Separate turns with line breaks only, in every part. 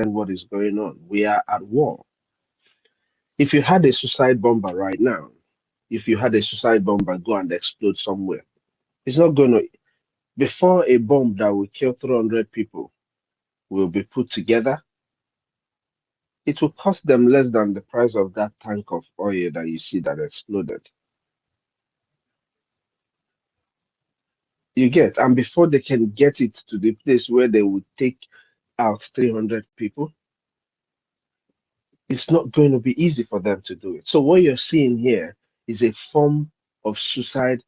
what is going on. We are at war. If you had a suicide bomber right now, if you had a suicide bomber go and explode somewhere, it's not going to, before a bomb that will kill 300 people will be put together, it will cost them less than the price of that tank of oil that you see that exploded. You get, and before they can get it to the place where they would take out 300 people, it's not going to be easy for them to do it. So what you're seeing here is a form of suicide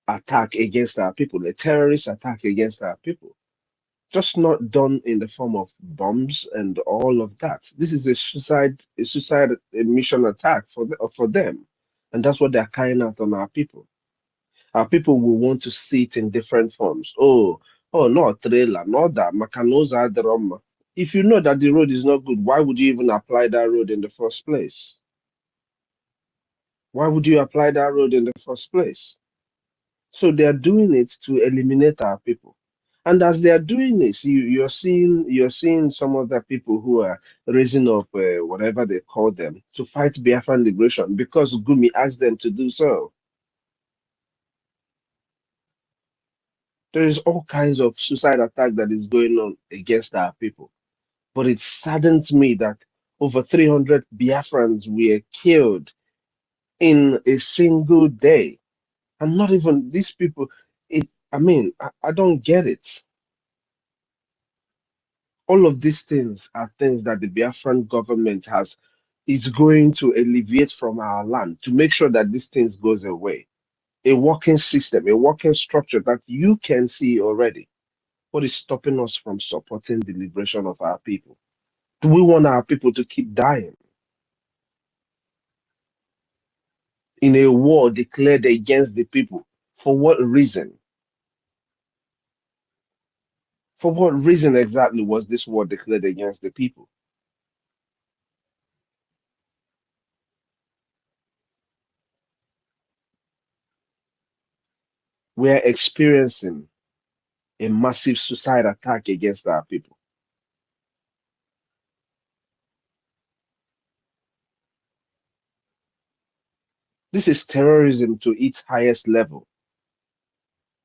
attack against our people, a terrorist attack against our people. Just not done in the form of bombs and all of that. This is a mission attack for them, and that's what they're carrying out on our people. Our people will want to see it in different forms. Oh, not trailer, not that. Makanoza Adroma. If you know that the road is not good, why would you even apply that road in the first place? Why would you apply that road in the first place? So they are doing it to eliminate our people. And as they are doing this, you're seeing some of the people who are raising up whatever they call them to fight Biafran liberation because Gumi asked them to do so. There is all kinds of suicide attack that is going on against our people. But it saddens me that over 300 Biafrans were killed in a single day. And not even these people, I don't get it. All of these things are things that the Biafran government is going to alleviate from our land to make sure that these things goes away. A working system, a working structure that you can see already. What is stopping us from supporting the liberation of our people? Do we want our people to keep dying in a war declared against the people? For what reason? For what reason exactly was this war declared against the people? We are experiencing a massive suicide attack against our people. This is terrorism to its highest level.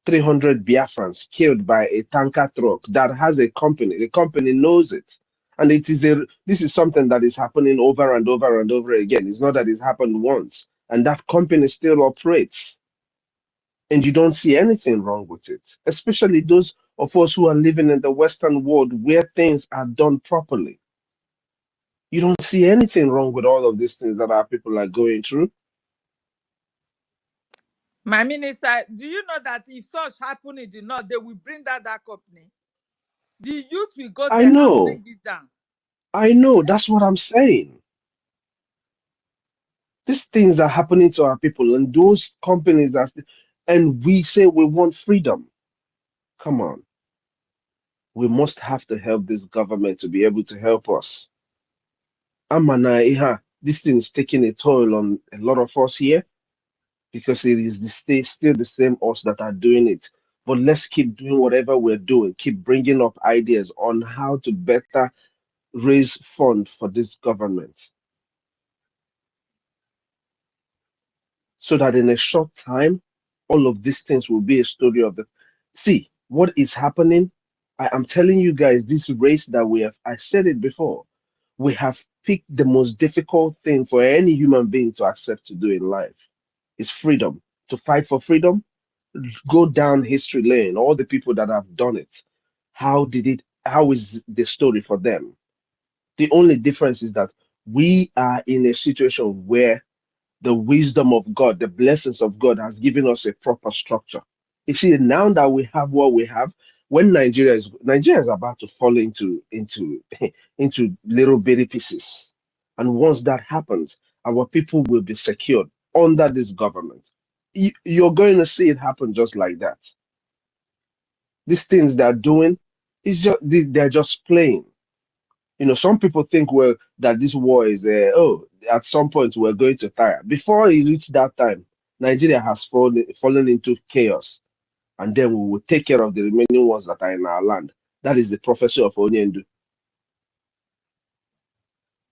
300 Biafrans killed by a tanker truck that has a company. The company knows it. And this is something that is happening over and over and over again. It's not that it's happened once. And that company still operates. And you don't see anything wrong with it, especially those of us who are living in the Western world where things are done properly. You don't see anything wrong with all of these things that our people are going through.
My minister, do you know that if such happen in the north, they will bring that company? The youth will go
I
there and
know,
bring it down.
that's what I'm saying. These things are happening to our people, and those companies and we say we want freedom. Come on, we must have to help this government to be able to help us. Amana, this thing is taking a toll on a lot of us here because it is still the same us that are doing it. But let's keep doing whatever we're doing, keep bringing up ideas on how to better raise funds for this government so that in a short time, all of these things will be a story of the. See, what is happening? I am telling you guys, this race that we have, I said it before, we have picked the most difficult thing for any human being to accept to do in life is freedom. To fight for freedom, go down history lane, all the people that have done it. How is the story for them? The only difference is that we are in a situation where the wisdom of God, the blessings of God has given us a proper structure. You see, now that we have what we have, when Nigeria is about to fall into into little bitty pieces. And once that happens, our people will be secured under this government. You're going to see it happen just like that. These things they're doing is just they're just playing. Some people think that this war is at some point we're going to tire. Before it reaches that time, Nigeria has fallen into chaos, and then we will take care of the remaining ones that are in our land. That is the prophecy of Onyendu.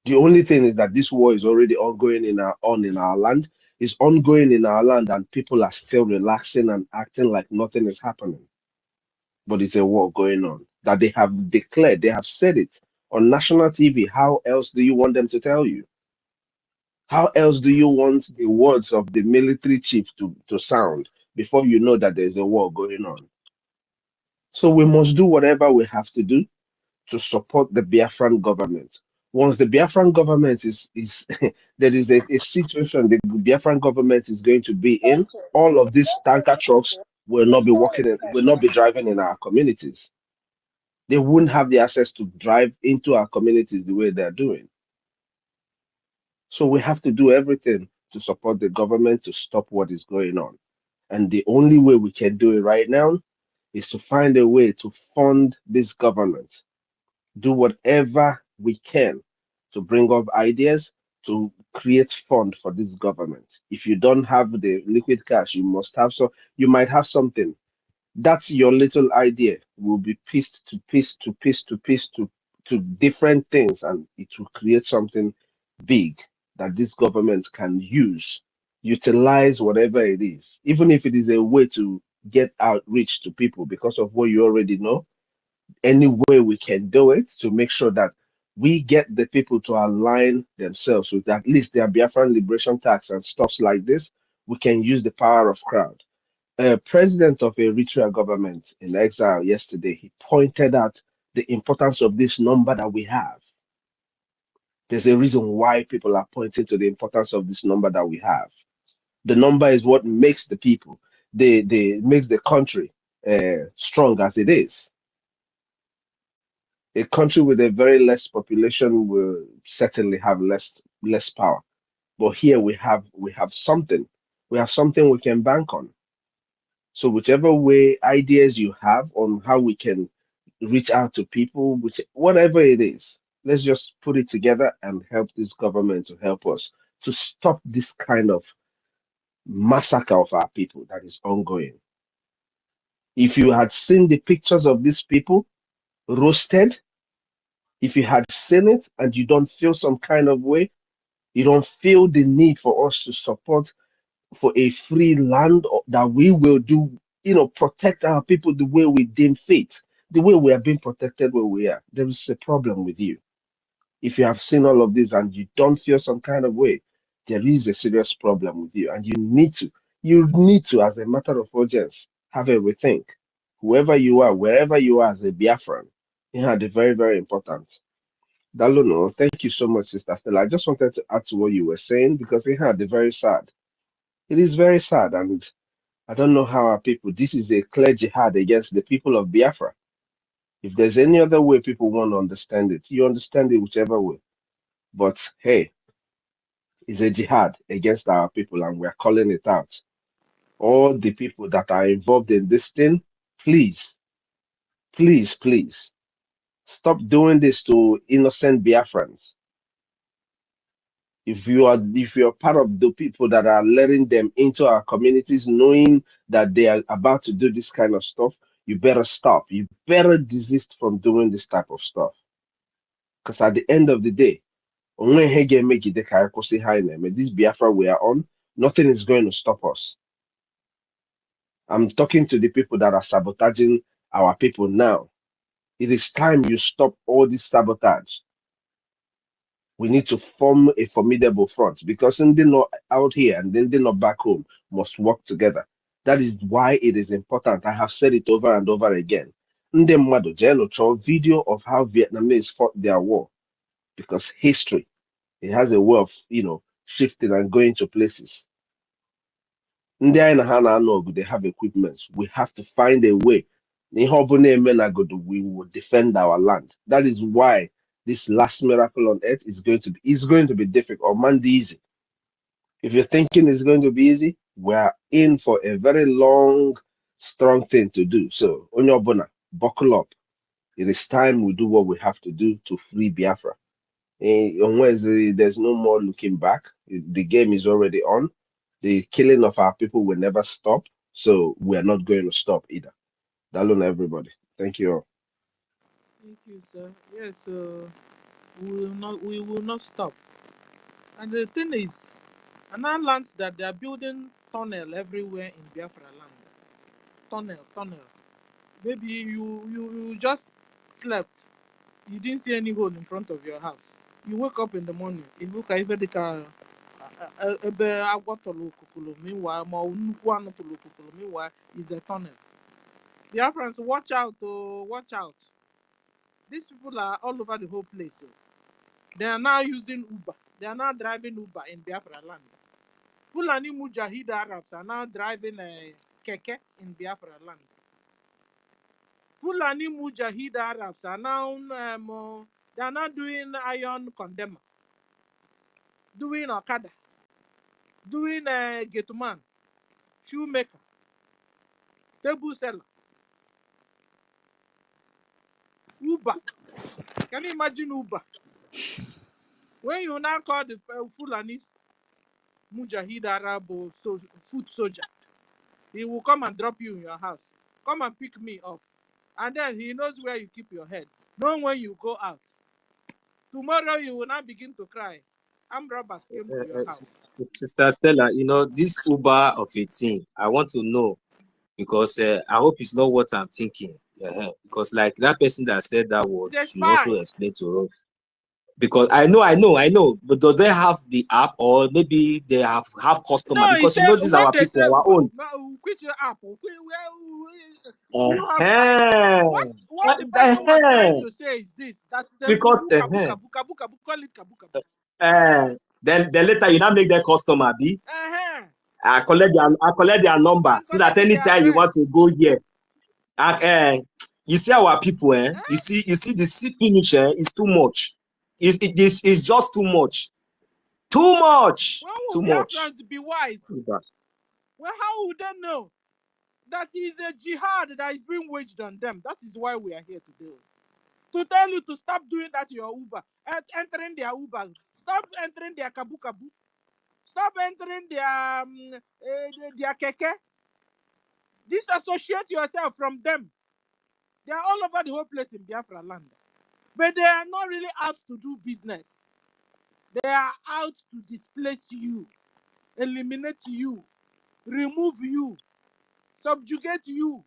The only thing is that this war is already ongoing in our land. It's ongoing in our land, and people are still relaxing and acting like nothing is happening. But it's a war going on that they have declared. They have said it on national TV. How else do you want them to tell you? How else do you want the words of the military chief to sound before you know that there's a war going on? So we must do whatever we have to do to support the Biafran government. Once the Biafran government is there is a situation the Biafran government is going to be in, all of these tanker trucks will not be will not be driving in our communities. They wouldn't have the access to drive into our communities the way they're doing. So we have to do everything to support the government to stop what is going on. And the only way we can do it right now is to find a way to fund this government, do whatever we can to bring up ideas to create fund for this government. If you don't have the liquid cash, you must have so you might have something. That's your little idea will be pieced to piece to piece to piece to different things, and it will create something big that this government can use, utilize whatever it is, even if it is a way to get outreach to people because of what you already know. Any way we can do it to make sure that we get the people to align themselves with at least their Biafran liberation tax and stuffs like this, we can use the power of crowd. President of Eritrea government in exile yesterday, he pointed out the importance of this number that we have. There's a reason why people are pointing to the importance of this number that we have. The number is what makes the people, they makes the country strong as it is. A country with a very less population will certainly have less power. But here we have something. We have something we can bank on. So whichever way ideas you have on how we can reach out to people, which whatever it is, let's just put it together and help this government to help us to stop this kind of massacre of our people that is ongoing. If you had seen the pictures of these people roasted, if you had seen it and you don't feel some kind of way, you don't feel the need for us to support for a free land that we will do, protect our people the way we deem fit, the way we are being protected where we are. There is a problem with you. If you have seen all of this and you don't feel some kind of way, there is a serious problem with you, and you need to, as a matter of urgency, have a rethink. Whoever you are, wherever you are as a Biafran, the very, very important. Daluno, thank you so much, Sister Stella. I just wanted to add to what you were saying because the very sad. It is very sad, and I don't know how our people. This is a clear jihad against the people of Biafra. If there's any other way people want to understand it, you understand it whichever way. But hey, it's a jihad against our people, and we're calling it out. All the people that are involved in this thing, please, please, please, stop doing this to innocent Biafrans. If you're part of the people that are letting them into our communities knowing that they are about to do this kind of stuff, you better stop. You better desist from doing this type of stuff, because at the end of the day, onwe ihe ga-emegide ka anyị kwụsị ihe anyị na-eme. This Biafra we are on, nothing is going to stop us. I'm talking to the people that are sabotaging our people now. It is time you stop all this sabotage. We need to form a formidable front because ndị nọ out here and ndị nọ back home must work together. That is why it is important. I have said it over and over again. Ndị mmadụ jee nụchọọ video of how Vietnamese fought their war, because history, it has a way of, shifting and going to places. Ndị anyị na ha na-anọ ọgụ, they have equipment. We have to find a way. Ihe ọbụla eme nagodu, we will defend our land. That is why this last miracle on earth is going to be difficult. Man, easy. If you're thinking it's going to be easy, we're in for a very long, strong thing to do. So, onye ọbụla, buckle up. It is time we do what we have to do to free Biafra. On Wednesday, there's no more looking back. The game is already on. The killing of our people will never stop. So we're not going to stop either. Dalun, everybody. Thank you all.
Thank you, sir. Yes, so
We will not stop. And the thing is, and I learned that they are building tunnel everywhere in Biafra land. Tunnel. Maybe you just slept. You didn't see any hole in front of your house. You wake up in the morning. You look at even the ebe agwọ tọrọ okokolo, meanwhile ma nnukwu anụ tọrọ okokolo, meanwhile is a tunnel. Biafrans, watch out, oh, watch out. These people are all over the whole place. Oh. They are now using Uber. They are now driving Uber in Biafra land. Fulani Mujahid Arabs are now driving a keke in Biafra land. Fulani Mujahid Arabs are now they are now doing iron condemner, doing Okada, doing gateman, shoemaker, table seller, Uber. Can you imagine Uber? When you now call the Fulani Mujahid Arab or foot soldier, he will come and drop you in your house. Come and pick me up. And then he knows where you keep your head. Knowing when you go out. Tomorrow you will not begin to cry. Armed robbers came to your house.
Sister Stella, you know, this Uber of a thing, I want to know, because I hope it's not what I'm thinking. Because like that person that said that word should also explain to us. Because I know, but do they have the app, or maybe they have customer?
No,
because you know these are our people, our own.
Which app? What the person was trying to say is this: that they
because
call it kabuka.
Then later you now make their customer be. I collect their number so that anytime you want to go here, you see our people, you see the finish, it's too much. It's just too much. Too much.
When will Biafrans be wise? Well, how would they know that is a jihad that is being waged on them? That is why we are here today. To tell you to stop doing that to your Uber, entering their Uber, stop entering their kabu, stop entering their keke. Disassociate yourself from them. They are all over the whole place in Biafra land. But they are not really out to do business. They are out to displace you, eliminate you, remove you, subjugate you,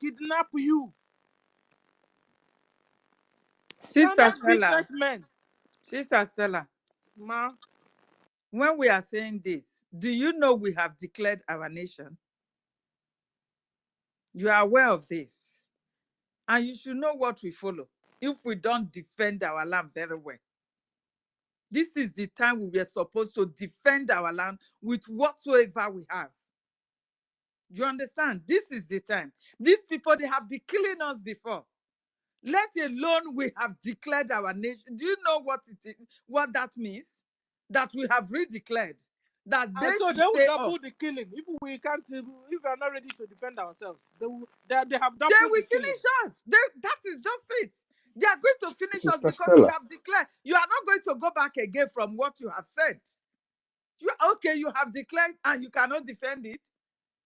kidnap you.
Sister Stella.
Businessmen.
Sister Stella.
Ma.
When we are saying this, do you know we have declared our nation? You are aware of this. And you should know what we follow if we don't defend our land very well. This is the time we were supposed to defend our land with whatsoever we have. You understand? This is the time. These people, they have been killing us before. Let alone we have declared our nation. Do you know what that means? That we have redeclared. That they
so
should
they will
stay
double
off.
the killing. If we are not ready to defend ourselves, they have doubled
they will
the
finish
killing.
us. That is just it. They are going to finish us because
Stella.
you have declared. You are not going to go back again from what you have said. You have declared and you cannot defend it.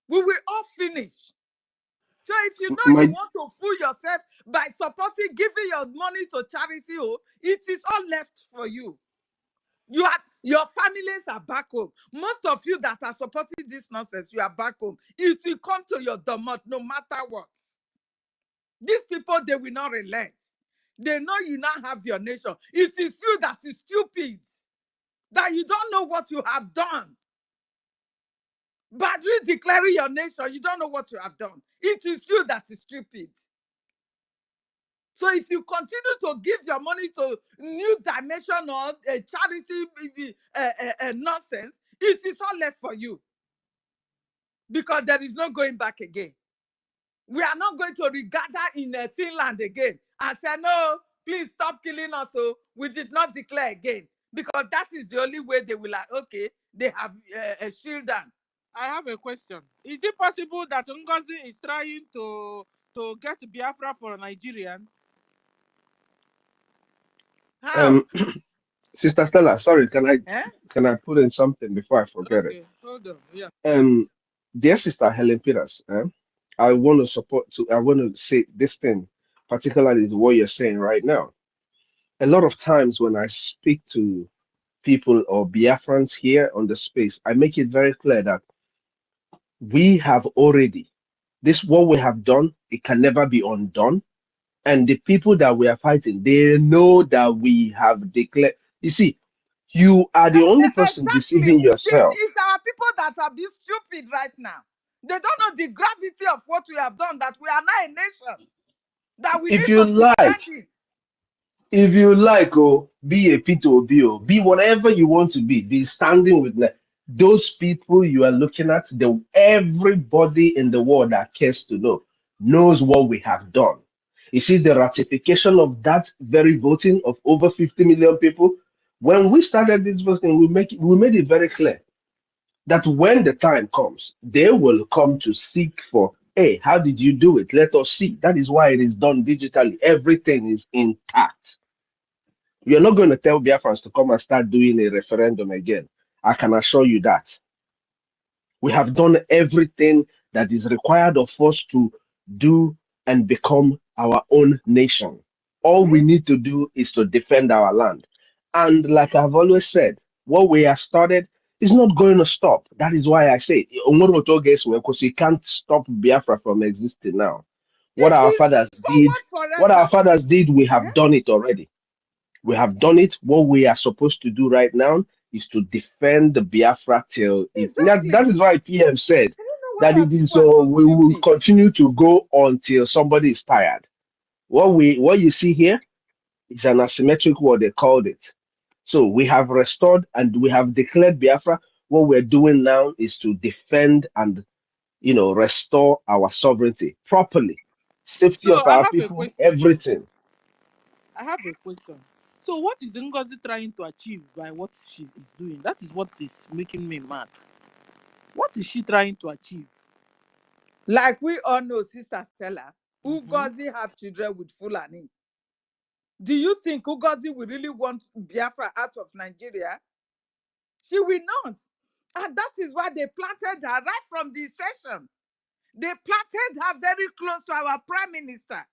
We will all finish. So if you know you want to fool yourself by supporting, giving your money to charity, it is all left for you. Your families are back home. Most of you that are supporting this nonsense, you are back home. It will come to your domot no matter what. These people, they will not relent. They know you now have your nation. It is you that is stupid, that you don't know what you have done. But declaring your nation, you don't know what you have done. It is you that is stupid. So if you continue to give your money to New Dimension or a charity nonsense, it is all left for you. Because there is no going back again. We are not going to regather in Finland again and say, no, please stop killing us. So we did not declare again. Because that is the only way they will okay, they have a shield down.
I have a question. Is it possible that Ngozi is trying to get Biafra for Nigerians?
How?
Sister Stella, sorry, can I put in something before I forget it?
Okay, hold on. Yeah.
Dear Sister Helen Peters, I want to say this thing, particularly what you're saying right now. a lot of times when I speak to people or Biafrans here on the space, I make it very clear that we have already, this what we have done, it can never be undone. And the people that we are fighting, they know that we have declared. You see, you are the only person deceiving
Exactly.
yourself.
It's our people that are being stupid right now. They don't know the gravity of what we have done, that we are now a nation, that we
If
need
you
to
like,
defend it.
if you like, oh, be a P2OB, be whatever you want to be standing with those people you are looking at, everybody in the world that cares to know knows what we have done. You see, the ratification of that very voting of over 50 million people, when we started this voting, we made it very clear that when the time comes, they will come to seek for, hey, how did you do it? Let us see. That is why it is done digitally. Everything is intact. You're not going to tell Biafrans to come and start doing a referendum again. I can assure you that. We have done everything that is required of us to do and become our own nation. All we need to do is to defend our land. And like I've always said, what we have started is not going to stop. That is why I say, because you can't stop Biafra from existing now. What
It
our
is
fathers did,
forward
what our
forever.
fathers did, we have done it already. We have done it. What we are supposed to do right now is to defend the Biafra till it. That
Exactly.
is why PM said
I don't know
that
why our
it is.
people are so
We will
stupid.
continue to go until somebody is tired. What you see here is an asymmetric war. They called it. So we have restored and we have declared Biafra. What we're doing now is to defend and restore our sovereignty properly, safety
So
of
I
our
have a
people,
question.
everything.
I have a question. So what is Ngozi trying to achieve by what she is doing? That is what is making me mad. What is she trying to achieve?
Like we all know, Sister Stella,
Mm-hmm.
Ngozi have children with Fulani. Do you think Ngozi will really want Biafra out of Nigeria? She will not. And that is why they planted her right from the session. They planted her very close to our prime minister.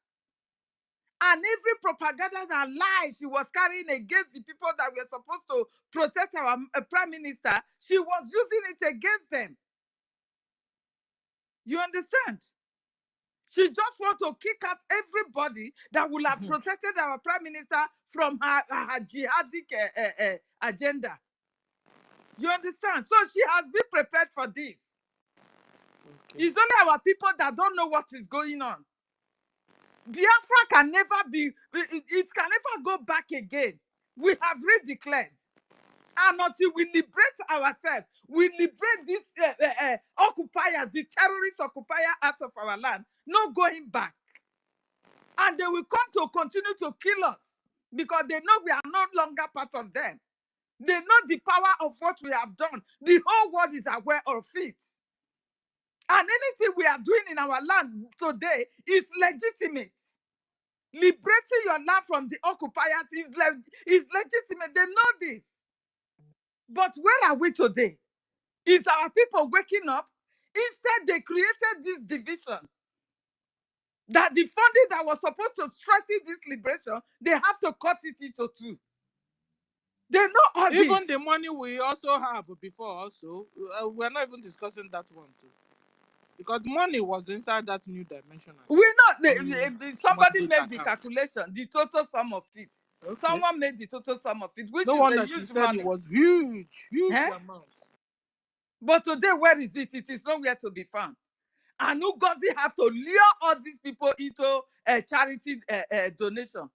And every propaganda and lie she was carrying against the people that were supposed to protect our prime minister, she was using it against them. You understand? She just wants to kick out everybody that will have protected our prime minister from her jihadic agenda. You understand? So she has been prepared for this. Okay. It's only our people that don't know what is going on. Biafra can never be, it can never go back again. We have redeclared. And until we liberate ourselves, we liberate these occupiers, the terrorist occupier out of our land, no going back. And they will come to continue to kill us because they know we are no longer part of them. They know the power of what we have done. The whole world is aware of it. And anything we are doing in our land today is legitimate. Liberating your land from the occupiers is legitimate. They know this. But where are we today? Is our people waking up? Instead, they created this division. That the funding that was supposed to strengthen this liberation, they have to cut it into two. They know all this.
Even the money we also have before also, we're not even discussing that one too. Because money was inside that new dimension.
We know somebody made the calculation, the total sum of it. Okay. Someone made the total sum of it, which is a huge money.
It was huge amount.
But today, where is it? It is nowhere to be found. And Ngozi have to lure all these people into a charity donation.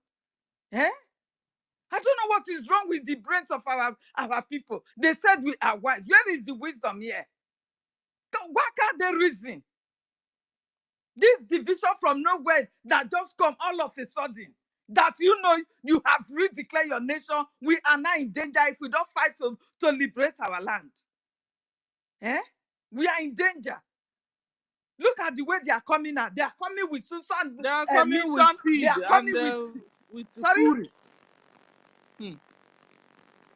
I don't know what is wrong with the brains of our people. They said we are wise. Where is the wisdom here? Why can't they reason? This division from nowhere that just come all of a sudden, that you have redeclared your nation, we are now in danger if we don't fight to liberate our land. We are in danger. Look at the way they are coming out. They are coming with Susan.
They are coming with speed. They are coming with fury.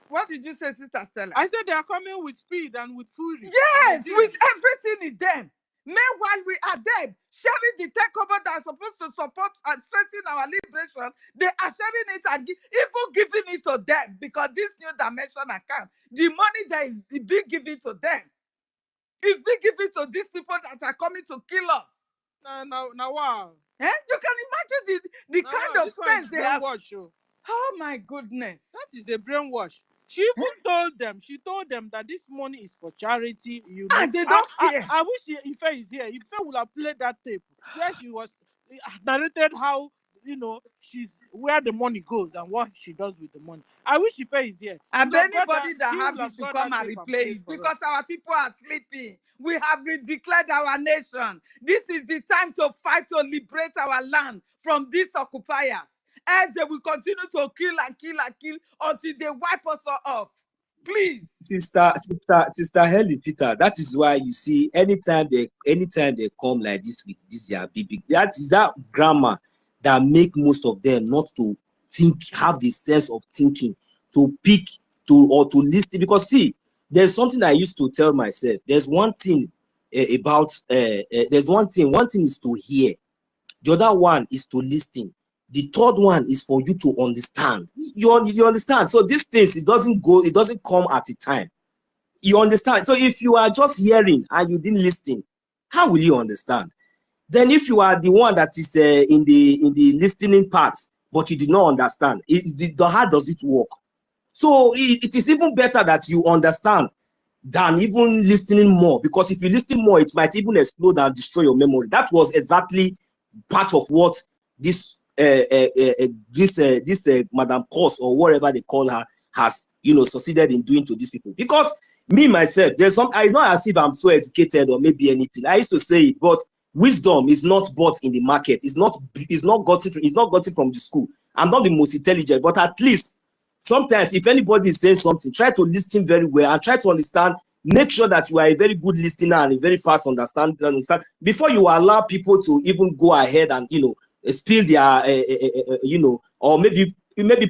What did you say, Sister Stella?
I said they are coming with speed and with fury.
Yes, with everything in them. Meanwhile, we are there sharing the takeover that are supposed to support and strengthen our liberation. They are sharing it and even giving it to them because this new dimension account, the money that is being given to them is being given to these people that are coming to kill us.
Now, wow.
You can imagine the kind of sense they have. Oh my goodness.
That is a brainwash. She even told them, that this money is for charity. You know,
and they don't care.
I wish Ife is here. Ife would have played that tape where she was narrated how, you know, where the money goes and what she does with the money. I wish Ife is here.
And anybody that have it should come and replay it because our people are sleeping. We have declared our nation. This is the time to fight to liberate our land from these occupiers. As they will continue to kill and kill and kill until they wipe us off. Please.
Sister Helen Peter, that is why you see anytime they come like this with this BB, that is that grammar that make most of them not to think, have the sense of thinking, to pick or to listen. Because see, there's something I used to tell myself. There's one thing there's one thing is to hear, the other one is to listen. The third one is for you to understand. You understand? So these things, it doesn't come at a time. You understand? So if you are just hearing and you didn't listen, how will you understand? Then if you are the one that is in the listening part, but you did not understand, how does it work? So it is even better that you understand than even listening more, because if you listen more, it might even explode and destroy your memory. That was exactly part of what this Madam Kos or whatever they call her has, you know, succeeded in doing to these people. Because me myself, it's not as if I'm so educated or maybe anything. I used to say it, but wisdom is not bought in the market. It's not gotten from the school. I'm not the most intelligent, but at least sometimes if anybody is saying something, try to listen very well and try to understand. Make sure that you are a very good listener and a very fast understand before you allow people to even go ahead and, you know, spill their you know, or maybe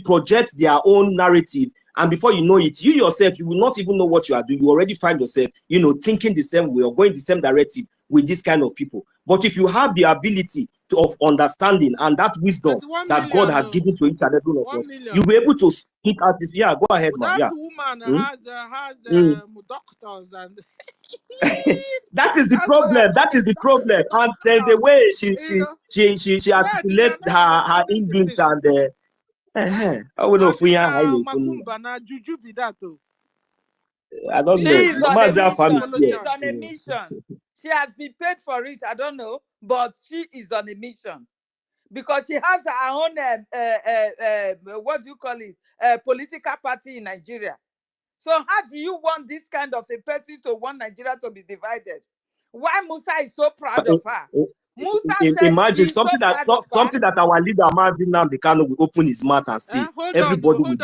project their own narrative, and before you know it, you yourself, you will not even know what you are doing. You already find yourself, you know, thinking the same way or going the same directive with this kind of people. But if you have the ability of understanding and that wisdom that God has given to each and every one of us, you'll be able to speak out this. Yeah, go ahead, man.
That woman has doctors and
that is the problem. That is the problem. And there's a way she articulates her English and I don't know if we are. I don't know.
She's on a mission. She has been paid for it. I don't know, but she is on a mission because she has her own what do you call it? Political party in Nigeria. So how do you want this kind of a person to want Nigeria to be divided? Why Musa is so proud of her? Musa
imagine something that our leader Mazi Nnamdi Kanu will open his mouth and say everybody will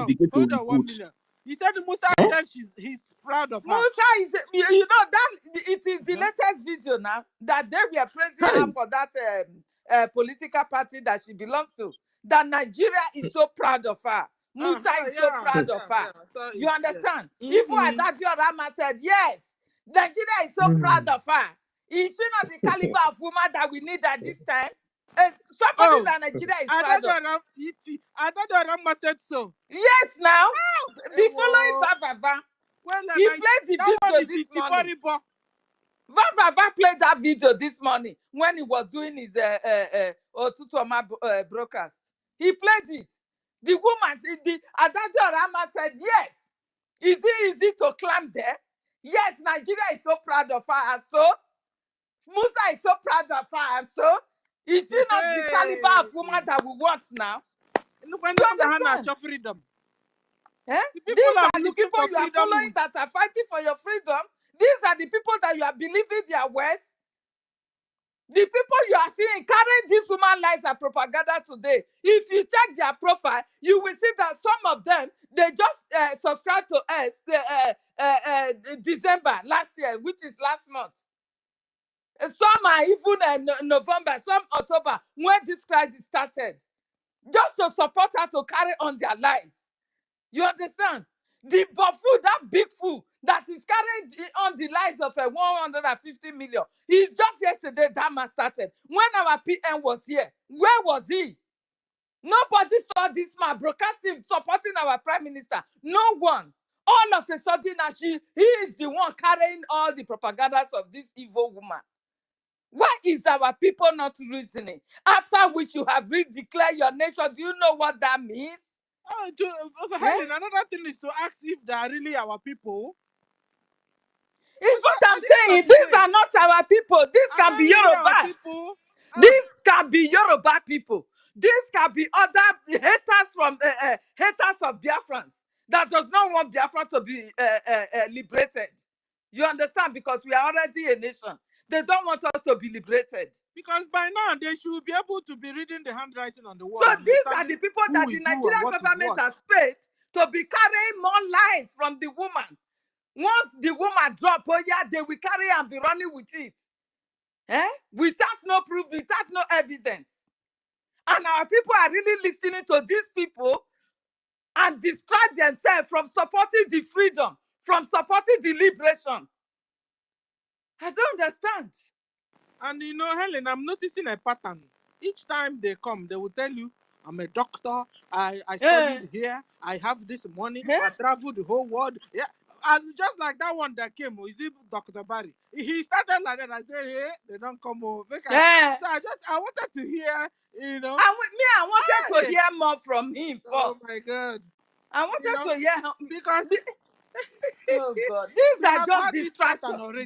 begin to reboot.
He said Musa said he's proud of her.
Musa is, you know, that it is the latest video now that they were praising her for that political party that she belongs to. That Nigeria is so proud of her. Musa is so proud of her. You understand? Even Adadio Rama said, yes, Nigeria is so proud of her. Is she not the caliber of woman that we need at this time? Somebody that Nigeria is proud of.
Adadio Rama said so.
Yes, now. Be following Vavava. He played the video this morning. Vavava played that video this morning when he was doing his Otutoma broadcast. He played it. The woman, Adadio Rama said, yes. Is it easy to climb there? Yes, Nigeria is so proud of her. And so, Musa is so proud of her. And so, is she not the caliber of woman that we want now?
Look, when you understand? Freedom.
These are the people you are following that are fighting for your freedom. These are the people that you are believing their words. The people you are seeing carrying this human lies and propaganda today, if you check their profile, you will see that some of them, they just subscribed to us December last year, which is last month. Some are even November, some October, when this crisis started, just to support her to carry on their lives. You understand? The fool, that big fool that is carrying on the lives of 150 million. It's just yesterday that man started. When our PM was here, where was he? Nobody saw this man broadcasting, supporting our prime minister. No one. All of a sudden, he is the one carrying all the propagandas of this evil woman. Why is our people not reasoning? After which you have redeclared your nation, do you know what that means?
Helen, another thing is to ask if they are really our people.
It's what I'm saying. These are not our people. This can be Yorubas. This can be Yoruba people. This can be other haters from haters of Biafrans that does not want Biafra to be liberated. You understand? Because we are already a nation. They don't want us to be liberated.
Because by now they should be able to be reading the handwriting on the wall.
So these are the people that the Nigerian government has paid to be carrying more lies from the woman. Once the woman drop, oh yeah, they will carry and be running with it. Without no proof, without no evidence. And our people are really listening to these people and distract themselves from supporting the freedom, from supporting the liberation. I don't understand.
And you know, Helen, I'm noticing a pattern. Each time they come, they will tell you, I'm a doctor, I studied here, I have this money, I traveled the whole world. Yeah. And just like that one that came, is it Dr. Barry? He started like that. I said, hey, they don't come over. So I wanted to hear, you know.
I wanted to hear more from him first.
Oh my God.
I wanted to hear him
because
oh God, these are just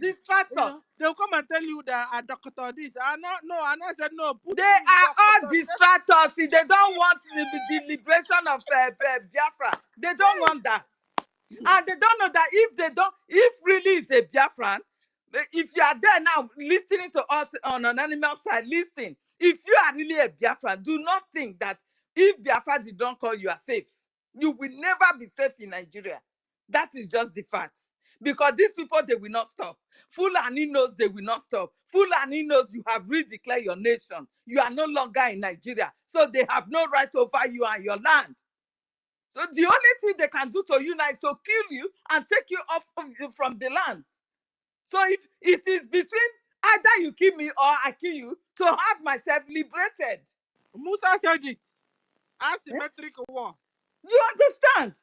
distractors.
They'll come and tell you that a doctor this. And I said no.
They are all distractors. They don't want the liberation of Biafra. They don't want that. And they don't know that if really is a Biafran, if you are there now listening to us on an animal side, listen. If you are really a Biafran, do not think that if Biafra did not call you are safe. You will never be safe in Nigeria. That is just the fact. Because these people, they will not stop. Fulani knows they will not stop. Fulani knows you have redeclared your nation. You are no longer in Nigeria. So they have no right over you and your land. So the only thing they can do to you now is to kill you and take you off from the land. So if it is between either you kill me or I kill you to have myself liberated.
Musa said it. Asymmetric war.
You understand?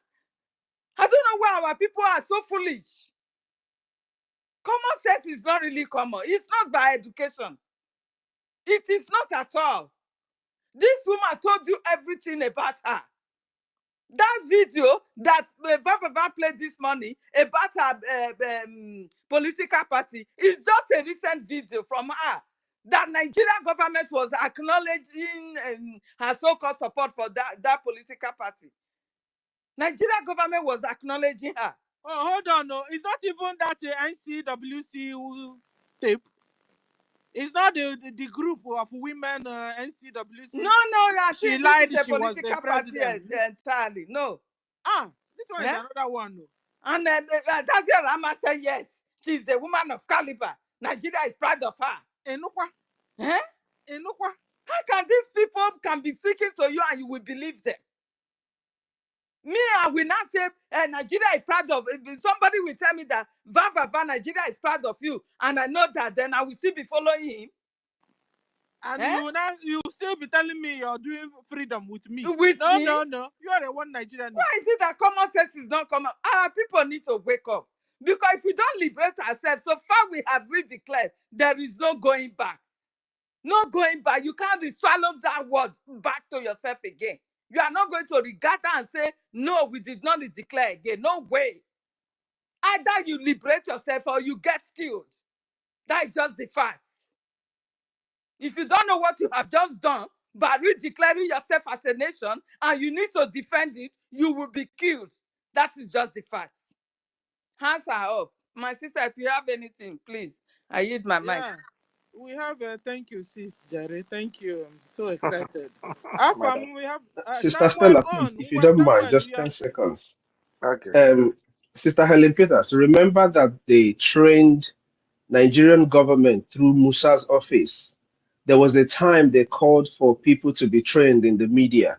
I don't know why our people are so foolish. Common sense is not really common. It's not by education. It is not at all. This woman told you everything about her. That video that Vava played this morning about her political party is just a recent video from her that Nigerian government was acknowledging her so-called support for that political party. Nigerian government was acknowledging her.
Oh, hold on. No, it's not even that NCWC tape. It's not the group of women NCWC.
No,
she lied.
This is
she
a political party entirely. No.
This one is another one. No.
And that's where Rama said yes. She's a woman of caliber. Nigeria is proud of her.
Enukwa.
How can these people can be speaking to you and you will believe them? Me, I will not say Nigeria is proud of. If somebody will tell me that Vava Nigeria is proud of you, and I know that, then I will still be following him.
And you still be telling me you're doing freedom with me.
No.
You are the one Nigerian.
Why is it that common sense is not common? Our people need to wake up. Because if we don't liberate ourselves, so far we have redeclared, there is no going back. No going back. You can't swallow that word back to yourself again. You are not going to regatta and say, no, we did not declare again. No way. Either you liberate yourself or you get killed. That is just the facts. If you don't know what you have just done, by redeclaring yourself as a nation, and you need to defend it, you will be killed. That is just the facts. Hands are up. My sister, if you have anything, please, I yield my mic.
We have thank you, sis Jerry. Thank you. I'm so excited. We have
Sister Stella, please, if you don't mind, just 10 seconds.
Okay.
Sister Helen Peters, remember that they trained Nigerian government through Musa's office. There was a time they called for people to be trained in the media.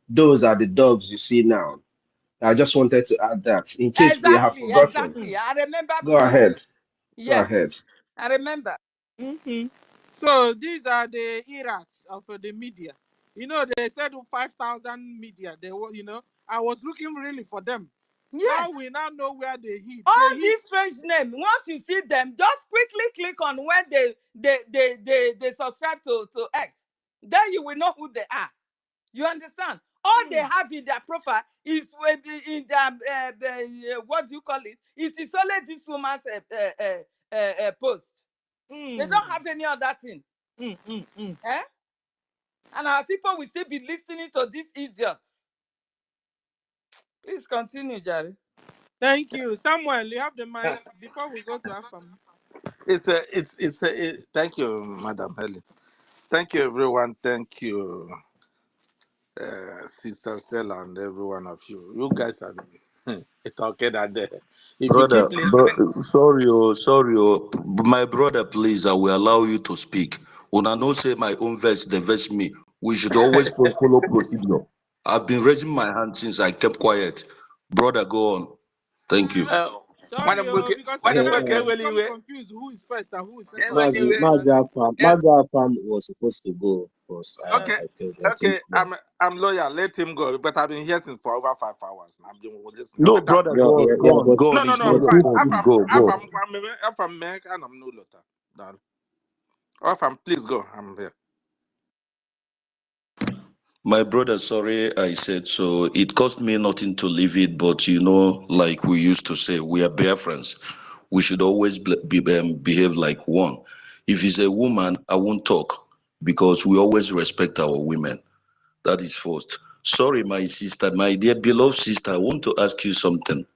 Those are the dogs you see now. I just wanted to add that in case we have forgotten.
Exactly. I remember
Go
fully.
ahead. Go
Yeah,
ahead.
I remember.
So these are the errats of the media. You know, they said 5,000 media. They were, I was looking really for them.
Yes.
Now we now know where they hid.
All these strange names, once you see them, just quickly click on when they subscribe to X. Then you will know who they are. You understand? All they have in their profile is in their what do you call it? It is only this woman's post. They don't have any other thing. Eh? And our people will still be listening to these idiots. Please continue, Jerry.
Thank you. Samuel, you have the mic before we go to AFAM.
Thank you, Madam Helen. Thank you, everyone. Thank you, Sister Stella, and every one of you. You guys are talking that if you
Brother,
keep listening.
sorry, my brother, please, I will allow you to speak. When I know say my own verse, the verse me, we should always follow procedure. I've been raising my hand since I kept quiet. Brother, go on. Thank you.
Sorry, because sometimes I become confused who is first and who is second.
Mazi Afam was supposed to go first.
Okay, I'm loyal. Let him go. But I've been here since for over 5 hours. I've been listening.
No, brother, go on.
No. I'm American. I'm no lotter. Afam, please go. I'm here.
My brother, sorry I said so. It cost me nothing to leave it, but like we used to say, we are BIAFRANS. We should always behave like one. If it's a woman, I won't talk because we always respect our women. That is first. Sorry, my sister, my dear beloved sister, I want to ask you something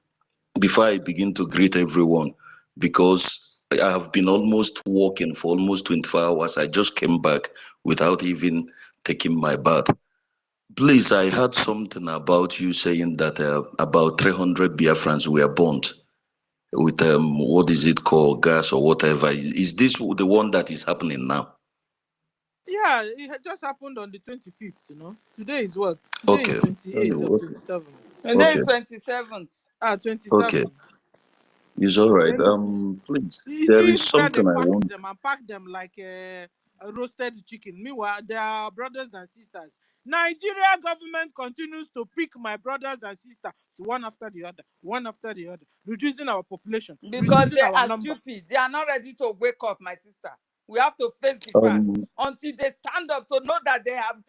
before I begin to greet everyone because I have been almost working for almost 24 hours. I just came back without even taking my bath. Please, I heard something about you saying that about 300 Biafrans were burnt with what is it called, gas or whatever. Is this the one that is happening now?
Yeah, it just happened on the 25th, Today is what? Today
Okay.
is 28th or 27th.
Today is 27th.
27th.
Okay. It's all right. Please, there is something I want.
Them and pack them like a roasted chicken. Meanwhile, they are brothers and sisters. Nigeria government continues to pick my brothers and sisters one after the other, reducing our population,
because they are
number.
stupid. They are not ready to wake up, my sister. We have to face the fact until they stand up to know that they have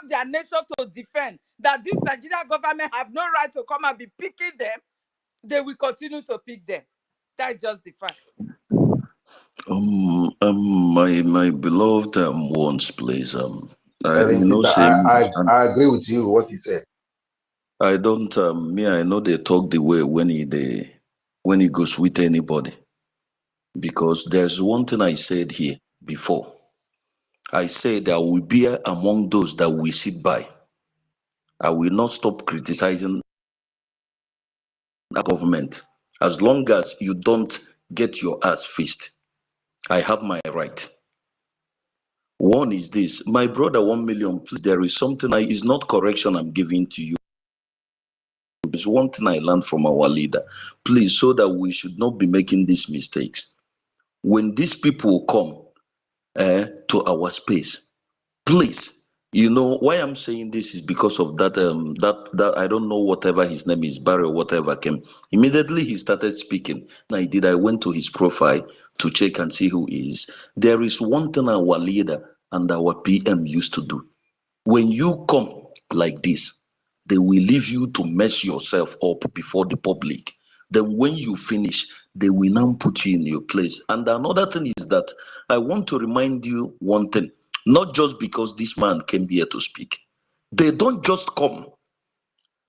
their nation to defend. That this Nigerian government have no right to come and be picking them. They will continue to pick them. That's just the fact.
My beloved ones, please.
I agree with you what he said.
I don't. I know they talk the way when he goes with anybody. Because there's one thing I said here before. I said I will be among those that will sit by. I will not stop criticizing the government as long as you don't get your ass fixed. I have my right. One is this, my brother, 1 million, please, there is something is not correction I'm giving to you. There's one thing I learned from our leader, please, so that we should not be making these mistakes. When these people come to our space, please, why I'm saying this is because of that I don't know whatever his name is, Barry or whatever came. Immediately he started speaking. I went to his profile to check and see who he is. There is one thing our leader and our PM used to do. When you come like this, they will leave you to mess yourself up before the public. Then when you finish, they will now put you in your place. And another thing is that I want to remind you one thing, not just because this man came here to speak. They don't just come.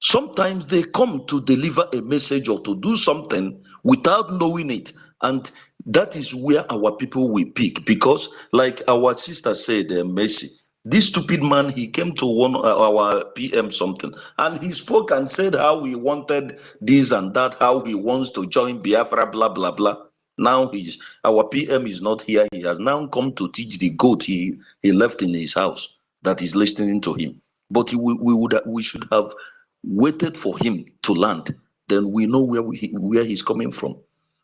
Sometimes they come to deliver a message or to do something without knowing it. And that is where our people will pick. Because like our sister said, Mercy, this stupid man, he came to one our PM something, and he spoke and said how he wanted this and that, how he wants to join Biafra, blah, blah, blah. Now our PM is not here. He has now come to teach the goat he left in his house that is listening to him. But we should have waited for him to land, then we know where he's coming from.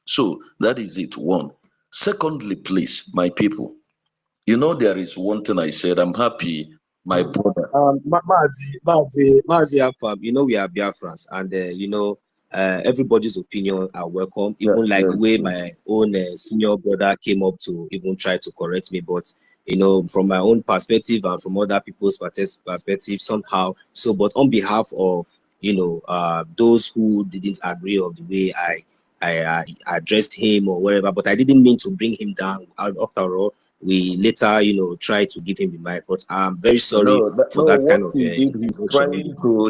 So that is it, one. Secondly, please, my people, you know, there is one thing I said, I'm happy, my brother.
Mazi Afam, you know, we are Biafrans, and you know, everybody's opinion are welcome, even like the way my own senior brother came up to even try to correct me. But you know, from my own perspective and from other people's perspective, somehow. So, but on behalf of, you know, those who didn't agree of the way I addressed him or whatever, but I didn't mean to bring him down. After all, we later, you know, tried to give him the mic, but I'm very sorry for that
What
kind of
he did,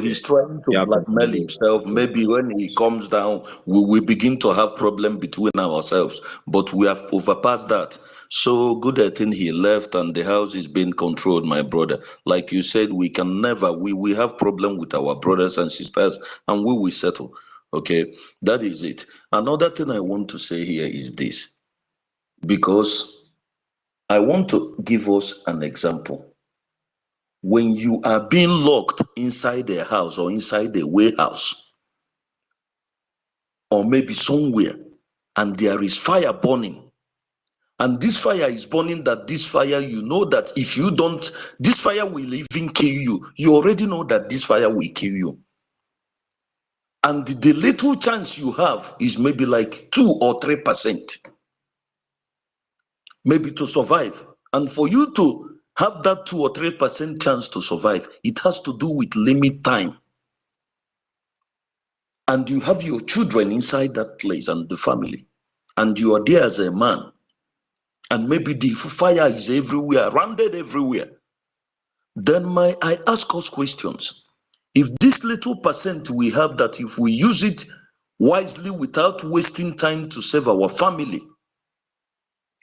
he's trying to blackmail himself. Maybe when he comes down, we begin to have problem between ourselves. But we have overpassed that. So good, I think he left and the house is being controlled, my brother. Like you said, we can never, we have problem with our brothers and sisters, and we will settle. Okay, that is it. Another thing I want to say here is this, because I want to give us an example. When you are being locked inside a house or inside a warehouse or maybe somewhere, and there is fire burning, and this fire is burning, that this fire, you know that if you don't, this fire will even kill you. You already know that this fire will kill you. And the little chance you have is maybe like 2 or 3%, maybe to survive. And for you to have that 2 or 3% chance to survive, it has to do with limit time. And you have your children inside that place and the family, and you are there as a man, and maybe the fire is everywhere, rounded everywhere. Then I ask us questions. If this little percent we have, that if we use it wisely without wasting time to save our family,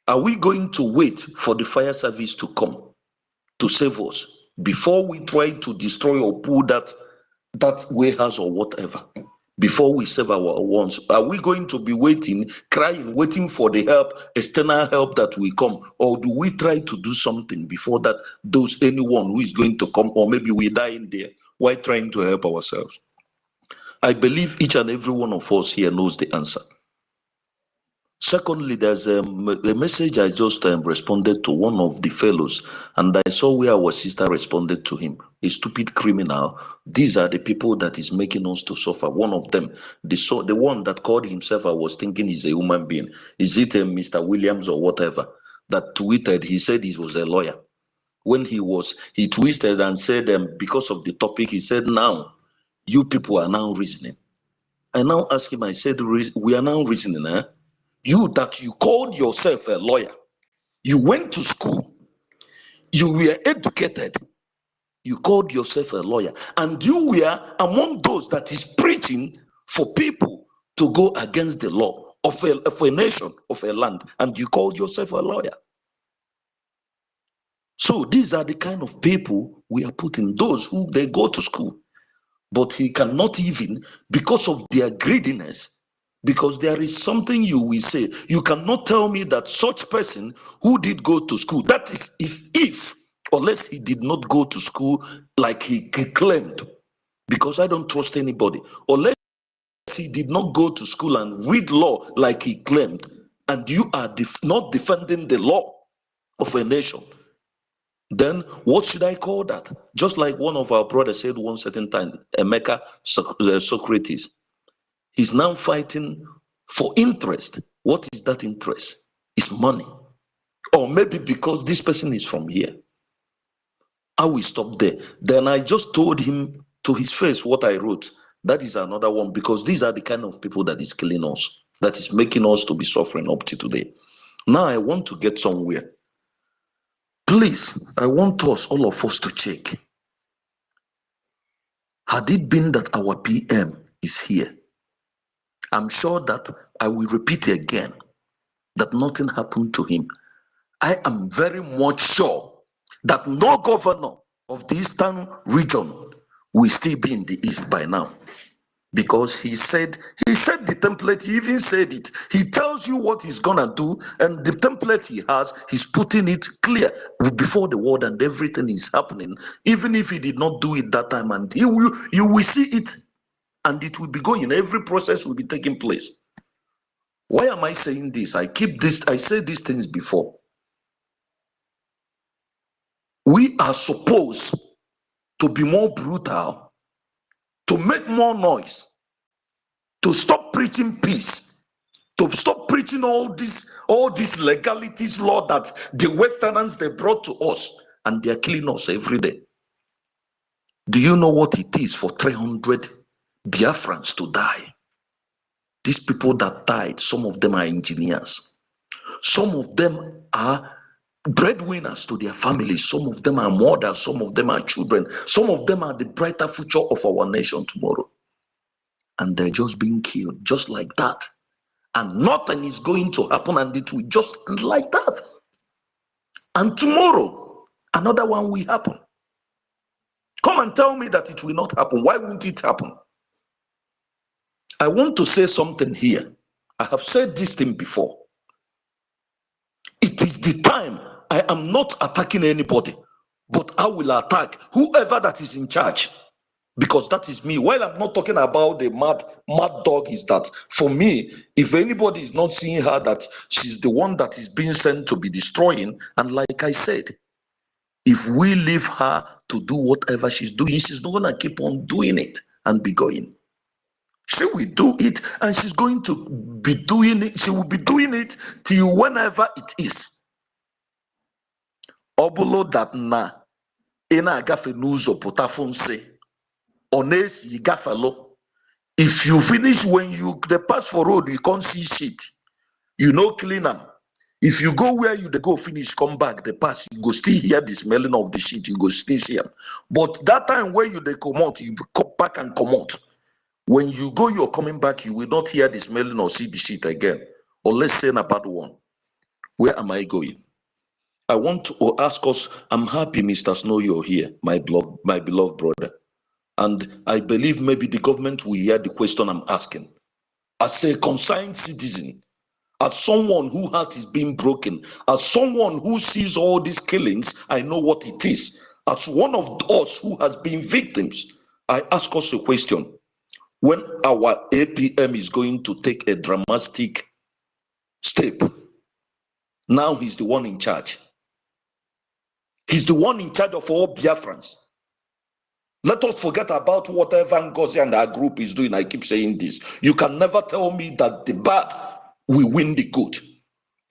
are we going to wait for the fire service to come to save us before we try to destroy or pull that warehouse or whatever? Before we save our ones, are we going to be waiting, crying, waiting for the help, external help that will come? Or do we try to do something before that anyone who is going to come, or maybe we die in there while trying to help ourselves? I believe each and every one of us here knows the answer. Secondly, there's a message I just responded to one of the fellows, and I saw where our sister responded to him. A stupid criminal. These are the people that is making us to suffer. One of them, the one that called himself, I was thinking he's a human being. Is it Mr. Williams or whatever? That tweeted, he said he was a lawyer. When he twisted and said, because of the topic, he said, now, you people are now reasoning. I now ask him, I said, we are now reasoning, eh? You that you called yourself a lawyer, you went to school, you were educated, you called yourself a lawyer, and you were among those that is preaching for people to go against the law of a nation, of a land, and you called yourself a lawyer. So these are the kind of people we are putting, those who they go to school, but he cannot even, because of their greediness. Because there is something you will say, you cannot tell me that such person who did go to school, that is if unless he did not go to school like he claimed, because I don't trust anybody, unless he did not go to school and read law like he claimed, and you are not defending the law of a nation, then what should I call that? Just like one of our brothers said one certain time, Emeka Socrates, he's now fighting for interest. What is that interest? It's money. Or maybe because this person is from here. I will stop there. Then I just told him to his face what I wrote. That is another one, because these are the kind of people that is killing us, that is making us to be suffering up to today. Now I want to get somewhere. Please, I want us, all of us, to check. Had it been that our PM is here, I'm sure that I will repeat again that nothing happened to him. I am very much sure that no governor of the eastern region will still be in the east by now. because he said the template, he even said it. He tells you what he's gonna do, and the template he has, he's putting it clear before the world, and everything is happening. Even if he did not do it that time, and you will see it, and it will be going. Every process will be taking place. Why am I saying this? I said these things before. We are supposed to be more brutal, to make more noise, to stop preaching peace, to stop preaching all these legalities, law that the Westerners they brought to us, and they are killing us every day. Do you know what it is for 300 Biafrans to die? These people that died, some of them are engineers, some of them are breadwinners to their families, some of them are mothers, some of them are children, some of them are the brighter future of our nation tomorrow, and they're just being killed just like that. And nothing is going to happen, and it will just end like that. And tomorrow, another one will happen. Come and tell me that it will not happen. Why won't it happen? I want to say something here. I have said this thing before. It is the time. I am not attacking anybody, but I will attack whoever that is in charge. Because that is me. While I'm not talking about the mad dog, is that for me, if anybody is not seeing her that she's the one that is being sent to be destroying, and like I said, if we leave her to do whatever she's doing, she's not gonna keep on doing it and be going. She will do it, and she's going to be doing it. She will be doing it till whenever it is. Obulo that na ina agafe n'ụzọ pụta fụ nsị. Honest, you gafalo. If you finish when you the pass for road, you can't see shit. You know clean them. If you go where you they go finish, come back, the pass, you go still hear the smelling of the shit, you go still see them. But that time where you they come out, you come back and come out. When you go, you're coming back, you will not hear the smelling or see the shit again. Or let's say a bad one. Where am I going? I want to ask us, I'm happy, Mr. Snow, you're here, my beloved brother. And I believe maybe the government will hear the question I'm asking. As a concerned citizen, as someone whose heart is being broken, as someone who sees all these killings, I know what it is. As one of us who has been victims, I ask us a question. When our APM is going to take a dramatic step, now he's the one in charge. He's the one in charge of all Biafrans. Let us forget about whatever Ngozi and our group is doing. I keep saying this. You can never tell me that the bad will win the good.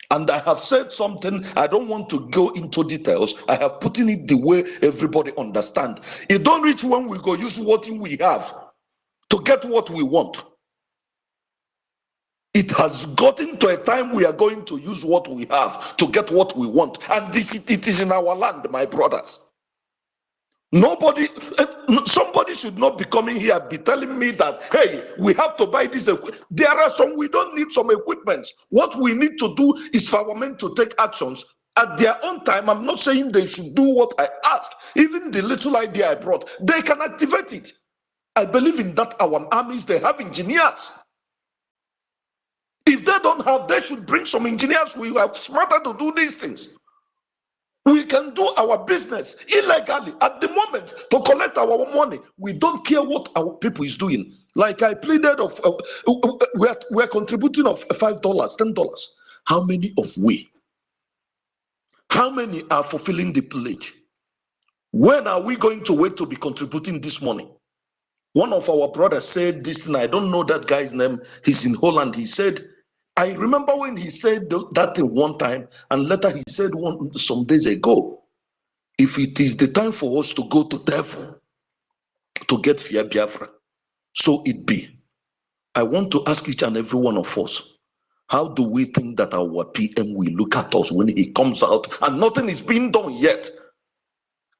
And I have said something, I don't want to go into details. I have put in it the way everybody understands. It don't reach when we go use what we have to get what we want. It has gotten to a time we are going to use what we have to get what we want. And it is in our land, my brothers. Somebody should not be coming here be telling me that, hey, we have to buy this equipment. There are some, we don't need some equipment. What we need to do is for our men to take actions at their own time. I'm not saying they should do what I asked. Even the little idea I brought, they can activate it. I believe in that our armies, they have engineers. If they don't have, they should bring some engineers who are smarter to do these things. We can do our business illegally at the moment to collect our money. We don't care what our people is doing. Like I pleaded we're contributing of $5, $10. How many of we? How many are fulfilling the pledge? When are we going to wait to be contributing this money? One of our brothers said this, and I don't know that guy's name. He's in Holland. He said, I remember when he said that thing one time, and later he said some days ago, if it is the time for us to go to devil to get fear Biafra, so it be. I want to ask each and every one of us, how do we think that our PM will look at us when he comes out and nothing is being done yet?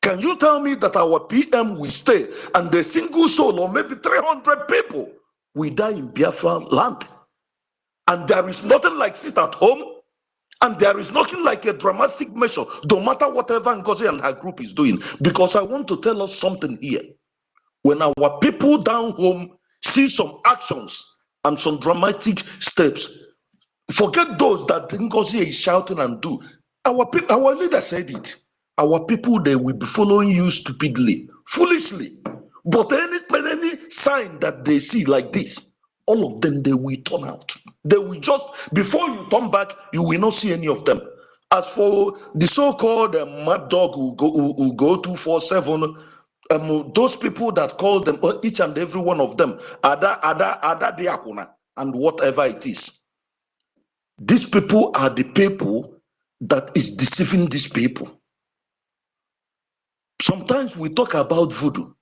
Can you tell me that our PM will stay and the single soul or maybe 300 people will die in Biafra land? And there is nothing like sit at home, and there is nothing like a dramatic measure, no matter whatever Ngozi and her group is doing. Because I want to tell us something here. When our people down home see some actions and some dramatic steps. Forget those that Ngozi is shouting and do. Our leader said it. Our people, they will be following you stupidly, foolishly. But any sign that they see like this, all of them, they will turn out. They will just, before you turn back, you will not see any of them. As for the so-called mad dog who go 247, those people that call them, each and every one of them, Ada Diakuna, and whatever it is. These people are the people that is deceiving these people. Sometimes we talk about voodoo,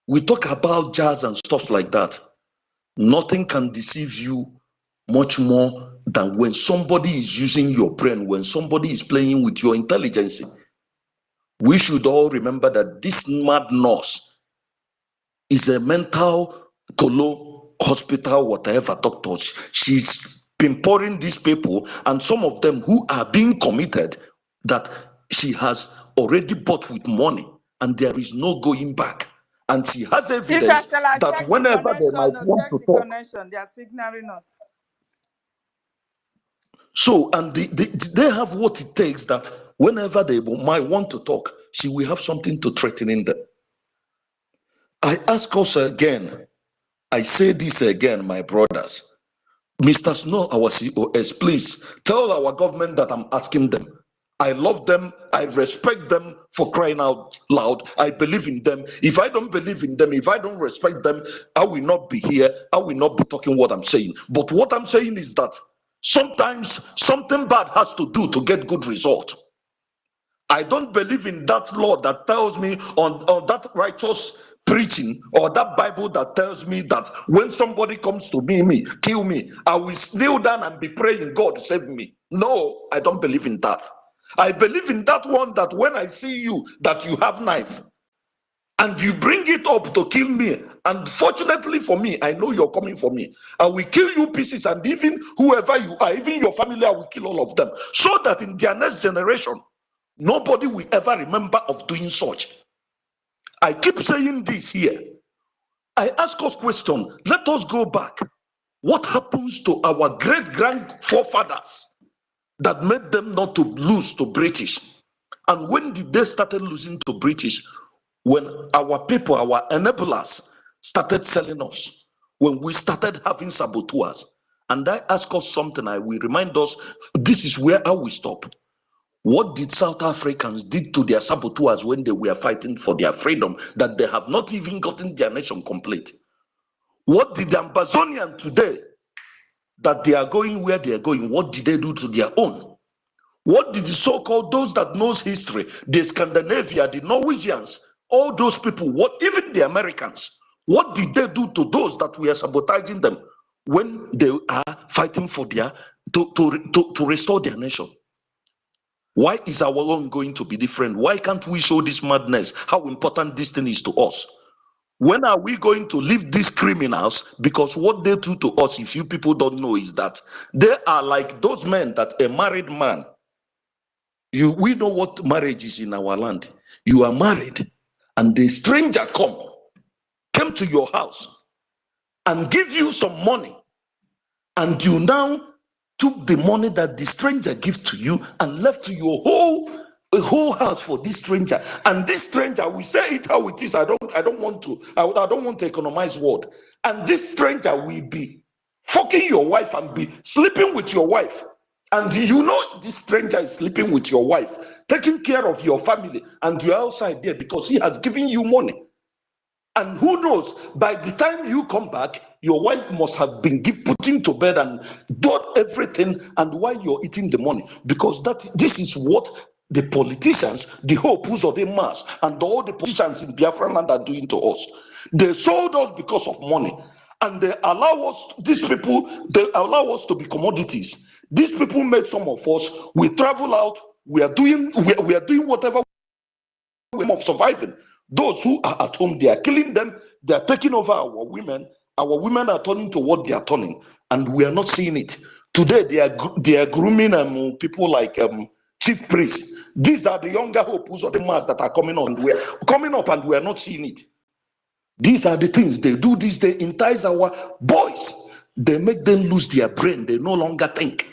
we talk about jazz and stuff like that. Nothing can deceive you much more than when somebody is using your brain, when somebody is playing with your intelligence. We should all remember that this mad nurse is a mental hospital, whatever doctors. She's been pouring these people, and some of them who are being committed, that she has already bought with money, and there is no going back. And she has evidence that whenever they might want to talk.
Connection, they are signaling us.
So, and they have what it takes that whenever they might want to talk, she will have something to threaten in them. I ask us again, I say this again, my brothers. Mr. Snow, our COS, please tell our government that I'm asking them. I love them. I respect them, for crying out loud. I believe in them. If I don't believe in them, if I don't respect them, I will not be here. I will not be talking what I'm saying. But what I'm saying is that sometimes something bad has to do to get good result. I don't believe in that law that tells me on that righteous preaching, or that Bible that tells me that when somebody comes to me, kill me, I will kneel down and be praying, God save me. No, I don't believe in that. I believe in that one that when I see you, that you have knife, and you bring it up to kill me, and fortunately for me, I know you're coming for me, I will kill you pieces, and even whoever you are, even your family, I will kill all of them, so that in their next generation, nobody will ever remember of doing such. I keep saying this here. I ask us question. Let us go back. What happens to our great-grandfathers that made them not to lose to British? And when did they started losing to British? When our people, our enablers, started selling us. When we started having saboteurs. And I ask us something, I will remind us, this is where I will stop. What did South Africans did to their saboteurs when they were fighting for their freedom, that they have not even gotten their nation complete? What did the Amazonian today, that they are going where they are going, what did they do to their own? What did the so-called, those that knows history, the Scandinavia, the Norwegians, all those people, what even the Americans, what did they do to those that we are sabotaging them when they are fighting for their, to restore their nation? Why is our own going to be different? Why can't we show this madness, how important this thing is to us? When are we going to leave these criminals? Because what they do to us, if you people don't know, is that they are like those men that a married man, we know what marriage is in our land. You are married and the stranger came to your house and give you some money, and you now took the money that the stranger gave to you and left to your whole house for this stranger. And this stranger, we say it how it is. I don't want to economize word. And this stranger will be fucking your wife and be sleeping with your wife. And you know this stranger is sleeping with your wife, taking care of your family, and you're outside there because he has given you money. And who knows, by the time you come back, your wife must have been put into bed and done everything, and while you're eating the money, because this is what the politicians, the Hopus of the mass, and all the politicians in Biafra land are doing to us. They sold us because of money, and they allow us, these people, they allow us to be commodities. These people make some of us, we travel out, we are doing whatever way of surviving. Those who are at home, they are killing them, they are taking over our women are turning to what they are turning, and we are not seeing it. Today they are grooming people like chief priests. These are the younger hopes of the mass that are coming on. We are coming up and we are not seeing it. These are the things they do. These they entice our boys. They make them lose their brain. They no longer think.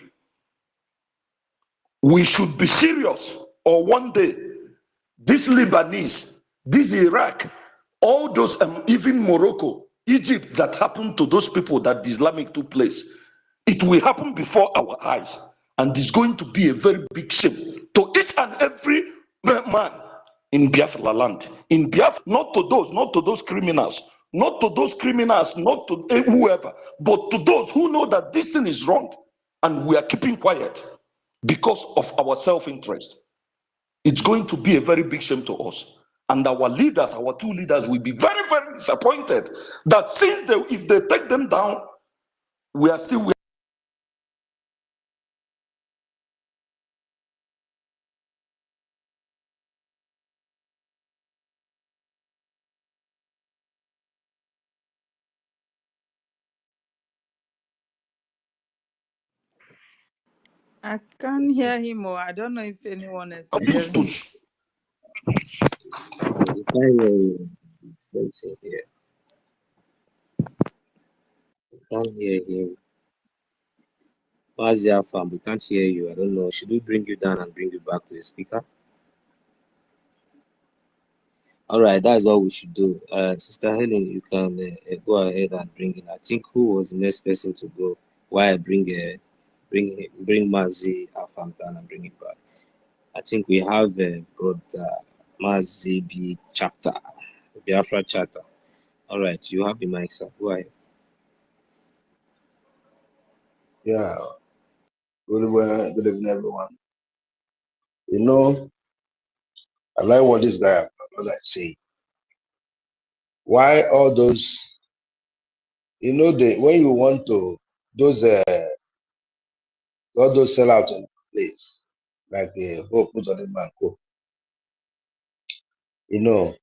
We should be serious, or one day, this Lebanese, this Iraq, all those, even Morocco, Egypt, that happened to those people that the Islamic took place, it will happen before our eyes. And it's going to be a very big shame to each and every man in Biafra land. In Biafra, not to those criminals, not to whoever, but to those who know that this thing is wrong and we are keeping quiet because of our self-interest. It's going to be a very big shame to us. And our leaders, our two leaders, will be very, very disappointed that since if they take them down, we are still.
I can't hear him, or I don't know if anyone else is hearing him.
You can't hear you. Here. You can't hear him. What's your farm? We can't hear you. I don't know. Should we bring you down and bring you back to the speaker? All right, that's what we should do. Sister Helen, you can go ahead and bring in. I think who was the next person to go? Why I bring Mazi Afam down and bring it back. I think we have brought Mazi B chapter, Biafra chapter. All right, you have the mic, sir. Go ahead.
Yeah. Good evening, everyone. You know, I like what this guy say. Why all those, you know, when you want to all those sell out in place, like the whole put on the banco, you know,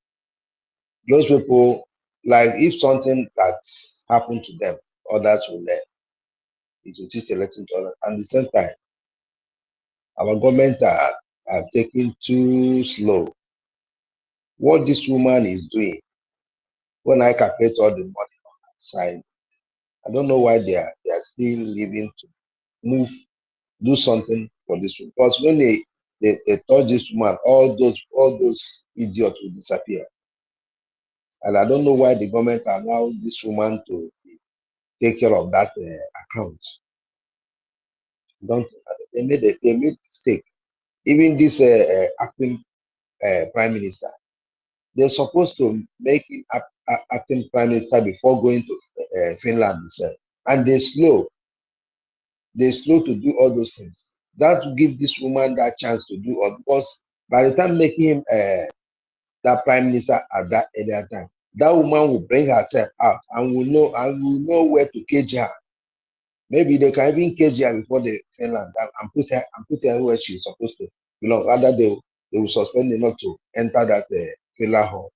those people, like if something that happened to them, others will learn. It will teach a lesson to others. And at the same time, our government are taking too slow. What this woman is doing, when I calculate all the money on that side, I don't know why they are still living to move, do something for this woman. Because when they touch this woman, all those idiots will disappear. And I don't know why the government allow this woman to take care of that account. They made mistake. Even this acting prime minister, they're supposed to make him acting prime minister before going to Finland, and they're slow to do all those things. That will give this woman that chance to do all, because by the time making him that prime minister at that earlier time, that woman will bring herself out and will know where to cage her. Maybe they can even cage her before the Finland and put her where she's supposed to belong. Rather they will suspend her not to enter that Finland hall.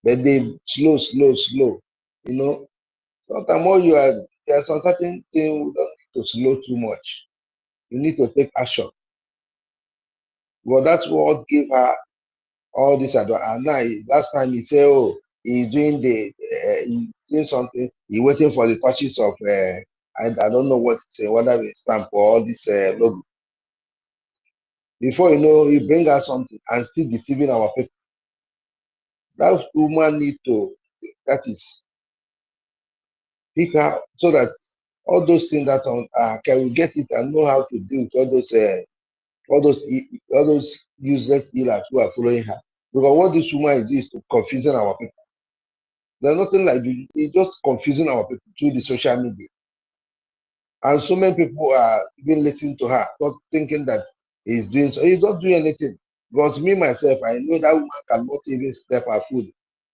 But they slow. You know, sometimes more there's some certain thing we don't need to slow too much. You need to take action. Well, that's what gave her all this advice. And now, last time he said, oh, he's doing he's doing something. He's waiting for the touches of I don't know what it's whether it's stamp or all this logo. Before you know, he bring us something and still deceiving our people. That woman need to, that is, pick her so that all those things that can we get it and know how to deal with all those useless healers who are following her. Because what this woman is to confusing our people. There's nothing like it's just confusing our people through the social media. And so many people are even listening to her, not thinking that he's doing so. He's not doing anything. Because me, myself, I know that woman cannot even step her foot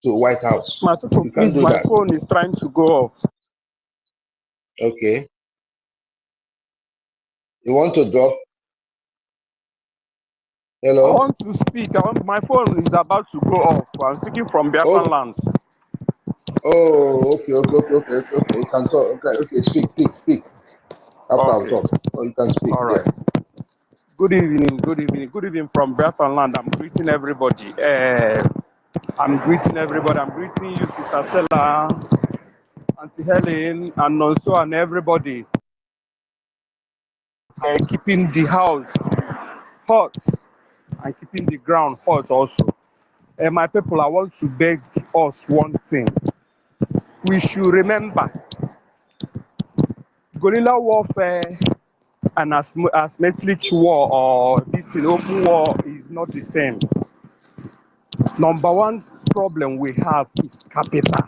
to White House.
Please, my phone is trying to go off.
Okay. You want to drop? Hello?
I want to speak. My phone is about to go off. I'm speaking from Biafran land.
Oh, okay. You can talk. Okay. Speak. After I'll talk. Oh, you can speak.
All right. Yeah. Good evening from Biafran land. I'm greeting everybody. I'm greeting everybody. I'm greeting you, Sister Stella, Auntie Helen, and also and everybody. Keeping the house hot and keeping the ground hot also. My people, I want to beg us one thing. We should remember guerrilla warfare and asymmetric war or this open war is not the same. Number one problem we have is capital.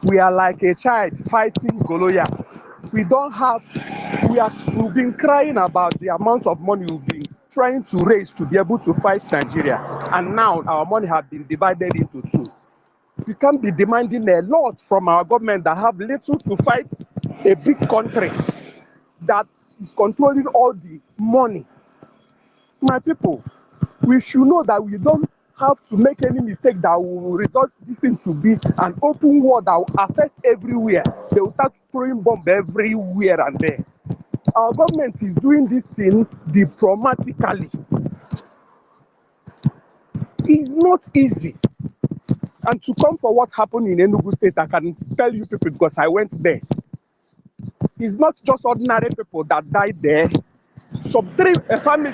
We are like a child fighting Goliath. We've been crying about the amount of money we've been trying to raise to be able to fight Nigeria, and now our money has been divided into two. We can't be demanding a lot from our government that have little to fight a big country that is controlling all the money. My people, we should know that we don't have to make any mistake that will result this thing to be an open war that will affect everywhere. They will start throwing bombs everywhere and there. Our government is doing this thing diplomatically. It's not easy. And to come for what happened in Enugu State, I can tell you people because I went there. It's not just ordinary people that died there. Three family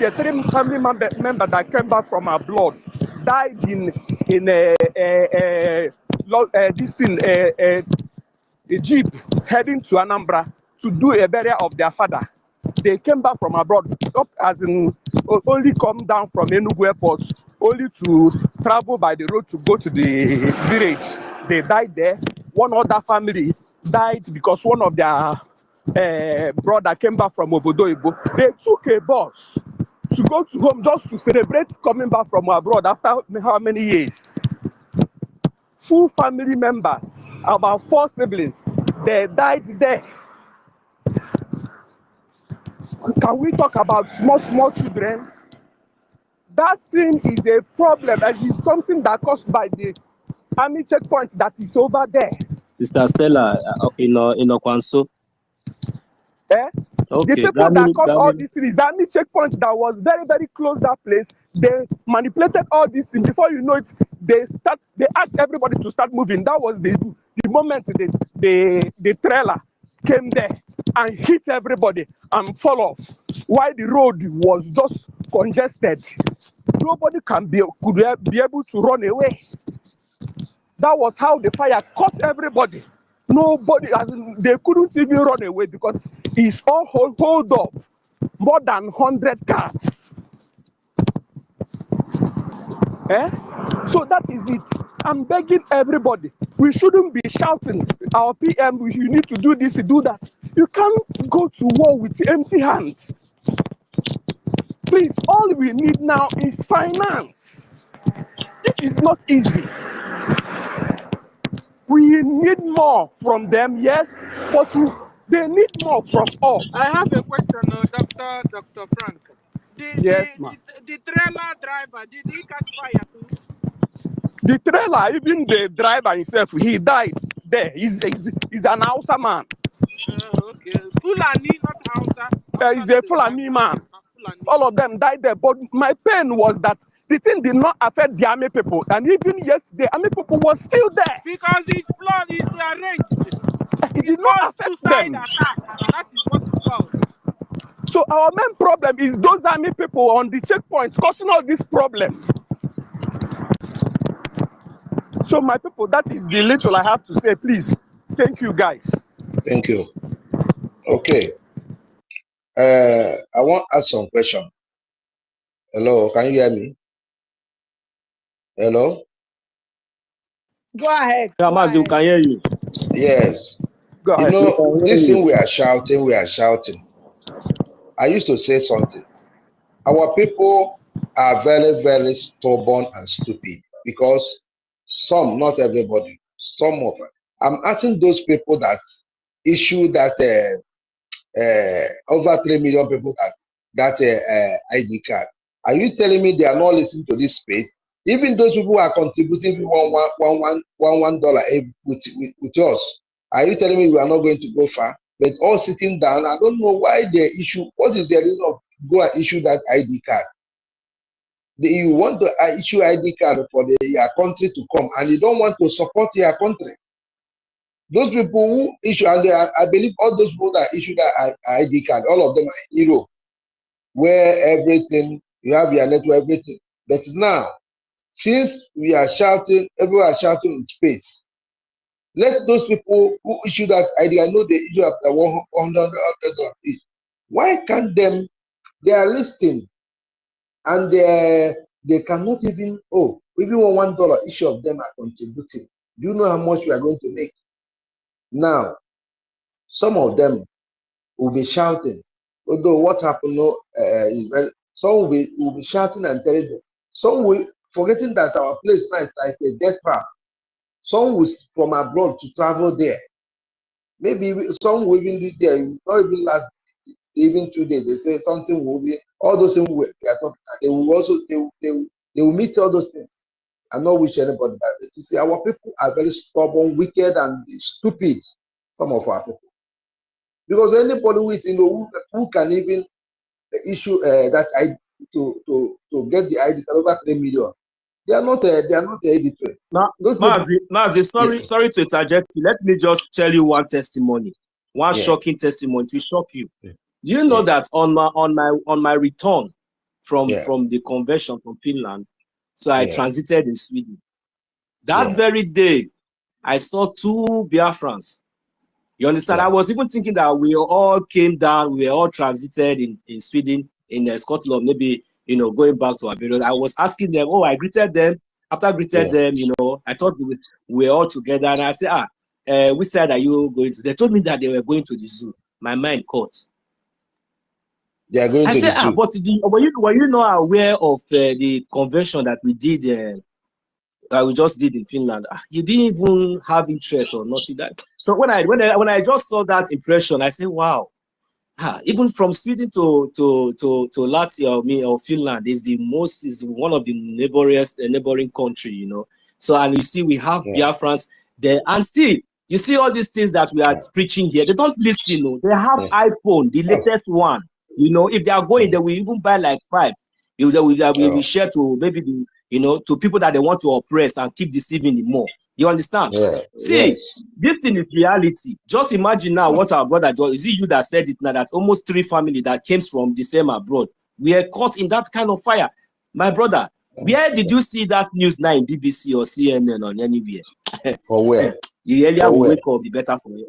member that came back from abroad died in a jeep heading to Anambra to do a burial of their father. They came back from abroad, not as in only come down from Enugu airport, only to travel by the road to go to the village. They died there. One other family died because one of their brother came back from Obodo Ibo. They took a bus to go to home just to celebrate coming back from abroad after how many years. Full family members, about 4 siblings, they died there. Can we talk about small children? That thing is a problem, as is something that caused by the army checkpoint that is over there.
Sister Stella, in Okwanso.
Eh?
Okay.
The people that caused all this thing is army checkpoint that was very, very close that place. They manipulated all this thing. Before you know it, they asked everybody to start moving. That was the moment the trailer came there and hit everybody and fall off. While the road was just congested, nobody could be able to run away. That was how the fire caught everybody. Nobody, they couldn't even run away because it's all hold up. More than 100 cars. So that is it. I'm begging everybody. We shouldn't be shouting, our PM, you need to do this, do that. You can't go to war with empty hands. Please, all we need now is finance. This is not easy. We need more from them, yes, but they need more from us.
I have a question, Dr. Frank.
Yes, ma'am.
The trailer driver, did he catch fire too?
The trailer, even the driver himself, he died there. He's an Hausa man.
Okay. Fulani, not Hausa.
He's a Fulani man.
Fulani.
All of them died there. But my pain was that the thing did not affect the army people. And even yesterday, army people were still there.
Because his blood is arranged.
It did not affect them.
Attack. That is what it's called.
So our main problem is those army people on the checkpoints causing all this problem. So my people, that is the little I have to say. Please, thank you guys.
Thank you. Okay. I want to ask some question. Hello, can you hear me? Hello?
Go ahead.
Yeah, Mazu, can hear you.
Yes.
Go ahead.
You know, this thing we are shouting. I used to say something. Our people are very, very stubborn and stupid because some, not everybody, some of us. I'm asking those people that issue that over 3 million people that ID card. Are you telling me they are not listening to this space? Even those people who are contributing $1 with us, are you telling me we are not going to go far? But all sitting down, I don't know why they issue. What is the reason of go and issue that ID card? You want to issue ID card for your country to come, and you don't want to support your country. Those people who issue, and I believe all those people that issue that ID card, all of them are in Europe, where everything, you have your network, everything. But now, since we are shouting, everyone is shouting in space, let those people who issue that ID, I know they issue up the $100 each. Why can't them, they are listing, and they cannot even, even $1 each of them are contributing. Do you know how much we are going to make? Now, some of them will be shouting, although what happened is very, some will be shouting and telling them. Some will forgetting that our place now is like a death trap. Some will from abroad to travel there. Maybe some will even do there, not even last even 2 days. They say something will be, all those things they are talking, they will also they will meet all those things. I'm not wishing anybody bad. You see, our people are very stubborn, wicked, and stupid. Some of our people, because anybody with who can even issue that ID to get the ID over 3 million, they are not illiterate.
Now, Mazi, sorry to interject. Let me just tell you one testimony, one shocking testimony to shock you. Do you know that on my return from the convention from Finland, so I transited in Sweden. That very day, I saw 2 Biafrans. You understand? I was even thinking that we all came down, we were all transited in Sweden, in Scotland, maybe, going back to our videos. I was asking them, I greeted them. After I greeted them, I thought we were all together. And I said, which side are you going to? They told me that they were going to the zoo. My mind caught.
They are going to the zoo.
But were you not aware of the convention that we did, we just did in Finland? You didn't even have interest or nothing. So when I just saw that impression, I said, wow. Even from Sweden to Latvia or Finland is one of the neighboring country, So, and you see, we have Biafrans there, and see, you see all these things that we are preaching here. They don't listen, They have iPhone, the latest one. If they are going, they will even buy like 5. They will share to maybe to people that they want to oppress and keep deceiving them more. You understand? See, this thing is reality. Just imagine now what our brother John, is it you that said it now, that almost 3 families that came from the same abroad, we are caught in that kind of fire. My brother, where did you see that news now in BBC or CNN or anywhere?
For where?
The earlier we wake up, the better for you.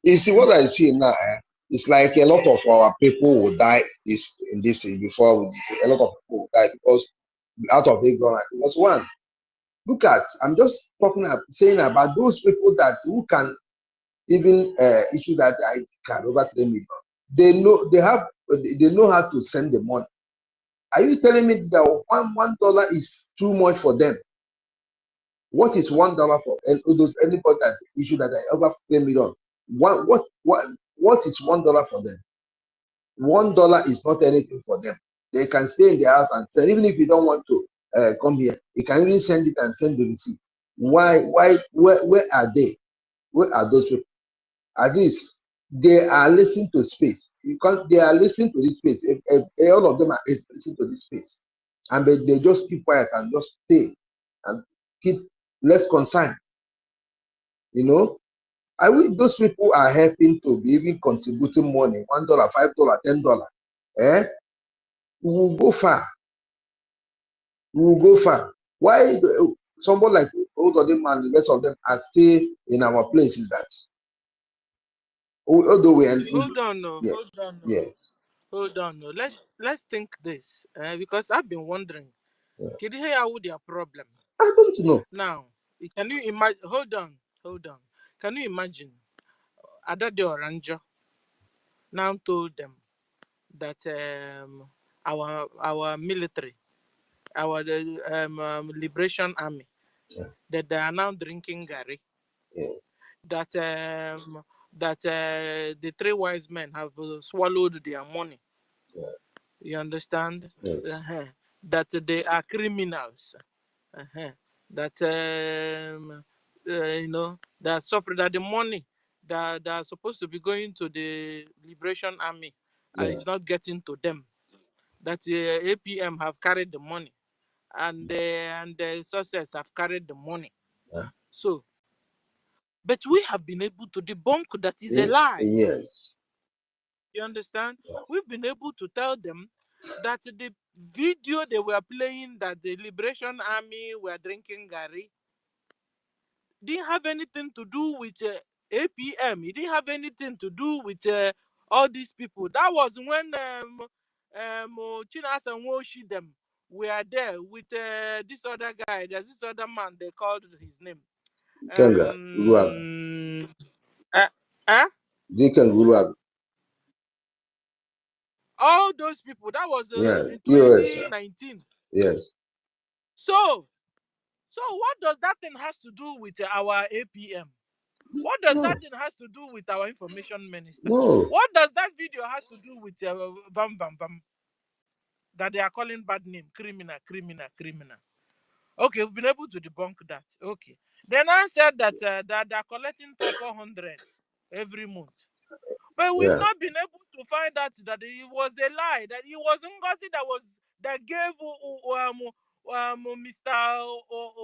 You see what I see now? It's like a lot of our people will die in this thing before we see. A lot of people will die because out of ignorance. Because one, look at, I'm just saying about those people who can even issue that ID card over 3 million. They know how to send the money. Are you telling me that $1 is too much for them? What is $1 for anybody that issue that over 3 million? What is $1 for them? $1 is not anything for them. They can stay in their house and send, even if you don't want to come here. You can even send it and send the receipt. Where are they? Where are those people? At least they are listening to space. They are listening to this space. If all of them are listening to this space, and they just keep quiet and just stay and keep less concerned. I wish those people are helping to be even contributing money, $1, $5, $10. We will go far. We will go far. Why someone like Ogoja and the rest of them are still in our place is that? Although we are
Hold on, no.
yes.
Hold on, no.
Yes.
Hold on, no. Let's think this, because I've been wondering. Can you hear what their problem?
I don't know.
Now, can you imagine? Hold on. Can you imagine? Adade Oranjo now told them that our military, our liberation army, that they are now drinking Gary. That the 3 wise men have swallowed their money. You understand? That they are criminals. That that suffer, that the money that are supposed to be going to the liberation army is not getting to them. that APM have carried the money, and the success have carried the money.
Yeah.
So, but we have been able to debunk that is a lie.
Yes.
You understand?
Yeah.
We've been able to tell them that the video they were playing, that the Liberation Army were drinking Gary, didn't have anything to do with APM. It didn't have anything to do with all these people. That was when Chinas and Woshi them were there with this other guy. There's this other man, they called his name.
Kenga, Uruaga. Deacon Uruaga.
All those people. That was in
Yes.
2019.
Yes.
So what does that thing has to do with our APM? What does that thing has to do with our information minister?
No.
What does that video has to do with Bam Bam Bam? That they are calling bad name, criminal. Okay, we've been able to debunk that. Okay. Then I said that that they're collecting 400 every month. But we've not been able to find out that it was a lie, that it was Ngozi that gave Mr.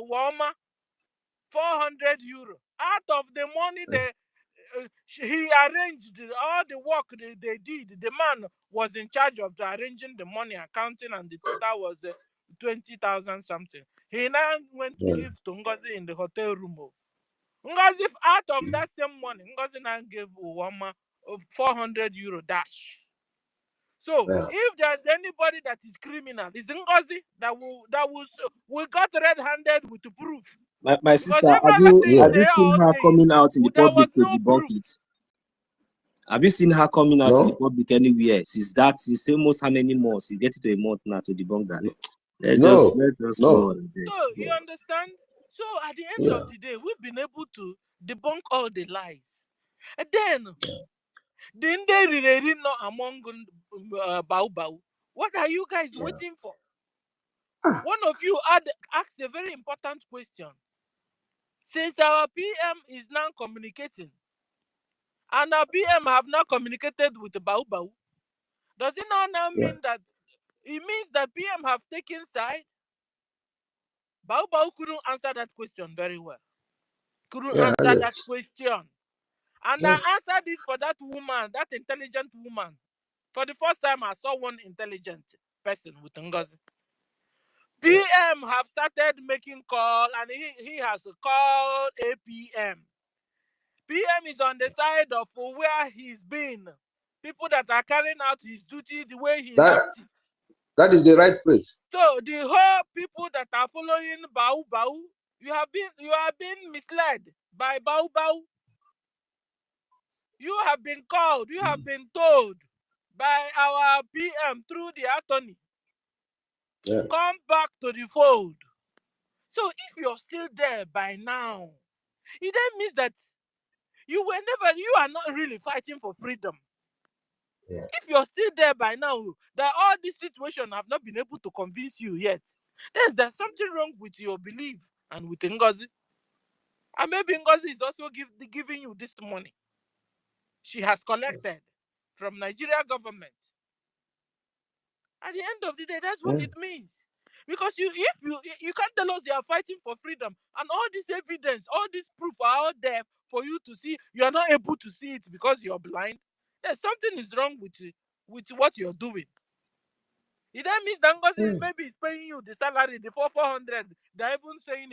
Wama 400 euro out of the money he arranged all the work they did. The man was in charge of arranging the money, accounting, and the total was 20,000 something. He now went to give to Ngozi in the hotel room. Ngozi, out of that same money, Ngozi now gave Uwama 400 euro dash. So if there's anybody that is criminal, it's Ngozi that we got red-handed with the proof.
My sister, have you seen her coming out in the public to debunk it? Have you seen her coming out in the public anywhere? Since almost how many months? It's getting to a month now to debunk that. Let's just go on.
So you understand? So at the end of the day, we've been able to debunk all the lies. And then didn't they really know among Bao? What are you guys waiting for? One of you asked a very important question. Since our PM is now communicating, and our PM have not communicated with Bao, does it now mean that it means that PM have taken side? Bao couldn't answer that question very well. Couldn't answer that question. And I answered it for that woman, that intelligent woman. For the first time, I saw one intelligent person with Ngozi. PM have started making call, and he has called APM. PM is on the side of where he's been. People that are carrying out his duty the way he left it.
That is the right place.
So the whole people that are following Bao, you have been misled by Bao. You have been called, you have been told by our PM through the attorney. Come back to the fold. So if you're still there by now, it then means that you are not really fighting for freedom. If you're still there by now, that all this situation have not been able to convince you yet, there's something wrong with your belief and with Ngozi. And maybe Ngozi is also giving you this money she has collected from Nigeria government. At the end of the day, that's what it means. Because if you can't tell us you are fighting for freedom, and all this evidence, all this proof are out there for you to see, you are not able to see it because you're blind. There's something is wrong with what you're doing. It then means that Ngozi maybe is paying you the salary, the 400. They're even saying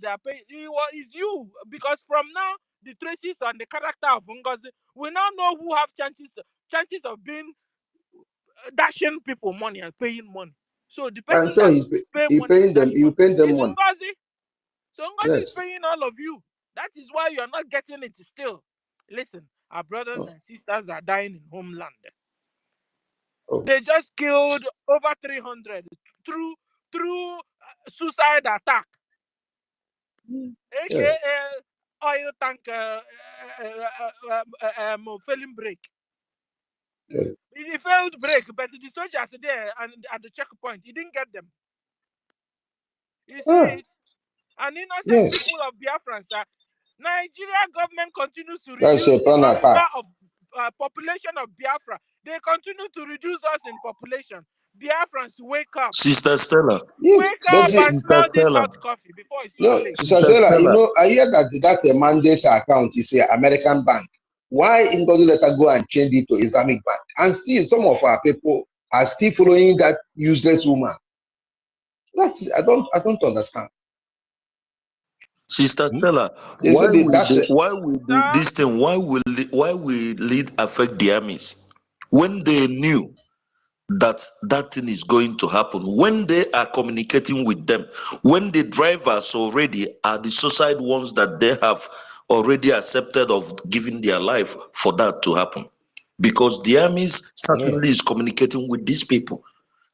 they are paying. It's you, because from now the traces and the character of Ngozi, we now know who have chances of being dashing people money and paying money. So the person
he's paying them money.
Ngozi. So Ngozi is paying all of you. That is why you are not getting it still. Listen, our brothers and sisters are dying in homeland. They just killed over 300 through suicide attack. AKA oil tank failing brake. It failed brake, but the soldiers there and at the checkpoint, he didn't get them. You see it? And innocent people of Biafrans, Nigeria government continues to reduce the number of population of Biafra. They continue to reduce us in population. Biafrans, wake up.
Sister Stella.
Wake up and
Sister
smell this
Stella.
hot coffee before it's too
No,
late.
Sister Sarah, you know, I hear that a mandate account is an American bank. Why Ngozi let her go and change it to Islamic bank? And still, some of our people are still following that useless woman. That's I don't understand.
Sister Stella,
They
why
said
will
Sir?
this thing? Why will lead affect the armies when they knew that that thing is going to happen? When they are communicating with them, when the drivers already are the suicide ones that they have already accepted of giving their life for that to happen, because the armies certainly is communicating with these people.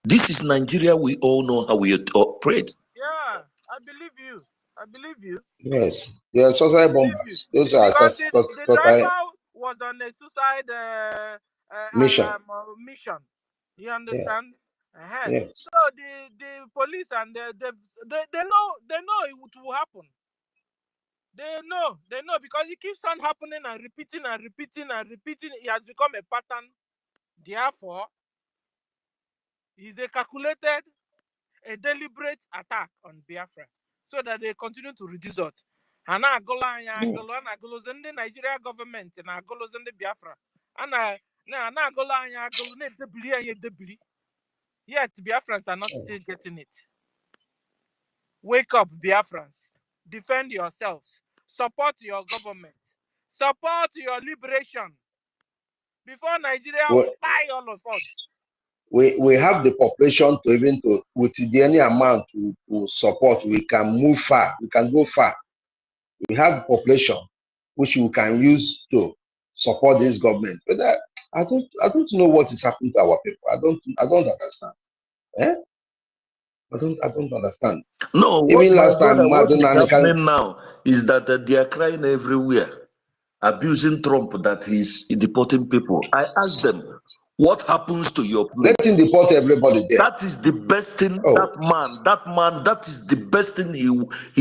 This is Nigeria. We all know how we operate.
Yeah, I believe you. I believe you.
Yes, they are suicide bombers. Those are
Because the
suicide
driver was on a suicide
mission.
mission. You
Yeah,
understand?
yes.
So the police and they know it will happen. They know because it keeps on happening and repeating and repeating and repeating. It has become a pattern. Therefore, it's a calculated, a deliberate attack on Biafra so that they continue to reduce it. And now the Nigeria government and the Biafra. And yet Biafrans are not still getting it. Wake up, Biafrans. Defend yourselves. Support your government. Support your liberation. Before Nigeria will buy all of us.
We have the population to even to with any amount to support. We can move far. We can go far. We have population which we can use to support this government. But I don't know what is happening to our people. I don't understand. I don't understand.
No,
Even
my
last time,
brother, what is
Martin
happening now is that they are crying everywhere, abusing Trump that he's deporting people. I asked them, what happens to your place?
let him deport everybody there.
That is the best thing. That is the best thing he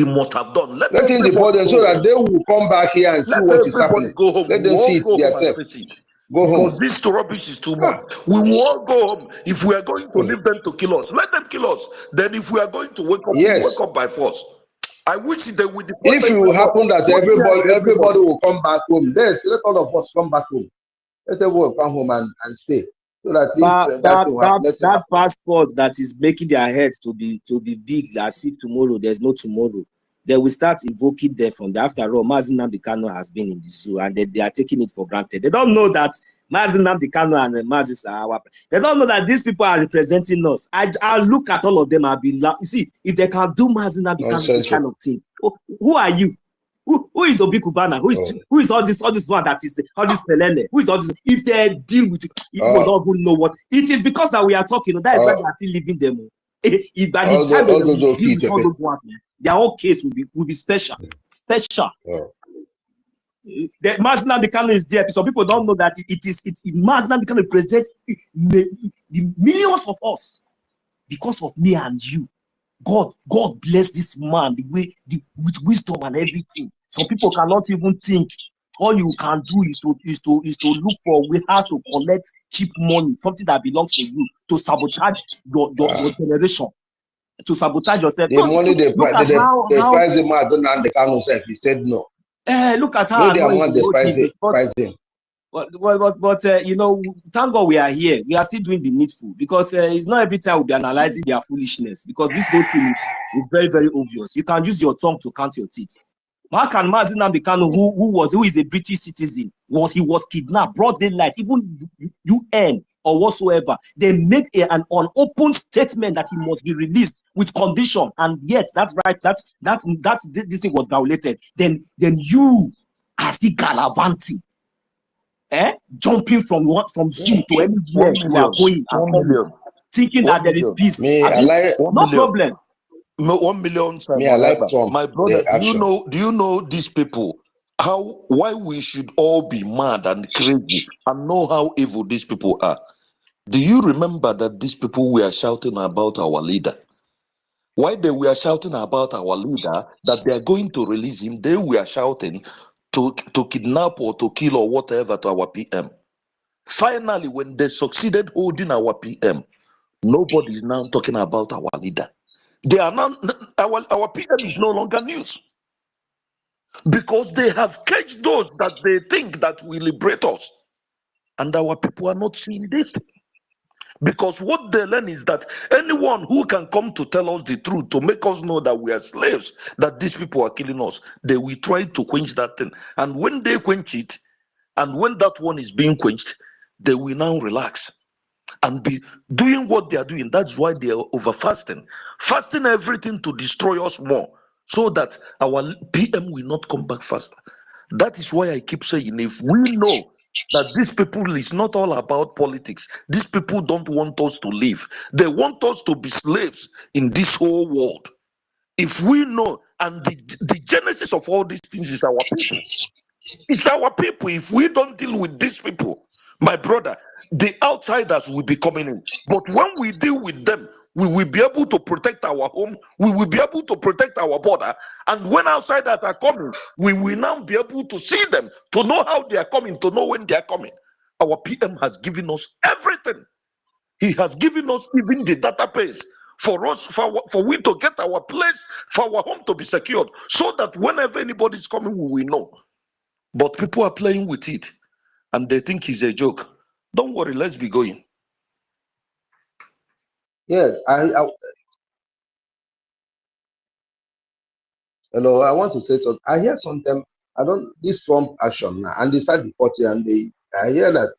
must have done. Let
Let him deport them so that they will come back here and see
let
what is
everybody
happening.
go home.
Let
We
them see
all
it
go home and
themselves.
face it.
Go
Because
home.
this rubbish is too much. We will all go home. If we are going to leave them to kill us, let them kill us. Then if we are going to wake up, we wake up by force. I wish they would deport
If it will happen that everybody
everybody
will come back home, yes, let all of us come back home. Let everyone come home and stay. So that if
that passport that is making their heads to be big as if tomorrow there's no tomorrow, they will start invoking them from the after all. Mazi Nnamdi Kanu has been in the zoo and they are taking it for granted. They don't know that Mazi Nnamdi Kanu and Mazi Sahawa, they don't know that these people are representing us. I look at all of them, I'll be like, you see, if they can do Mazi Nnamdi Kanu this kind of thing, who are you? Who is Obi Kubana? Who is all this one that is all this felele? Who is all this? If they deal with it, people don't even know what it is because that we are talking. That is why they are still leaving them. If by the time they will deal with all those ones, their whole case will be special. The Mazi Nnamdi Kanu is there. Some people don't know that Mazi Nnamdi Kanu represents the millions of us because of me and you. God bless this man with wisdom and everything. Some people cannot even think. All you can do is to look for how to collect cheap money, something that belongs to you, to sabotage your generation, to sabotage yourself.
The money they price him out and the Kanu self. He said no.
Look at how
the amount they price him.
But you know, thank God we are here. We are still doing the needful because it's not every time we'll be analyzing their foolishness because this whole thing is very, very obvious. You can use your tongue to count your teeth. Mark and Mazi Nnamdi Kanu, who is a British citizen, he was kidnapped, broad daylight, even UN or whatsoever. They made an open statement that he must be released with condition, and yet that's right. This thing was violated. Then you are still gallivanting. Jumping from zoo to anywhere we are going and coming, thinking that there is peace. No problem.
1 million.
I like Trump.
My brother, do you know these people? Why we should all be mad and crazy and know how evil these people are? Do you remember that these people were shouting about our leader? Why they were shouting about our leader that they are going to release him? They were shouting to kidnap or to kill or whatever to our PM. Finally, when they succeeded holding our PM, Nobody is now talking about our leader. They are now, our PM is no longer news because they have caged those that they think that will liberate us. And our people are not seeing this. Because what they learn is that anyone who can come to tell us the truth, to make us know that we are slaves, that these people are killing us, they will try to quench that thing. And when they quench it, and when that one is being quenched, they will now relax and be doing what they are doing. That's why they are over fasting everything to destroy us more, so that our PM will not come back faster. That is why I keep saying, if we know that these people is not all about politics, these people don't want us to live, they want us to be slaves in this whole world. If we know, and the genesis of all these things is our people. It's our people. If we don't deal with these people, my brother, the outsiders will be coming in. But when we deal with them, we will be able to protect our home, we will be able to protect our border. And when outsiders are coming, we will now be able to see them, to know how they are coming, to know when they are coming. Our PM has given us everything. He has given us even the database for us, for we to get our place, for our home to be secured, so that whenever anybody is coming, we will know. But people are playing with it and they think it's a joke. Don't worry, let's be going.
Yes, hello, I want to say something. I hear something. I don't this Trump action now, and they start reporting, and I hear that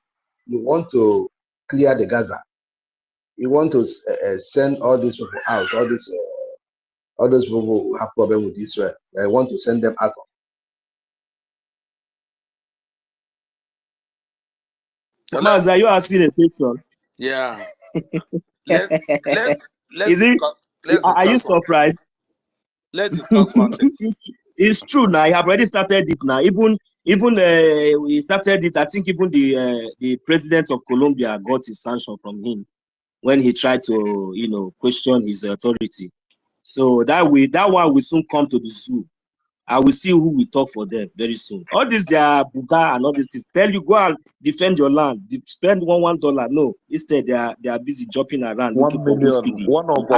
you want to clear the Gaza. You want to send all these people out, all those people who have problem with Israel. I want to send them out of.
Maz, are you asking a question?
Yeah. Let's
Is it? Are you surprised?
Let's discuss one thing.
It's true now. I have already started it now. Even we started it. I think even the president of Colombia got his sanction from him when he tried to question his authority. So that one will soon come to the zoo. I will see who will talk for them very soon. All this their buga and all these things tell you go and defend your land, spend $1. No, instead they are busy jumping around
1
looking for
million.
speedy.
One of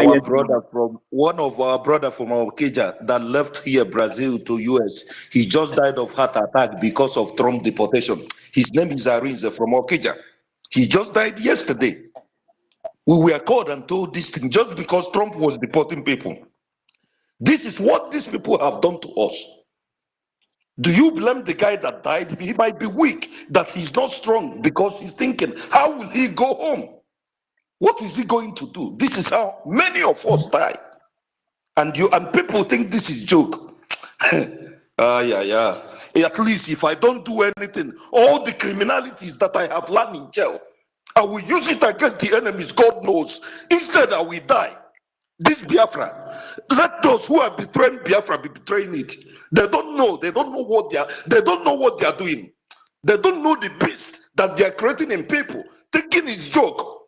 our brother from OGOJA that left here Brazil to US, he just died of heart attack because of Trump deportation. His name is Arinze from OGOJA. He just died yesterday. We were called and told this thing just because Trump was deporting people. This is what these people have done to us. Do you blame the guy that died? He might be weak, that he's not strong, because he's thinking, how will he go home? What is he going to do? This is how many of us die. And people think this is joke. Yeah. At least if I don't do anything, all the criminalities that I have learned in jail, I will use it against the enemies, God knows. Instead, I will die. This Biafra, let those who are betraying Biafra be betraying it. They don't know what they are doing. They don't know the beast that they are creating in people, thinking it's joke.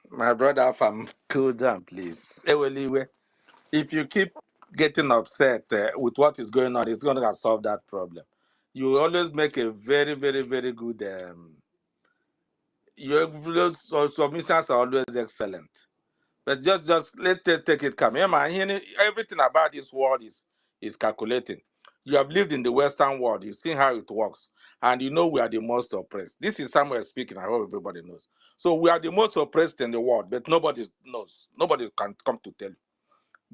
My brother, cool down, please. If you keep getting upset with what is going on, it's going to solve that problem. You always make a very, very, very good. Your submissions are always excellent. But just let's take it calm. Everything about this world is calculating. You have lived in the Western world. You've seen how it works. And you know we are the most oppressed. This is Samuel speaking. I hope everybody knows. So we are the most oppressed in the world, but nobody knows. Nobody can come to tell you.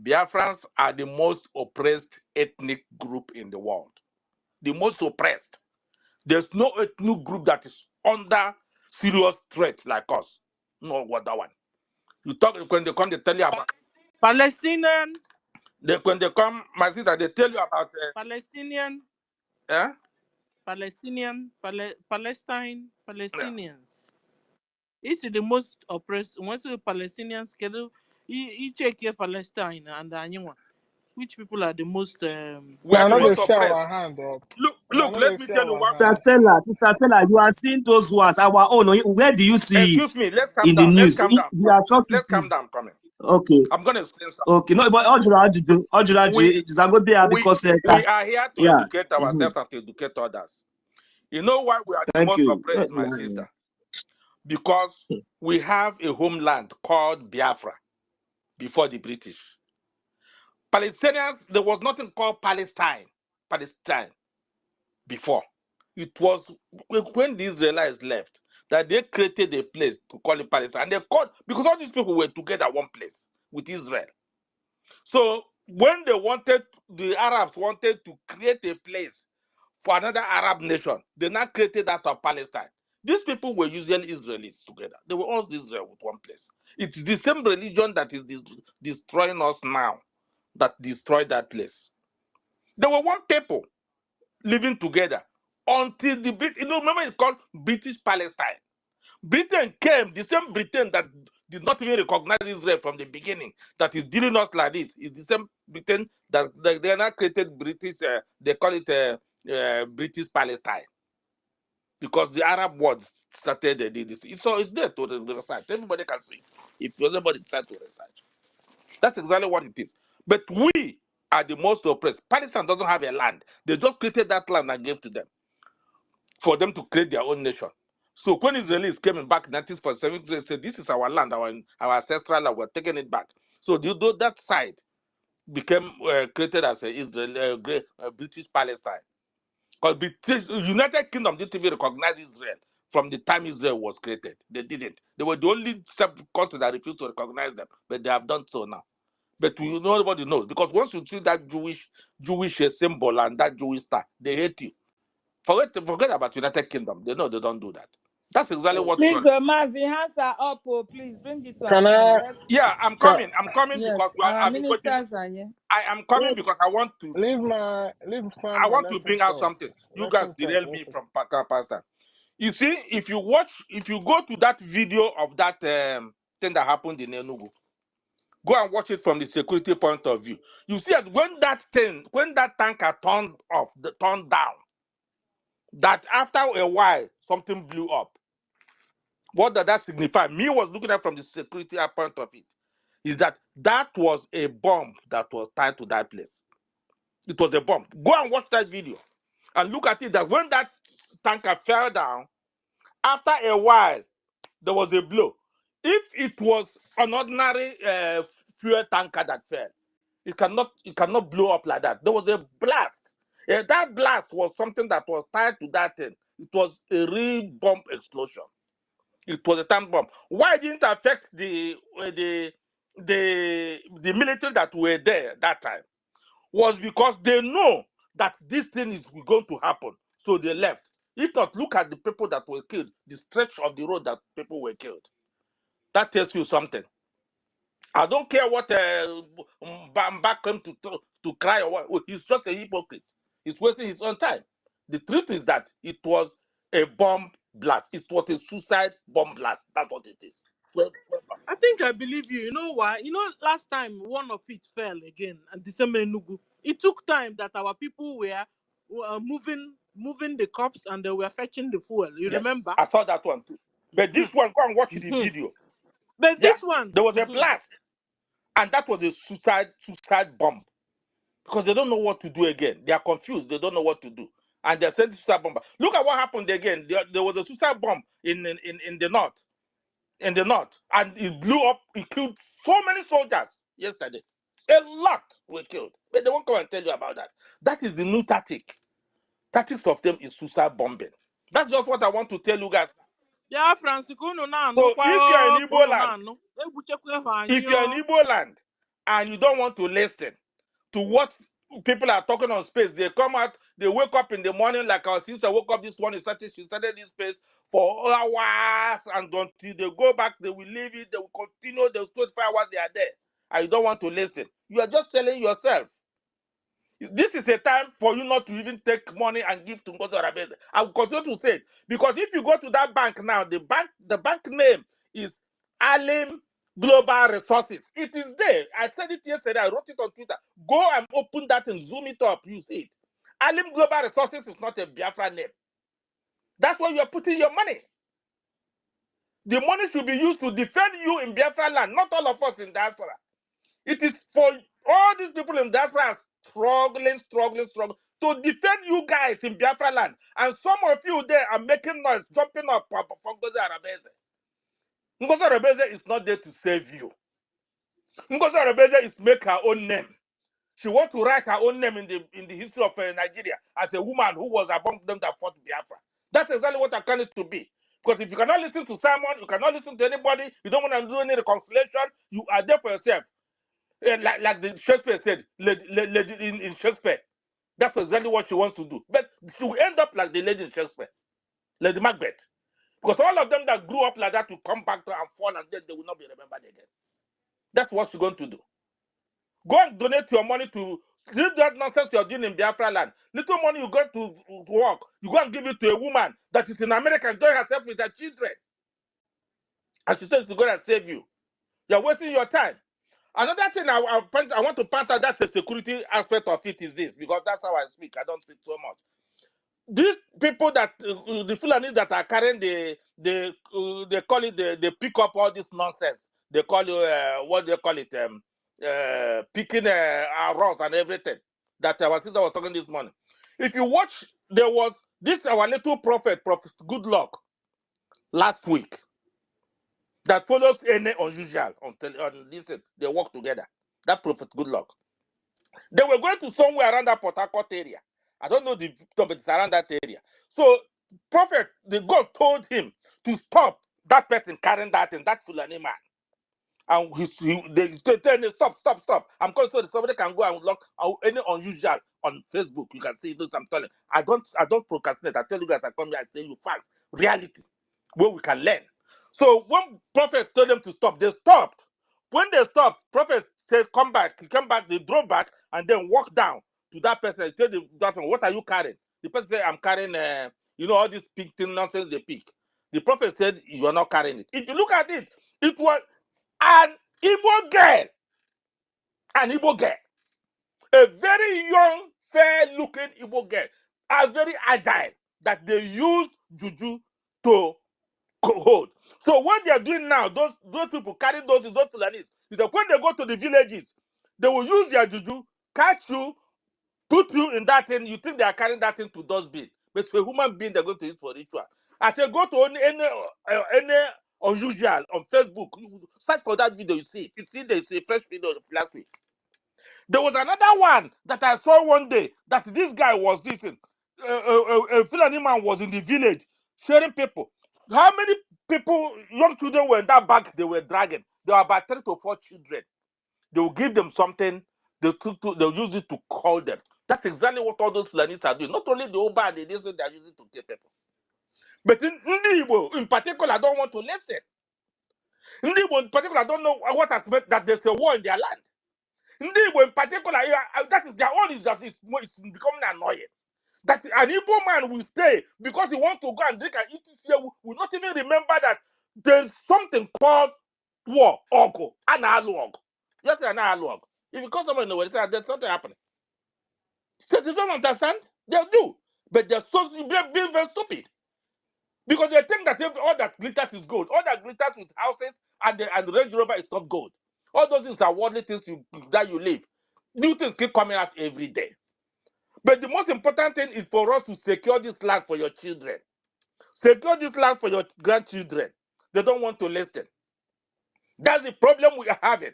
Biafrans are the most oppressed ethnic group in the world. The most oppressed. There's no ethnic group that is under serious threat like us. No, what that one. You talk when they come, they tell you about
Palestinian.
when they come, my sister, they tell you about
Palestinian. Palestinian, Palestinians.
Yeah.
It's the most oppressed. Once the Palestinians you check here Palestine and which people are the most
We are
I
the
know they
most
sell
oppressed.
our hand up.
Look, let me tell you one thing.
Sister Stella, you are seeing those ones. Our own. Where do you see
Excuse me, let's calm
in the
down. Let's
news?
calm down.
The
Let's calm
atrocities.
down, coming.
Okay.
I'm gonna explain something.
Okay. No, but
we are here to
yeah.
educate ourselves and to educate others. You know why we are the
Thank
most
you.
oppressed, my sister? because we have a homeland called Biafra before the British. Palestinians, there was nothing called Palestine before. It was when the Israelites left that they created a place to call it Palestine. And they called, because all these people were together one place with Israel. So when the Arabs wanted to create a place for another Arab nation, they now created that of Palestine. These people were usually Israelis together. They were all Israel with one place. It's the same religion that is destroying us now that destroyed that place. They were one people living together until the British, remember it's called British Palestine. Britain came, the same Britain that did not even recognize Israel from the beginning, that is dealing us like this, is the same Britain that they now created British, they call it British Palestine. Because the Arab world started this. So it's there to the research. Everybody can see it. If everybody decides to research. That's exactly what it is. But we are the most oppressed. Palestine doesn't have a land. They just created that land and gave to them for them to create their own nation. So when Israelis came back in 1947, they said, this is our land, our ancestral land, we're taking it back. So that side became created as a British Palestine. Because the United Kingdom didn't even recognize Israel from the time Israel was created. They didn't. They were the only country that refused to recognize them, but they have done so now. But nobody knows, because once you see that Jewish symbol and that Jewish star, they hate you. Forget about United Kingdom. They know they don't do that. That's exactly what.
Please, Mazi, hands are up. Oh, please bring it to
Can
an end.
I?
Yeah, I'm coming. I'm coming
Yes,
because
our ministers are here.
I am coming
Leave,
because I want to
Sandra. Let
to
him
bring out
talk.
something. You
Let
guys
him talk.
derail me from Pastor. You see, if you go to that video of that thing that happened in Enugu, go and watch it from the security point of view. You see that when that tanker turned down, that after a while something blew up. What does that signify? Me was looking at from the security point of it, is that was a bomb that was tied to that place. It was a bomb. Go and watch that video and look at it, that when that tanker fell down, after a while, there was a blow. If it was an ordinary fuel tanker that fell, it cannot blow up like that. There was a blast. That blast was something that was tied to that thing. It was a real bomb explosion. It was a time bomb. Why didn't it affect the military that were there that time? Was because they know that this thing is going to happen, so they left. If not, look at the people that were killed, the stretch of the road that people were killed. That tells you something. I don't care what Mbamba came to cry or what. He's just a hypocrite. He's wasting his own time. The truth is that it was a bomb blast. It was a suicide bomb blast. That's what it is.
I think I believe you. You know why? You know, last time one of it fell again, and December Enugu. It took time that our people were moving the cops and they were fetching the fuel. You
Yes,
remember?
I saw that one too. But this one, go and watch the video.
But
Yeah,
this one,
there was a blast, and that was a suicide bomb, because they don't know what to do again. They are confused. They don't know what to do, and they're sending suicide bomb. Look at what happened again. There was a suicide bomb in the north, and it blew up. It killed so many soldiers yesterday. A lot were killed, but they won't come and tell you about that. That is the new tactic. Tactics of them is suicide bombing. That's just what I want to tell you guys.
BIAFRANS,
So if you're in Igbo land and you don't want to listen to what people are talking on space, they come out, they wake up in the morning, like our sister woke up this morning, she started this space for hours, and until they go back, they will leave it, they will continue, those 25 hours they are there, and you don't want to listen. You are just selling yourself. This is a time for you not to even take money and give to Ngozi. I will continue to say it, because if you go to that bank now, the bank name is Alim Global Resources. It is there. I said it yesterday. I wrote it on Twitter. Go and open that and zoom it up. You see it. Alim Global Resources is not a Biafra name. That's where you are putting your money. The money should be used to defend you in Biafra land, not all of us in diaspora. It is for all these people in diaspora struggling to defend you guys in Biafra land. And some of you there are making noise, jumping up for Ngozi Arabese. Ngozi Rebeze is not there to save you. Ngozi Rebeze is make her own name. She wants to write her own name in the history of Nigeria as a woman who was among them that fought Biafra. That's exactly what I can it to be. Because if you cannot listen to Simon, you cannot listen to anybody, you don't want to do any reconciliation, you are there for yourself. Like the Shakespeare said in Shakespeare. That's exactly what she wants to do. But she will end up like the lady in Shakespeare, Lady Macbeth. Because all of them that grew up like that will come back to and fall and then they will not be remembered again. That's what she's going to do. Go and donate your money to leave that nonsense you're doing in Biafra land. Little money you go to work, you go and give it to a woman that is in America enjoying herself with her children. And she says she's going to save you. You're wasting your time. Another thing I want to point out, that's the security aspect of it, is this, because that's how I speak. I don't speak so much. These people that the Fulanis that are carrying they call it they pick up all this nonsense. They call you what they call it picking rods and everything that our sister was talking this morning. If you watch, there was this our little prophet Goodluck last week that follows any unusual on this. They work together. That prophet Goodluck. They were going to somewhere around that Port Harcourt area. I don't know the but it's around that area. So prophet, the God told him to stop that person carrying that thing, that Fulani man. And they tell him, stop. I'm going so somebody can go and look any unusual on Facebook. You can see this. I'm telling you. I don't procrastinate. I tell you guys, I come here, I say you facts, reality, where we can learn. So when prophet told them to stop, they stopped. When they stopped, prophet said, come back. He came back, they drove back and then walked down to that person. He told that one, what are you carrying? The person said, I'm carrying, all this pink thing nonsense they pick. The prophet said, you are not carrying it. If you look at it, it was an Igbo girl, a very young, fair-looking Igbo girl, a very agile, that they used juju to hold. So what they are doing now, those people carrying those Fulanis, is that when they go to the villages, they will use their juju, catch you, put you in that thing. You think they are carrying that thing to dustbin, but it's a human being they're going to use for ritual. I say go to any unusual on Facebook. You search for that video. You see, there's a fresh video of last week. There was another one that I saw one day that this guy was listening. A Fulani man was in the village sharing people. How many people, young children, were in that bag they were dragging? There were about 3 to 4 children. They will give them something. They'll use it to call them. That's exactly what all those Fulanis are doing. Not only the Oba and the this, they are using to kill people. But in Igbo, in particular, don't want to listen. In Igbo, in particular, don't know what has meant that there's a war in their land. In Igbo, in particular, that is their own. It's becoming annoying. That an Igbo man will stay because he wants to go and drink and eat his here, will not even remember that there's something called war, Ogo, Analog. Yes, Analog. If you call someone in the world, there's something happening. So they don't understand. They do. But they're so being very stupid. Because they think that all that glitters is gold. All that glitters with houses and the Range Rover is not gold. All those things are worldly things that you live. New things keep coming out every day. But the most important thing is for us to secure this land for your children. Secure this land for your grandchildren. They don't want to listen. That's the problem we are having.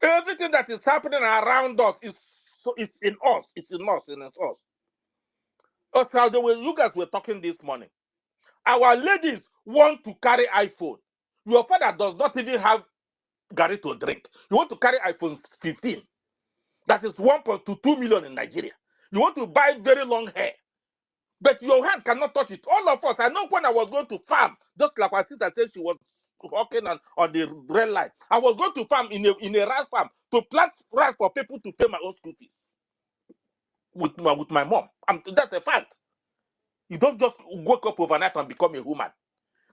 Everything that is happening around us it's in us. It's in us and it's us. As you guys were talking this morning. Our ladies want to carry iPhone. Your father does not even have Gary to drink. You want to carry iPhone 15. That is 1.22 million in Nigeria. You want to buy very long hair. But your hand cannot touch it. All of us, I know when I was going to farm, just like my sister said she was walking on the rail line. I was going to farm in a rice farm to plant rice for people to pay my own school fees. With my mom. That's a fact. You don't just wake up overnight and become a woman.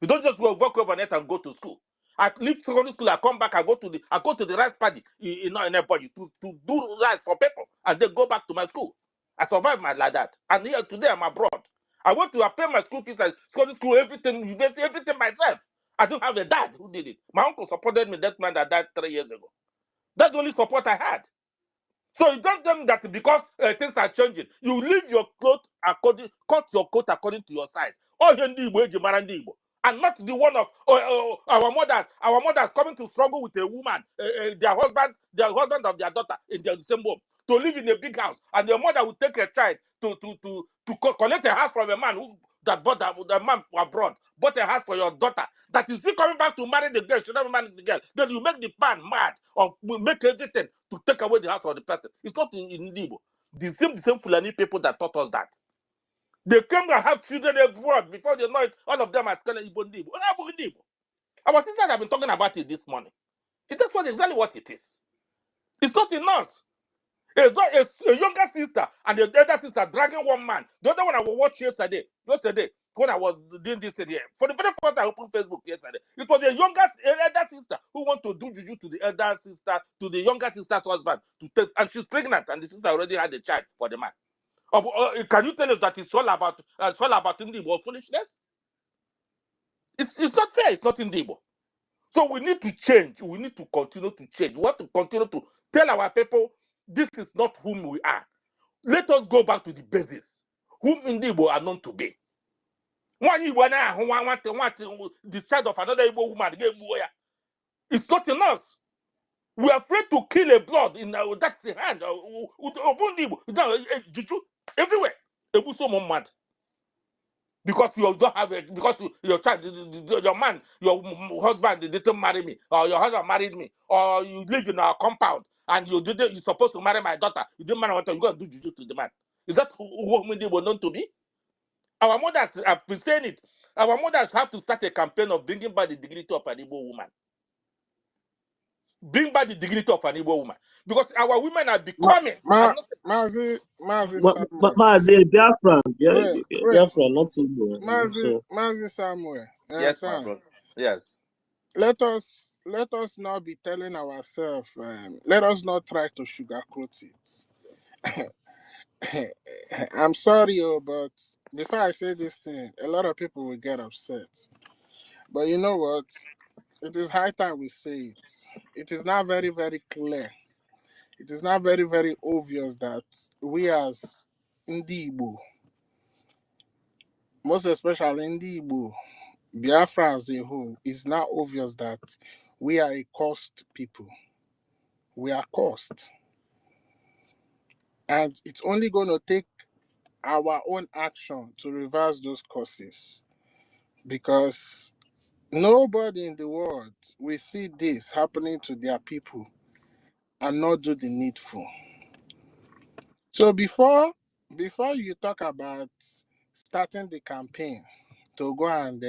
You don't just wake up overnight and go to school. I leave secondary school, I come back, I go to the rice party in anybody to do rice for people and then go back to my school. I survived my like that. And here today I'm abroad. I went to pay my school fees and secondary school, everything myself. I don't have a dad who did it. My uncle supported me, that man that died 3 years ago. That's the only support I had. So you don't tell me that because things are changing, you leave your clothes cut your coat according to your size. Oh, and not the one of our mothers. Our mothers coming to struggle with a woman, their husband of their daughter in the same home, to live in a big house, and the mother will take a child to collect a house from a man who that bought the man abroad, bought a house for your daughter, that is still coming back to marry the girl, should never marry the girl. Then you make the man mad or make everything to take away the house of the person. It's not in Igbo. The same Fulani people that taught us that. They came and have children abroad before they know it. All of them are telling Igbo Igbo. Our sisters have been talking about it this morning. It is exactly what it is. It's not enough. It's not a younger sister and the elder sister dragging one man. The other one I was watching yesterday, when I was doing this today, for the very first time I opened Facebook yesterday, it was a elder sister who want to do juju to the elder sister, to the younger sister's husband, and she's pregnant, and the sister already had a child for the man. Can you tell us that it's all about Ndibo foolishness? It's not fair. It's not Ndibo. So we need to change. We need to continue to change. We have to continue to tell our people this is not whom we are. Let us go back to the basics. Whom Ndibo are known to be. The child of another Igbo woman. It's not enough. We are afraid to kill a blood in that's the hand. Juju everywhere. Mad. Because you don't have it, because your child, your man, your husband didn't marry me, or your husband married me, or you live in our compound and you're supposed to marry my daughter. You didn't marry her, you got to do juju to the man. Is that who they were known to be? Our mothers have been saying it. Our mothers have to start a campaign of bringing back the dignity of an Igbo woman. Bring back the dignity of an Igbo woman. Because our women are becoming.
Mazi
Biafran,
wait,
Biafran, not Igbo.
Mazi Samuel.
Yes, my brother. Yes.
Let us not be telling ourselves. Let us not try to sugarcoat it. I'm sorry, but before I say this thing, a lot of people will get upset. But you know what? It is high time we say it. It is now very, very clear. It is now very, very obvious that we as Igbo, most especially Igbo, Biafra as a whole, it's now obvious that we are a cursed people. We are cursed. And it's only going to take our own action to reverse those curses. Because nobody in the world will see this happening to their people and not do the needful. So before you talk about starting the campaign to go and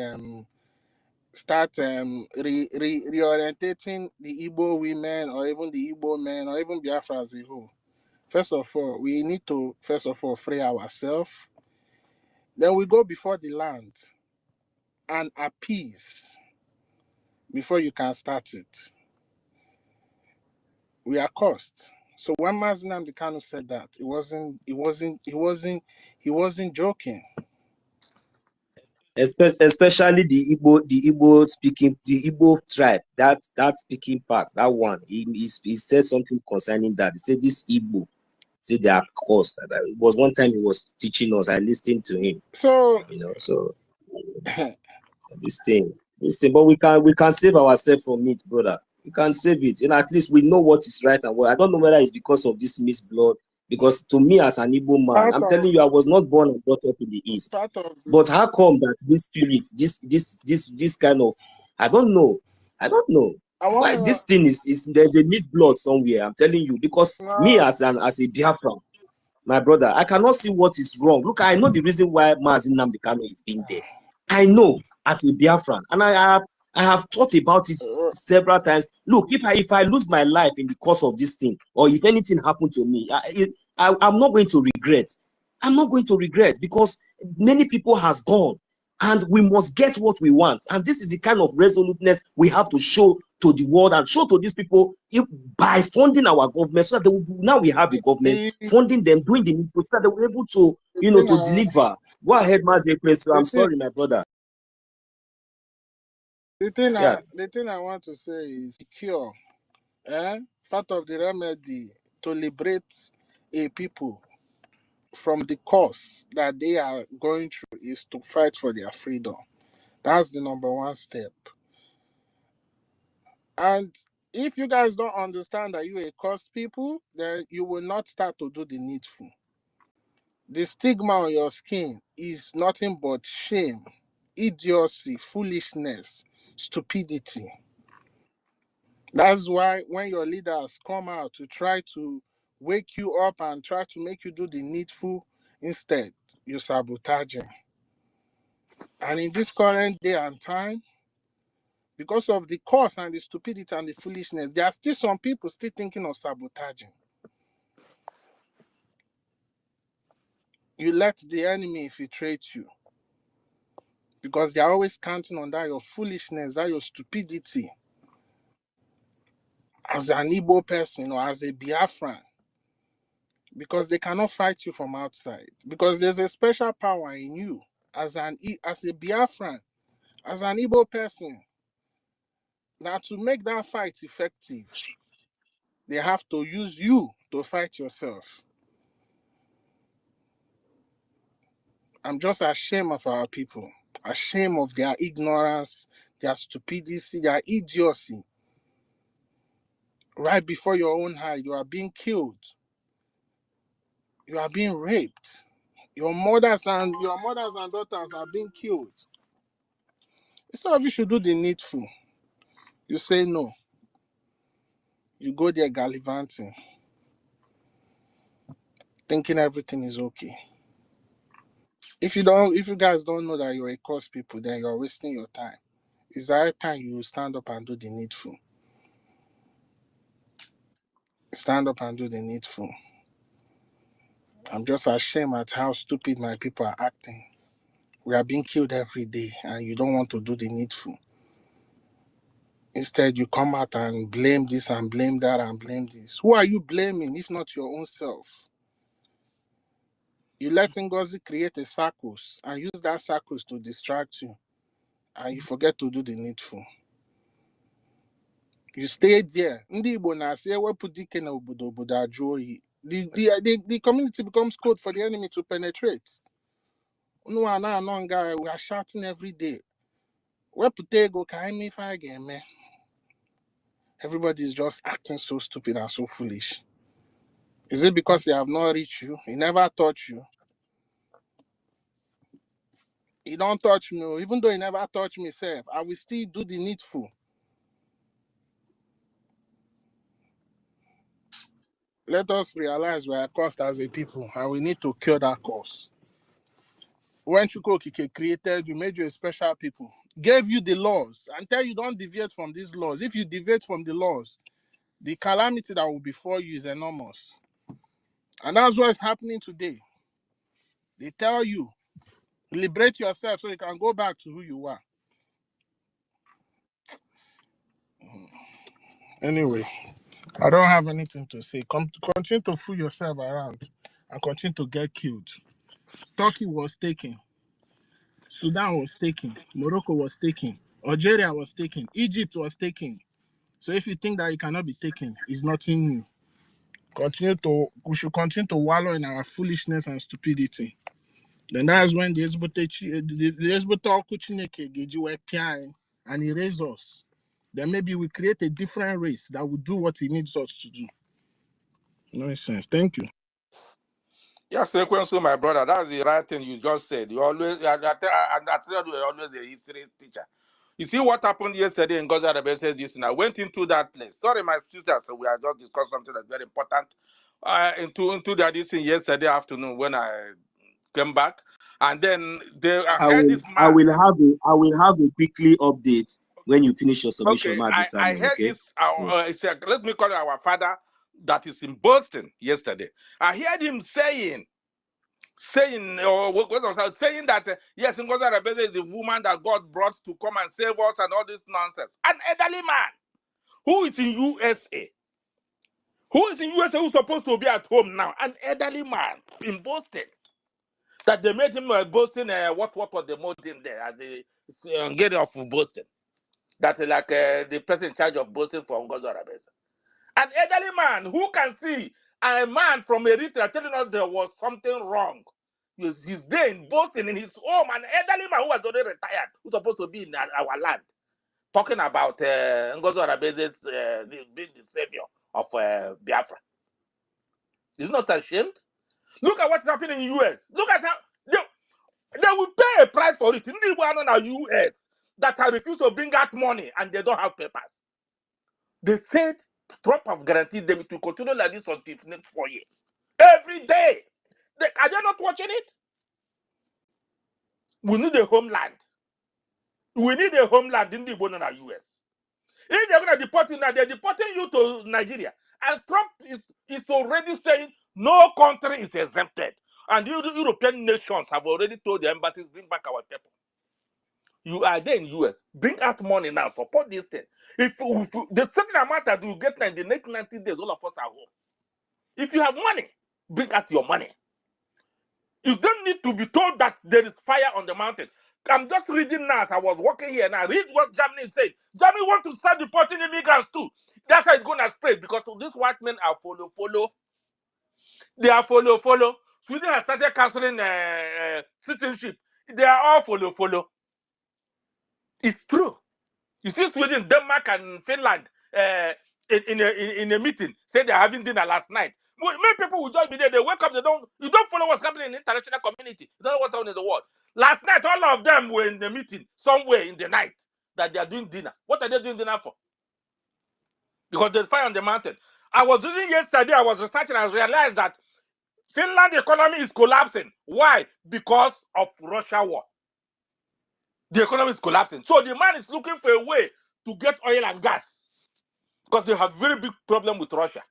start reorientating the Igbo women or even the Igbo men or even Biafra as a whole, first of all, we need to free ourselves. Then we go before the land and appease before you can start it. We are cursed. So when Mazi Nnamdi Kanu said that, he wasn't joking.
Especially the Igbo tribe, that speaking part, that one, he said something concerning that. He said this Igbo, say they are cursed. It was one time he was teaching us. I listened to him.
So
this thing, but we can save ourselves from it, brother. We can save it. At least we know what is right and what. I don't know whether it's because of this mixed blood. Because to me, as an Igbo man, I'm telling you, I was not born and brought up in the East. But how come that this spirit, this kind of, I don't know. Why this thing is there's a mixed blood somewhere. I'm telling you, because me as a Biafran, my brother, I cannot see what is wrong. Look, I know the reason why Mazi Nnamdi Kanu is being there. I know as a Biafran, and I have thought about it several times. Look, if I lose my life in the course of this thing, or if anything happened to me, I'm not going to regret. I'm not going to regret, because many people has gone, and we must get what we want. And this is the kind of resoluteness we have to show to the world and show to these people by funding our government, so that now we have a government funding them, doing the needful, so that they were able to, to deliver. Go ahead, Mazi Ekpa. I'm sorry, my brother.
The thing I want to say is cure. Part of the remedy to liberate a people from the cause that they are going through is to fight for their freedom. That's the number one step. And if you guys don't understand that you are cost people, then you will not start to do the needful. The stigma on your skin is nothing but shame, idiocy, foolishness, stupidity. That's why when your leaders come out to try to wake you up and try to make you do the needful, instead, you sabotage them. And in this current day and time, because of the cost and the stupidity and the foolishness, there are still some people still thinking of sabotaging. You let the enemy infiltrate you because they're always counting on that your foolishness, that your stupidity as an Igbo person or as a Biafran, because they cannot fight you from outside. Because there's a special power in you as a Biafran, as an Igbo person. Now, to make that fight effective, they have to use you to fight yourself. I'm just ashamed of our people, ashamed of their ignorance, their stupidity, their idiocy. Right before your own eye, you are being killed. You are being raped. Your mothers and daughters are being killed. Instead of you should do the needful, you say no. You go there gallivanting, thinking everything is okay. If you guys don't know that you're a cost people, then you're wasting your time. It's the right time you stand up and do the needful. Stand up and do the needful. I'm just ashamed at how stupid my people are acting. We are being killed every day, and you don't want to do the needful. Instead, you come out and blame this and blame that and blame this. Who are you blaming if not your own self? You let Ngozi create a circus and use that circus to distract you, and you forget to do the needful. You stay there. Ndị Igbo na-asị ewepụ dike na obodo obodo ajụ oyi. The community becomes code for the enemy to penetrate. We are shouting every day. Wepụta ego ka anyị mee ife anyị ga-eme. Everybody is just acting so stupid and so foolish. Is it because they have not reached you? He never touched you. He don't touch me. Even though he never touched me, self, I will still do the needful. Let us realize we are cursed as a people, and we need to cure that curse. When Chuko Kike created you, made you a special people, gave you the laws, and tell you don't deviate from these laws. If you deviate from the laws, the calamity that will befall you is enormous. And that's what's happening today. They tell you, liberate yourself so you can go back to who you are. Anyway, I don't have anything to say. Continue to fool yourself around and continue to get killed. Turkey was taken. Sudan was taken. Morocco was taken. Algeria was taken. Egypt was taken. So if you think that it cannot be taken, it's nothing new. We should continue to wallow in our foolishness and stupidity. Then that's when the and erase us. Then maybe we create a different race that will do what he needs us to do. No sense. Thank you.
Yes, so my brother, that's the right thing you just said. You always, I tell you, you're always a history teacher. You see what happened yesterday in Ngozi says this, and I went into that place. Sorry, my sister, so we are just discussing something that's very important. Into that this thing yesterday afternoon when I came back, and then I heard this man.
I will have a quickly update when you finish your submission.
Okay, I heard this. Let me call it our father that is in Boston yesterday. I heard him saying that yes, Ngozi Arabese is the woman that God brought to come and save us and all this nonsense. An elderly man who is in USA. Who is in USA who's supposed to be at home now? An elderly man in Boston. That they made him Boston, what they made him there as the getting of Boston. That's like the person in charge of Boston for Ngozi Arabese. An elderly man who can see a man from Eritrea telling us there was something wrong He's there in Boston in his home, an elderly man who has already retired, who's supposed to be in our land, talking about Ngozi Arabeze's being the savior of Biafra. He's not ashamed. Look at what's happening in the US. Look at how they will pay a price for it. In the US that have refused to bring out money and they don't have papers. They said Trump have guaranteed them to continue like this until next 4 years. Every day. Are they not watching it? We need a homeland. We need a homeland in the US. If they're going to deport you now, they're deporting you to Nigeria. And Trump is already saying no country is exempted. And the European nations have already told the embassies, bring back our people. You are there in US. Bring out money now. Support this thing. If the certain amount that you get in the next 90 days, all of us are home. If you have money, bring out your money. You don't need to be told that there is fire on the mountain. I'm just reading now as I was walking here and I read what Germany said. Germany wants to start deporting immigrants too. That's how it's going to spread because these white men are follow. They are follow. Sweden has started canceling citizenship. They are all follow. It's true. You see Sweden, Denmark, and Finland in a meeting say they're having dinner last night. Many people will just be there. They wake up. You don't follow what's happening in the international community. You don't know what's happening in the world. Last night, all of them were in the meeting somewhere in the night that they are doing dinner. What are they doing dinner for? Because there's fire on the mountain. I was reading yesterday. I was researching. I realized that Finland economy is collapsing. Why? Because of Russia war. The economy is collapsing. So the man is looking for a way to get oil and gas because they have very big problem with Russia.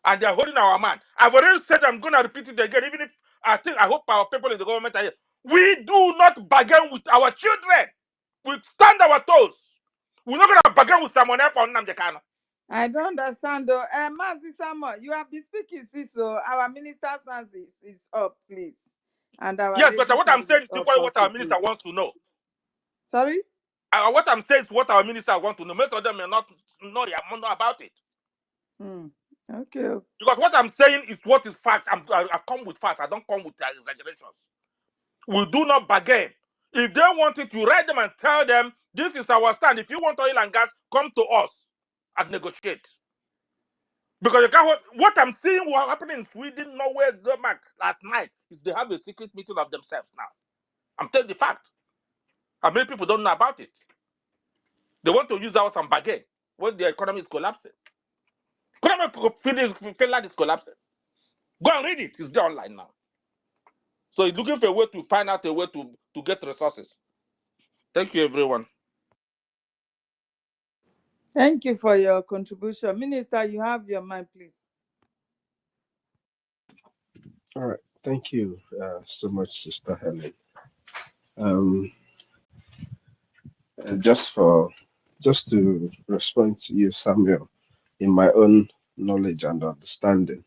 And they are holding our man. I've already said I'm going to repeat it again, even if I hope our people in the government are here. We do not bargain with our children. We stand our toes. We're not going to bargain with someone else on Namdekano.
I don't understand though. Mazi Samuel, you have been speaking, so our minister's hands is up, please. And our
yes, but what I'm saying is what our minister wants to know.
Sorry?
What I'm saying is what our minister wants to know. Most of them may not know about it.
Okay.
Because what I'm saying is what is fact. I come with facts. I don't come with exaggerations. We do not bargain. If they want it, you write them and tell them, this is our stand. If you want oil and gas, come to us and negotiate. Because you can't, what I'm seeing what happening in Sweden, Norway, Denmark last night is they have a secret meeting of themselves now. I'm telling the fact. And many people don't know about it. They want to use us and bargain when the economy is collapsing. Finland is collapsing. Go and read it. It's there online now. So he's looking for a way to find out a way to get resources. Thank you, everyone.
Thank you for your contribution. Minister, you have your mind, please.
All right. Thank you so much, Sister Helen. Just to respond to you, Samuel, in my own knowledge and understanding,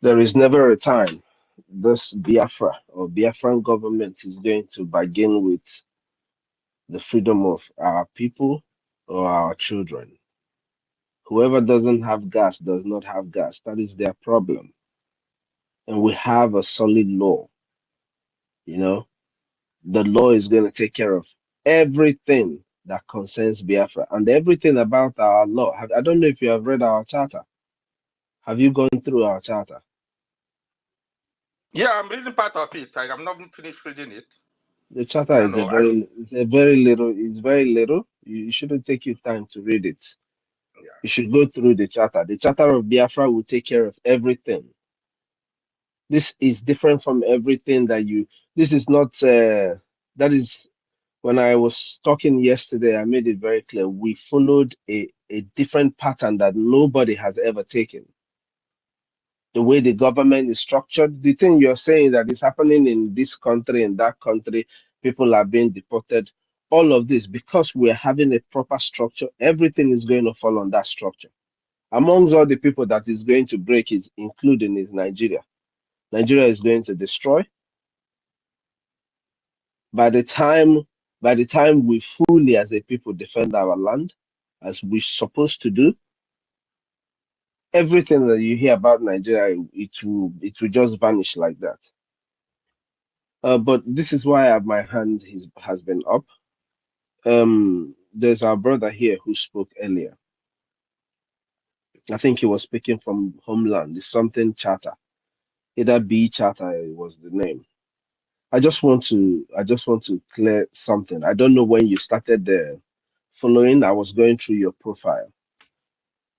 there is never a time this Biafra or Biafran government is going to bargain with the freedom of our people or our children. Whoever doesn't have gas does not have gas. That is their problem. And we have a solid law. You know, the law is going to take care of everything that concerns Biafra and everything about our law. I don't know if you have read our charter. Have you gone through our charter?
Yeah, I'm reading part of it. I have not finished reading it.
The charter is very little. It's very little. You shouldn't take your time to read it. Yeah. You should go through the charter. The charter of Biafra will take care of everything. This is different from everything that you. This is not. That is when I was talking yesterday. I made it very clear. We followed a different pattern that nobody has ever taken. The way the government is structured, the thing you're saying that is happening in this country and that country, people are being deported, all of this, because we're having a proper structure, everything is going to fall on that structure. Amongst all the people that is going to break is including is Nigeria. Nigeria is going to destroy. By the time we fully as a people defend our land, as we're supposed to do, everything that you hear about Nigeria, it will just vanish like that. But this is why my hand has been up. There's our brother here who spoke earlier. I think he was speaking from Homeland. It's something charter. Either B charter was the name. I just want to clear something. I don't know when you started the following. I was going through your profile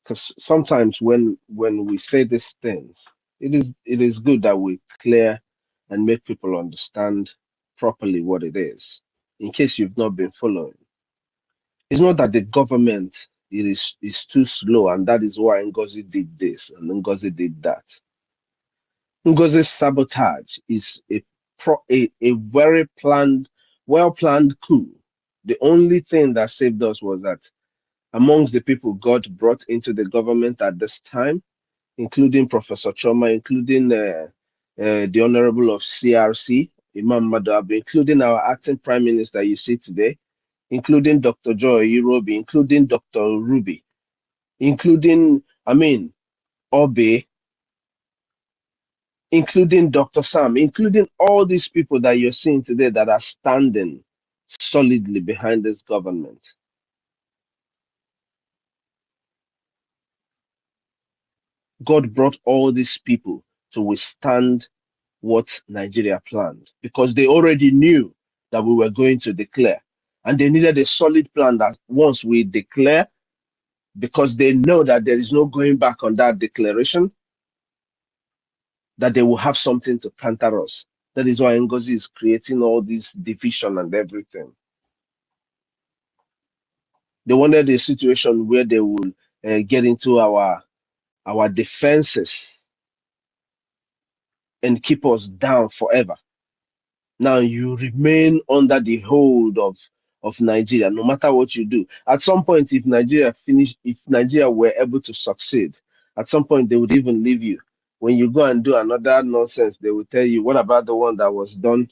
because sometimes when we say these things, it is good that we clear and make people understand properly what it is. In case you've not been following, it's not that the government is too slow, and that is why Ngozi did this and Ngozi did that. Ngozi's sabotage is a very planned, well planned coup. The only thing that saved us was that amongst the people God brought into the government at this time, including Professor Choma, including the Honorable of CRC, Imam Madab, including our acting Prime Minister you see today, including Dr. Joy Irobi, including Dr. Ruby, including, Obe, including Dr. Sam, including all these people that you're seeing today that are standing solidly behind this government. God brought all these people to withstand what Nigeria planned because they already knew that we were going to declare. And they needed a solid plan that once we declare, because they know that there is no going back on that declaration, that they will have something to counter us. That is why Ngozi is creating all this division and everything. They wanted a situation where they will get into our defenses and keep us down forever. Now you remain under the hold of Nigeria, no matter what you do. At some point, if Nigeria were able to succeed, at some point they would even leave you. When you go and do another nonsense, they will tell you, what about the one that was done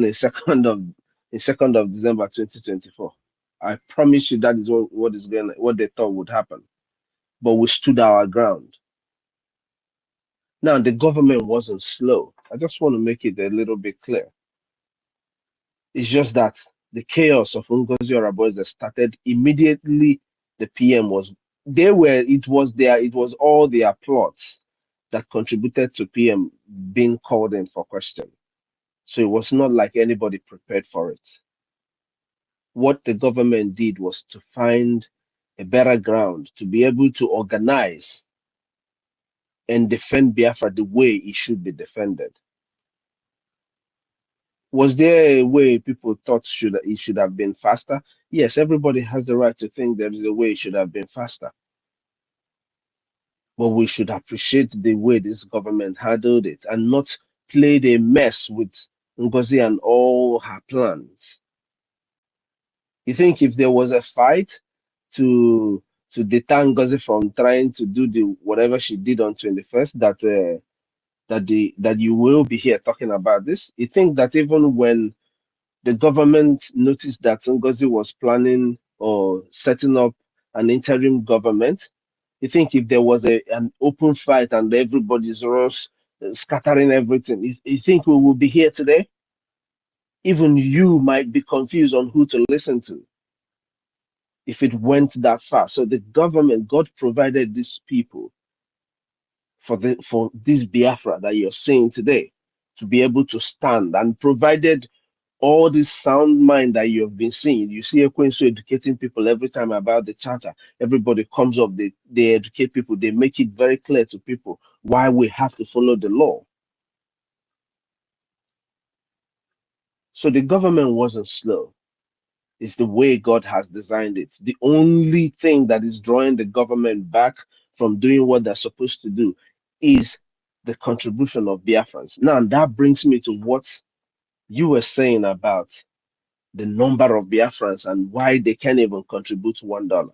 in second of December 2024? I promise you that is what they thought would happen. But we stood our ground. Now the government wasn't slow. I just want to make it a little bit clear. It's just that the chaos of Ngozi Oraboys that started immediately the PM was it was all their plots that contributed to PM being called in for question. So it was not like anybody prepared for it. What the government did was to find a better ground to be able to organize and defend Biafra the way it should be defended. Was there a way people thought it should have been faster? Yes, everybody has the right to think there is a way it should have been faster. But we should appreciate the way this government handled it and not played a mess with Ngozi and all her plans. You think if there was a fight to deter Ngozi from trying to do the whatever she did on 21st, that you will be here talking about this? You think that even when the government noticed that Ngozi was planning or setting up an interim government, you think if there was an open fight and everybody's scattering everything, you think we will be here today? Even you might be confused on who to listen to if it went that far. So the government, God provided these people for this Biafra that you're seeing today to be able to stand, and provided all this sound mind that you have been seeing. You see Ekwensu educating people every time about the charter. Everybody comes up, they educate people, they make it very clear to people why we have to follow the law. So the government wasn't slow. It's the way God has designed it. The only thing that is drawing the government back from doing what they're supposed to do is the contribution of Biafrans. Now that brings me to what you were saying about the number of Biafrans and why they can't even contribute $1.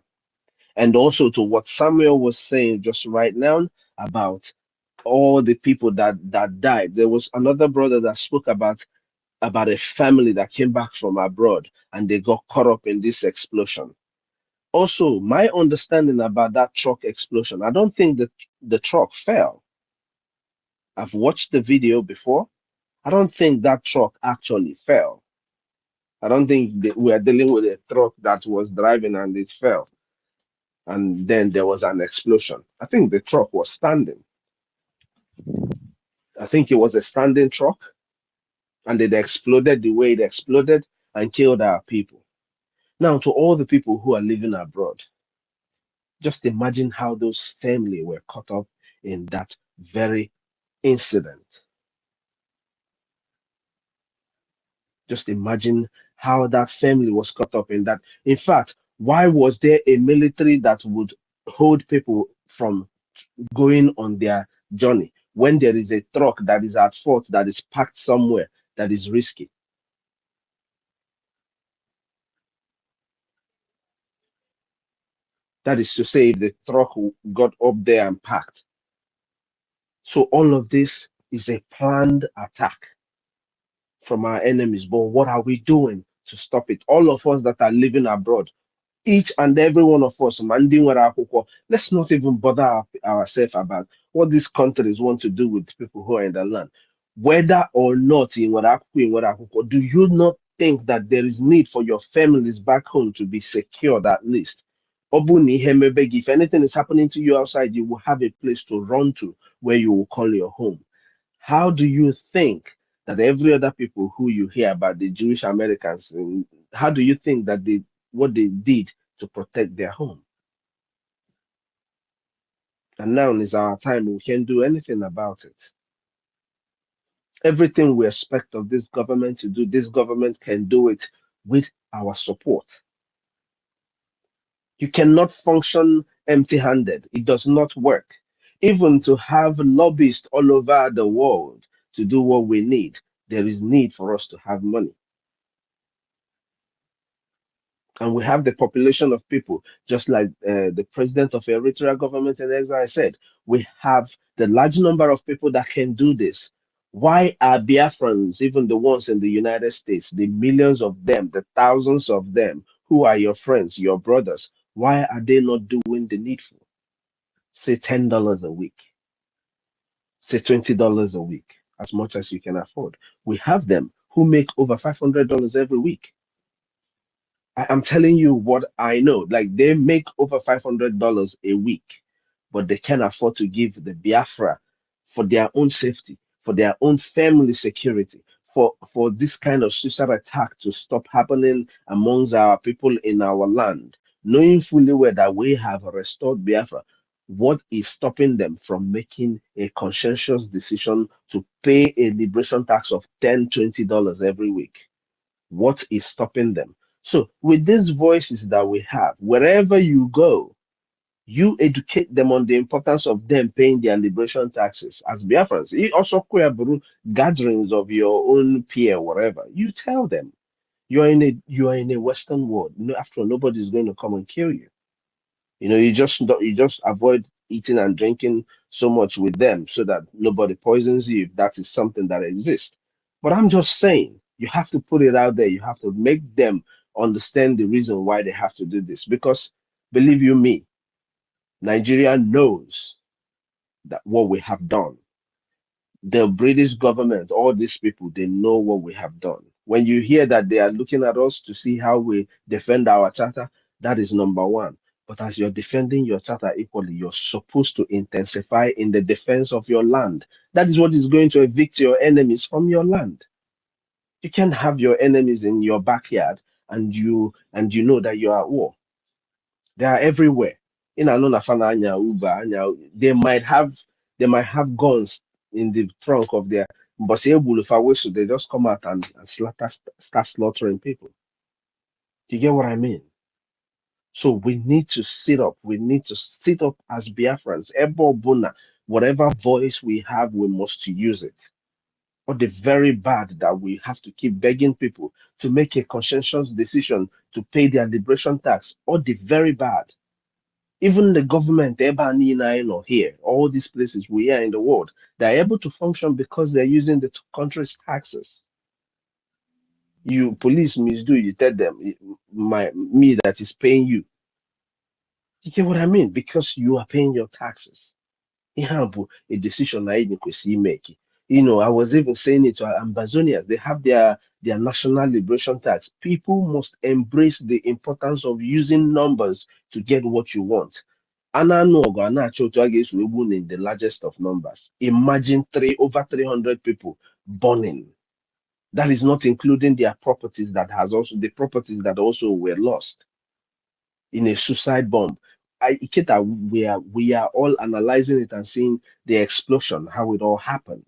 And also to what Samuel was saying just right now about all the people that died. There was another brother that spoke about a family that came back from abroad and they got caught up in this explosion. Also, my understanding about that truck explosion, I don't think that the truck fell. I've watched the video before. I don't think that truck actually fell. I don't think we are dealing with a truck that was driving and it fell. And then there was an explosion. I think the truck was standing. I think it was a standing truck and it exploded the way it exploded and killed our people. Now, to all the people who are living abroad, just imagine how those families were caught up in that very incident. Just imagine how that family was caught up in that. In fact, why was there a military that would hold people from going on their journey when there is a truck that is at fault, that is parked somewhere, that is risky? That is to say, if the truck got up there and parked. So all of this is a planned attack from our enemies. But what are we doing to stop it? All of us that are living abroad, each and every one of us, let's not even bother ourselves about what these countries want to do with people who are in the land. Whether or not in Warakuko, do you not think that there is need for your families back home to be secured at least? Obuni Hemebegi, if anything is happening to you outside, you will have a place to run to where you will call your home. How do you think that every other people who you hear about, the Jewish Americans, how do you think that what they did to protect their home? And now is our time. We can't do anything about it. Everything we expect of this government to do, this government can do it with our support. You cannot function empty-handed. It does not work. Even to have lobbyists all over the world to do what we need, there is need for us to have money. And we have the population of people, just like the president of Eritrea government in exile said, we have the large number of people that can do this. Why are Biafrans, even the ones in the United States, the millions of them, the thousands of them, who are your friends, your brothers, why are they not doing the needful? Say $10 a week, say $20 a week, as much as you can afford. We have them who make over $500 every week. I'm telling you what I know. Like they make over $500 a week, but they can't afford to give the Biafra for their own safety, for their own family security, for this kind of suicide attack to stop happening amongst our people in our land, knowing fully well that we have restored Biafra. What is stopping them from making a conscientious decision to pay a liberation tax of $10, $20 every week? What is stopping them? So, with these voices that we have, wherever you go, you educate them on the importance of them paying their liberation taxes as Biafrans. Also, gatherings of your own peer, whatever. You tell them you are in a Western world. No, after all, nobody's going to come and kill you. You just avoid eating and drinking so much with them so that nobody poisons you if that is something that exists. But I'm just saying, you have to put it out there. You have to make them understand the reason why they have to do this. Because believe you me, Nigeria knows that what we have done. The British government, all these people, they know what we have done. When you hear that they are looking at us to see how we defend our charter, that is number one. But as you're defending your charter equally, you're supposed to intensify in the defense of your land. That is what is going to evict your enemies from your land. You can't have your enemies in your backyard and you know that you are at war. They are everywhere. In Anona Fana Anya Uber, they might have guns in the trunk of their but so they just come out and start slaughtering people. Do you get what I mean? So we need to sit up. We need to sit up as Biafrans. Ebo Buna, whatever voice we have, we must use it. Or the very bad that we have to keep begging people to make a conscientious decision to pay their liberation tax. Or the very bad. Even the government, Ebani or here, all these places we are in the world, they're able to function because they're using the country's taxes. You police misdo, you tell them me that is paying you. You get what I mean? Because you are paying your taxes. Ihe a bụ a decision na anyị kwesịrị imeki. You know, I was even saying it to Ambazonians. They have their national liberation tax. People must embrace the importance of using numbers to get what you want. Ananogo, Anachoto against Webun in the largest of numbers. Imagine over 300 people burning. That is not including their properties the properties that also were lost in a suicide bomb. Iketa, we are all analyzing it and seeing the explosion, how it all happened.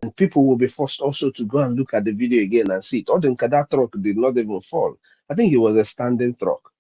And people will be forced also to go and look at the video again and see it. Or that truck did not even fall. I think it was a standing truck.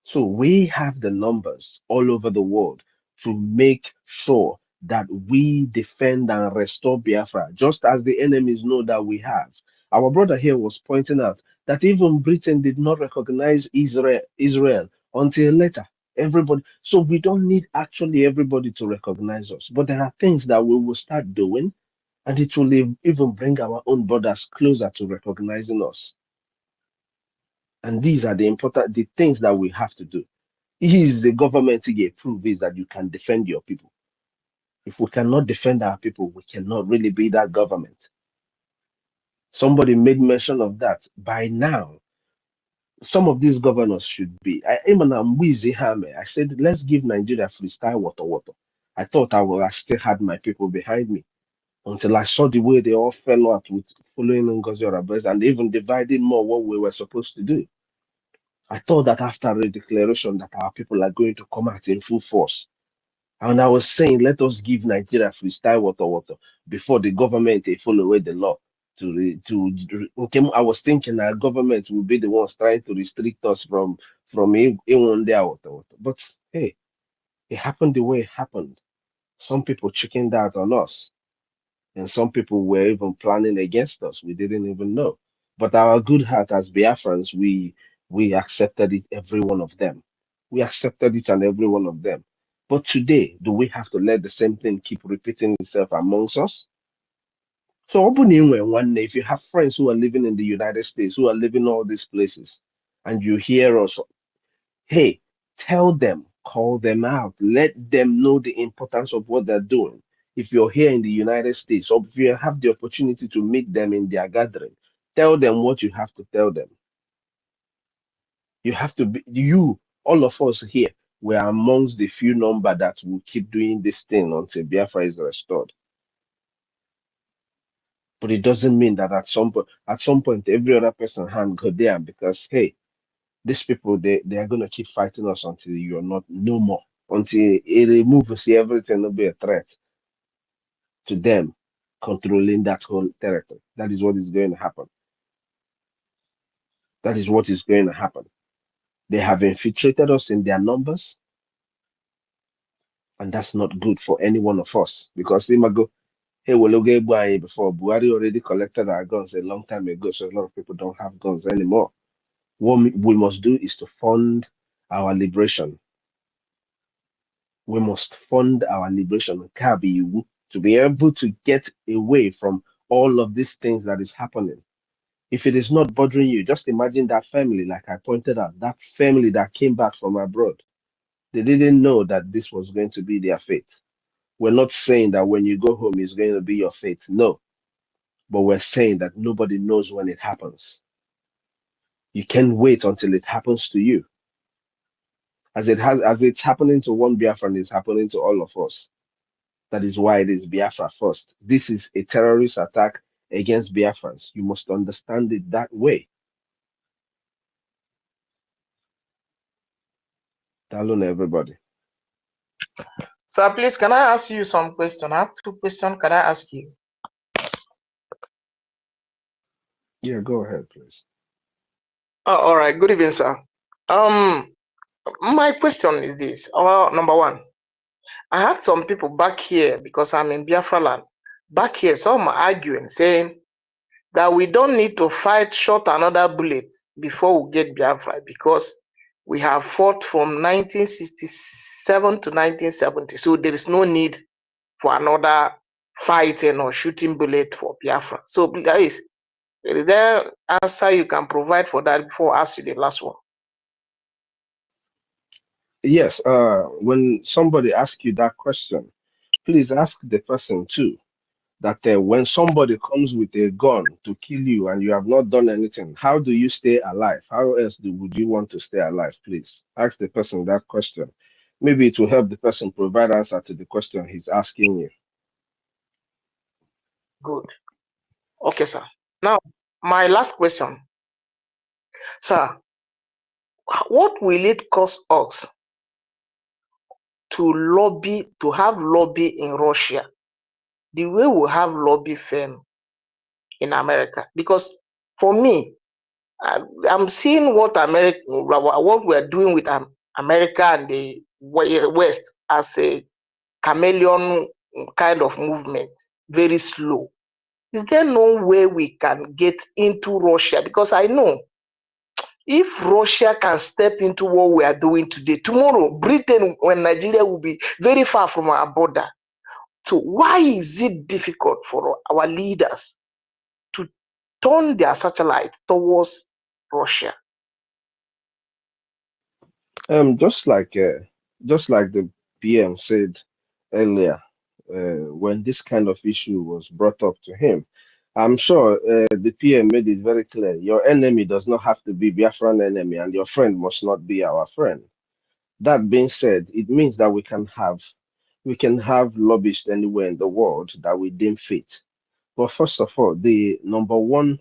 So we have the numbers all over the world to make sure that we defend and restore Biafra, just as the enemies know that we have. Our brother here was pointing out that even Britain did not recognize Israel until later. Everybody, so we don't need actually everybody to recognize us, but there are things that we will start doing, and it will even bring our own brothers closer to recognizing us. And these are the things that we have to do. Is the government to prove is that you can defend your people. If we cannot defend our people, we cannot really be that government. Somebody made mention of that. By now, some of these governors should be. I said, let's give Nigeria freestyle water. I thought I still had my people behind me until I saw the way they all fell out with following Ngozi Orabez and even dividing more what we were supposed to do. I thought that after a declaration that our people are going to come out in full force. And I was saying, let us give Nigeria freestyle water before the government they follow away the law. Okay, I was thinking our government will be the ones trying to restrict us from one day water. But hey, it happened the way it happened. Some people chickened out on us, and some people were even planning against us. We didn't even know. But our good heart as Biafrans, we accepted it, every one of them. We accepted each and every one of them. But today, do we have to let the same thing keep repeating itself amongst us? So, one day, if you have friends who are living in the United States, who are living all these places, and you hear us, hey, tell them, call them out, let them know the importance of what they're doing. If you're here in the United States, or if you have the opportunity to meet them in their gathering, tell them what you have to tell them. You have to be, all of us here, we're amongst the few number that will keep doing this thing until Biafra is restored. But it doesn't mean that at some point, every other person hand go there because, hey, these people, they are going to keep fighting us until you're not no more. Until it removes, see everything will be a threat to them controlling that whole territory. That is what is going to happen. That is what is going to happen. They have infiltrated us in their numbers, and that's not good for any one of us. Because Imago, hey, well, okay, before Buhari already collected our guns a long time ago, so a lot of people don't have guns anymore. What we must do is to fund our liberation. We must fund our liberation to be able to get away from all of these things that is happening. If it is not bothering you, just imagine that family, like I pointed out, that family that came back from abroad. They didn't know that this was going to be their fate. We're not saying that when you go home, it's going to be your fate. No. But we're saying that nobody knows when it happens. You can't wait until it happens to you. As it's happening to one Biafran, it's happening to all of us. That is why it is Biafra first. This is a terrorist attack against Biafrans. You must understand it that way. Hello, everybody.
Sir, please, can I ask you some questions? I have 2 questions. Can I ask you?
Yeah, go ahead, please.
Oh, all right. Good evening, sir. My question is this. Well, number 1, I had some people back here because I'm in Biafra land. Back here, some are arguing, saying that we don't need to fight shot another bullet before we get Biafra because we have fought from 1967 to 1970. So there is no need for another fighting or shooting bullet for Biafra. So, guys, is there answer you can provide for that before I ask you the last one?
Yes, when somebody asks you that question, please ask the person too that when somebody comes with a gun to kill you and you have not done anything, how do you stay alive? How else would you want to stay alive? Please ask the person that question. Maybe it will help the person provide answer to the question he's asking you.
Good. Okay, sir. Now, my last question, sir. What will it cost us to have lobby in Russia the way we have lobby firm in America? Because for me, I'm seeing what we're doing with America and the West as a chameleon kind of movement, very slow. Is there no way we can get into Russia? Because I know if Russia can step into what we are doing today, tomorrow, Britain and Nigeria will be very far from our border. So why is it difficult for our leaders to turn their satellite towards Russia?
Just like the PM said earlier, when this kind of issue was brought up to him, I'm sure the PM made it very clear. Your enemy does not have to be Biafran enemy, and your friend must not be our friend. That being said, it means that we can have lobbyists anywhere in the world that we deem fit. But first of all, the number one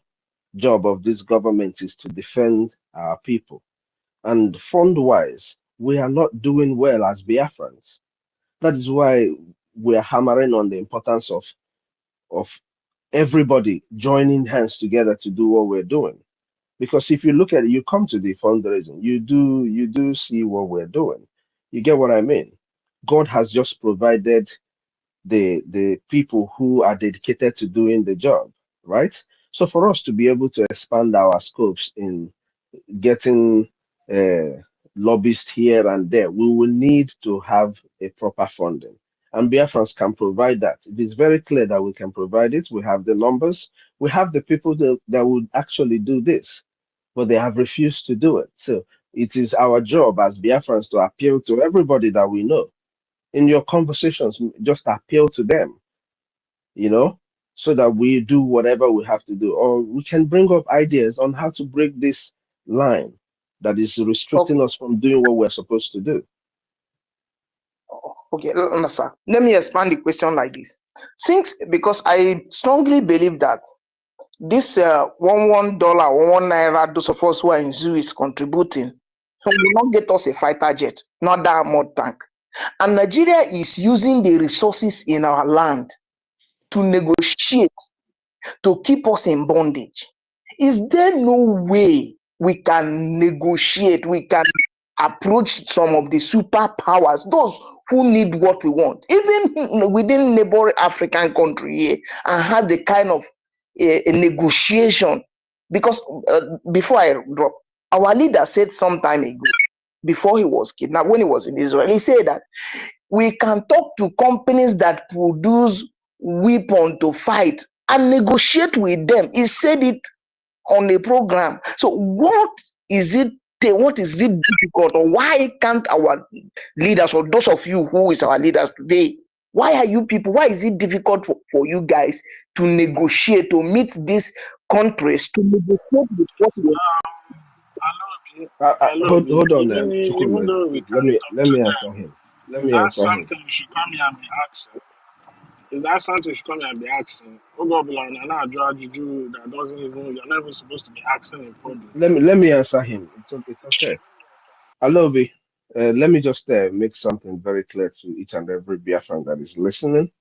job of this government is to defend our people. And fund-wise, we are not doing well as Biafrans. That is why we are hammering on the importance of everybody joining hands together to do what we're doing. Because if you look at it, you come to the fundraising, you do see what we're doing. You get what I mean? God has just provided the people who are dedicated to doing the job, right? So for us to be able to expand our scopes in getting lobbyists here and there, we will need to have a proper funding. And Biafrans can provide that. It is very clear that we can provide it. We have the numbers. We have the people that would actually do this, but they have refused to do it. So it is our job as Biafrans to appeal to everybody that we know. In your conversations, just appeal to them, you know, so that we do whatever we have to do, or we can bring up ideas on how to break this line that is restricting
Okay,
us from doing what we're supposed to do.
okay, sir. Let me expand the question like this. Because I strongly believe that this $1 naira, those of us who are in zoo is contributing, will not get us a fighter jet, not that armored tank. And Nigeria is using the resources in our land to negotiate to keep us in bondage. Is there no way we can negotiate? We can approach some of the superpowers, those who need what we want, even within neighboring African country here, and have the kind of a negotiation. Because before I drop, our leader said some time ago, before he was kidnapped, when he was in Israel, he said that we can talk to companies that produce weapons to fight and negotiate with them. He said it on a program. So what is it difficult, or why can't our leaders, or those of you who is our leaders today, why is it difficult for you guys to negotiate, to meet these countries, to negotiate with what we
Hold on,
Even
Chukwuma.
though we
Let
can't
me
talk
let
to
me answer
them,
him. Let
is
me
that
answer him.
something you should come here and be asking? Is that something you should come here and be asking? Juju that doesn't even, you're not even supposed to be asking in public.
Let me answer him. It's okay. Alobi, let me just make something very clear to each and every Biafran that is listening.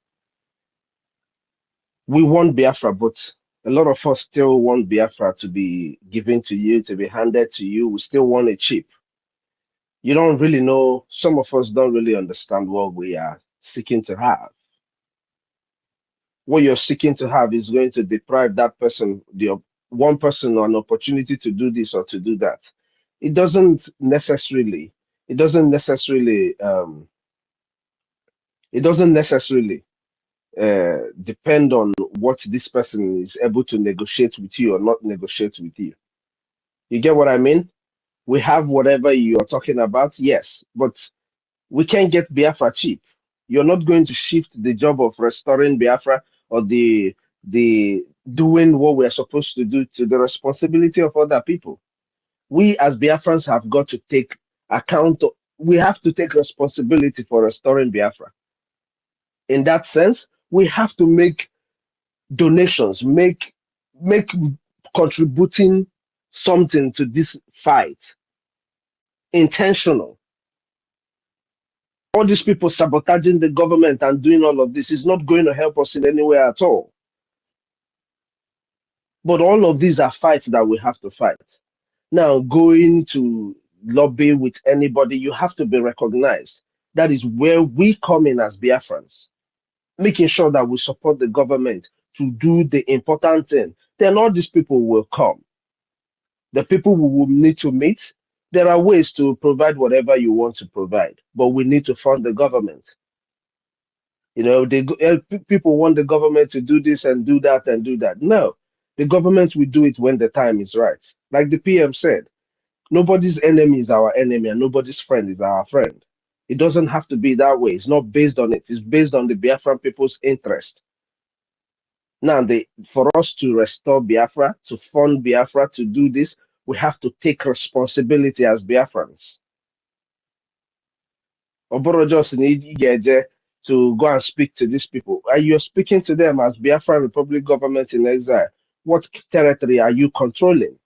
We want Biafra, but a lot of us still want Biafra to be given to you, to be handed to you. We still want it cheap. You don't really know, some of us don't really understand what we are seeking to have. What you're seeking to have is going to deprive that person, the one person, an opportunity to do this or to do that. It doesn't necessarily, it doesn't necessarily, it doesn't necessarily depend on what this person is able to negotiate with you or not negotiate with you. You get what I mean? We have whatever you're talking about, yes, but we can't get Biafra cheap. You're not going to shift the job of restoring Biafra or the doing what we're supposed to do to the responsibility of other people. We as Biafrans have got to take account of, we have to take responsibility for restoring Biafra. In that sense, we have to make donations, make contributing something to this fight intentional. All these people sabotaging the government and doing all of this is not going to help us in any way at all. But all of these are fights that we have to fight. Now, going to lobby with anybody, you have to be recognized. That is where we come in as Biafrans, making sure that we support the government to do the important thing. Then all these people will come. The people we will need to meet, there are ways to provide whatever you want to provide, but we need to fund the government. You know, people want the government to do this and do that and do that. No, the government will do it when the time is right. Like the PM said, nobody's enemy is our enemy and nobody's friend is our friend. It doesn't have to be that way. It's not based on it. It's based on the Biafran people's interest. Now, for us to restore Biafra, to fund Biafra, to do this, we have to take responsibility as Biafrans. Oboro just need Igeje to go and speak to these people. Are you speaking to them as Biafra Republic government in exile? What territory are you controlling?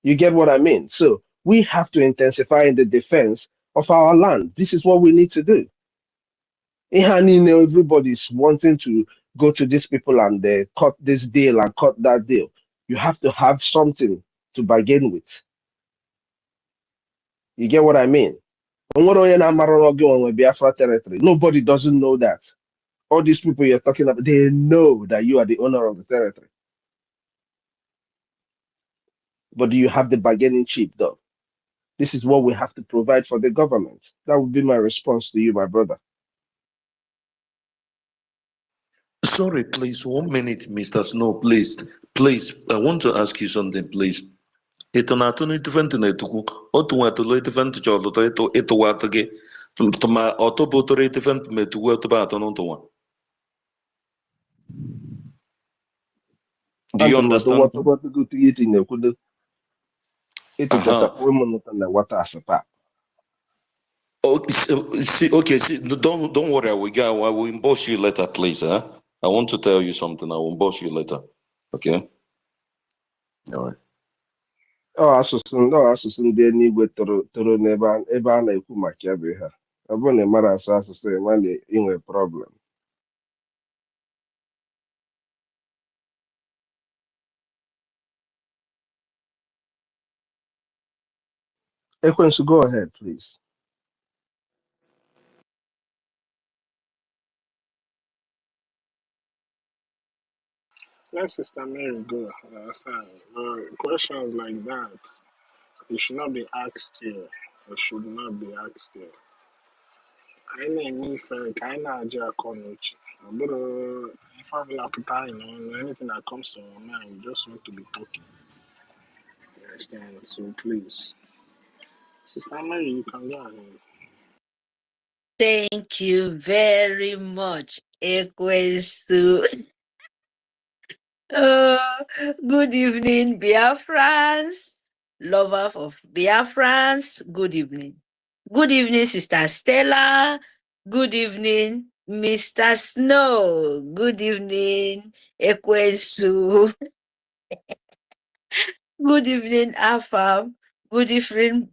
You get what I mean? So we have to intensify in the defense of our land. This is what we need to do. Everybody's wanting to go to these people and they cut this deal and cut that deal. You have to have something to bargain with. You get what I mean? Biafra territory. Nobody doesn't know that. All these people you're talking about, they know that you are the owner of the territory. But do you have the bargaining chip, though? This is what we have to provide for the government. That would be my response to you, my brother.
Sorry, please, 1 minute, Mr. Snow, please. Please, I want to ask you something, please. Ito na atụ n'etifentị na-etukwu otu nwetụlụ etifentị chọlụtọ ịtụwatụ gị ma ọtụpụtụrụ etifentị ma etukwu ọtụba atọ n'ụtụwa. Do you understand? Okay, see, don't worry, I will emboss you later, please. Huh? I want to tell you something. I will emboss you later. Okay? All right.
asụsụ ndị eluigwe toro n'ebe a na-ekwu maka ya bụ ha. Ọ bụrụ na ị mara asụ asụsụ ịma na inwe problem. Ekwensu, go ahead, please.
Let Sister Mary go. Questions like that, it should not be asked here. It should not be asked here. I know if I know Jaconucci. But if I will apply, anything that comes to our mind, we just want to be talking. You understand? So please, Sister Mary, you can go ahead.
Thank you very much, Ekwesu. Good evening, Biafrans, lover of Biafrans. Good evening. Good evening, Sister Stella. Good evening, Mr. Snow. Good evening, Ekwesu. Good evening, Afam. Good evening,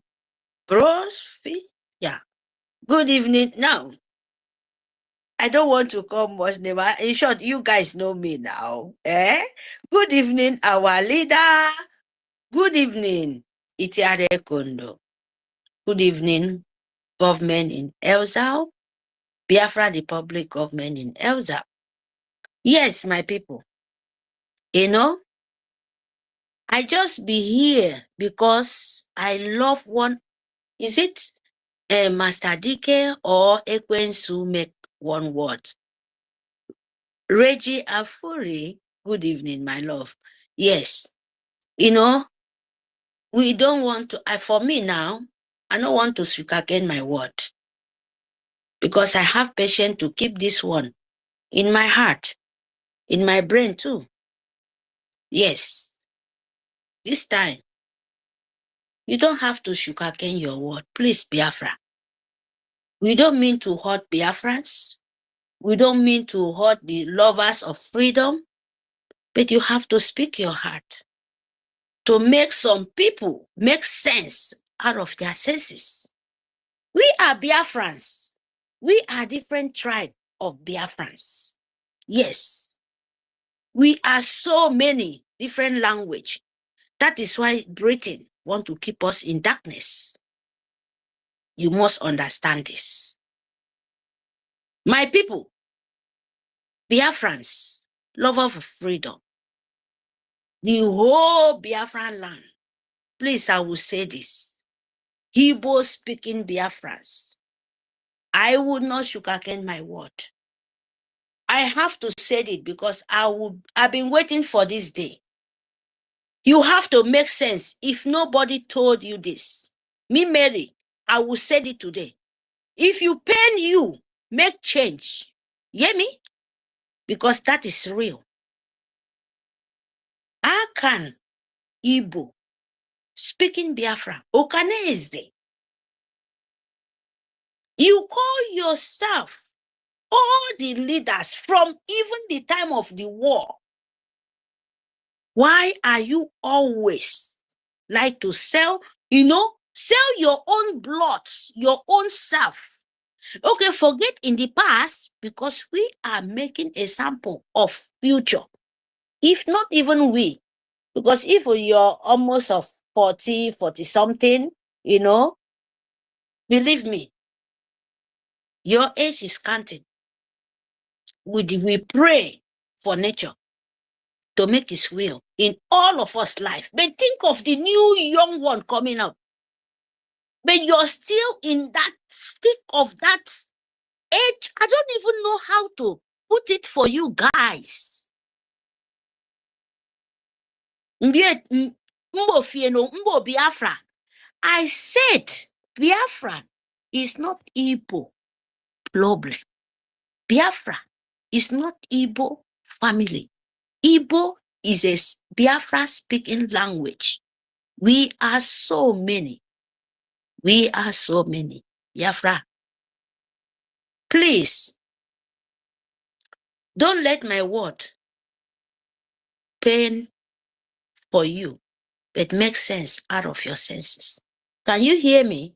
Brosfi. Yeah. Good evening. Now, I don't want to call much name. In short, you guys know me now. Eh? Good evening, our leader. Good evening, Itiare Kondo. Good evening, government in Elzao, Biafra Republic government in Elzao. Yes, my people. You know, I just be here because I love one. Is it Master Dike or Ekwensu make one word? Reggie Afuri, good evening, my love. Yes, you know, We don't want to, for me now, I don't want to sugarcoat my word because I have patience to keep this one in my heart, in my brain too. Yes, this time, you don't have to sugarcoat your word. Please, Biafra. We don't mean to hurt Biafrans. We don't mean to hurt the lovers of freedom, but you have to speak your heart to make some people make sense out of their senses. We are Biafrans. We are different tribe of Biafrans. Yes, we are so many different language. That is why Britain want to keep us in darkness. You must understand this. My people, Biafrans, lovers of freedom, the whole Biafran land, please, I will say this. Igbo speaking Biafrans, I would not sugarcoat my word. I have to say it because I've been waiting for this day. You have to make sense. If nobody told you this, me, Mary, I will say it today. If you pain you, make change. Hear me? Because that is real. How can Igbo speaking Biafra, Okane is there? You call yourself all the leaders from even the time of the war. Why are you always like to sell, sell your own blood, your own self? Okay, forget in the past because we are making a sample of future. If not even we, because if you're almost of 40 something, believe me, your age is counting. We pray for nature to make his will in all of us life. But think of the new young one coming up. But you're still in that stick of that age. I don't even know how to put it for you guys. Mbo Biafra. I said Biafra is not Igbo problem. Biafra is not Igbo family. Igbo is a Biafra speaking language. We are so many. We are so many. Biafra, please don't let my word pain for you, but make sense out of your senses. Can you hear me?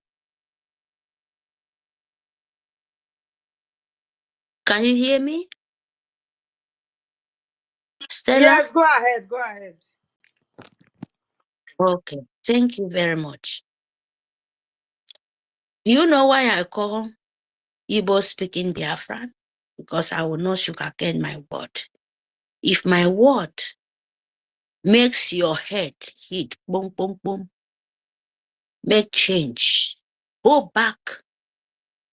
Can you hear me? Stella?
Yes, go ahead, go ahead.
Okay, thank you very much. Do you know why I call Igbo speaking Biafra? Because I will not sugarcoat my word. If my word makes your head hit, boom, boom, boom, make change. Go back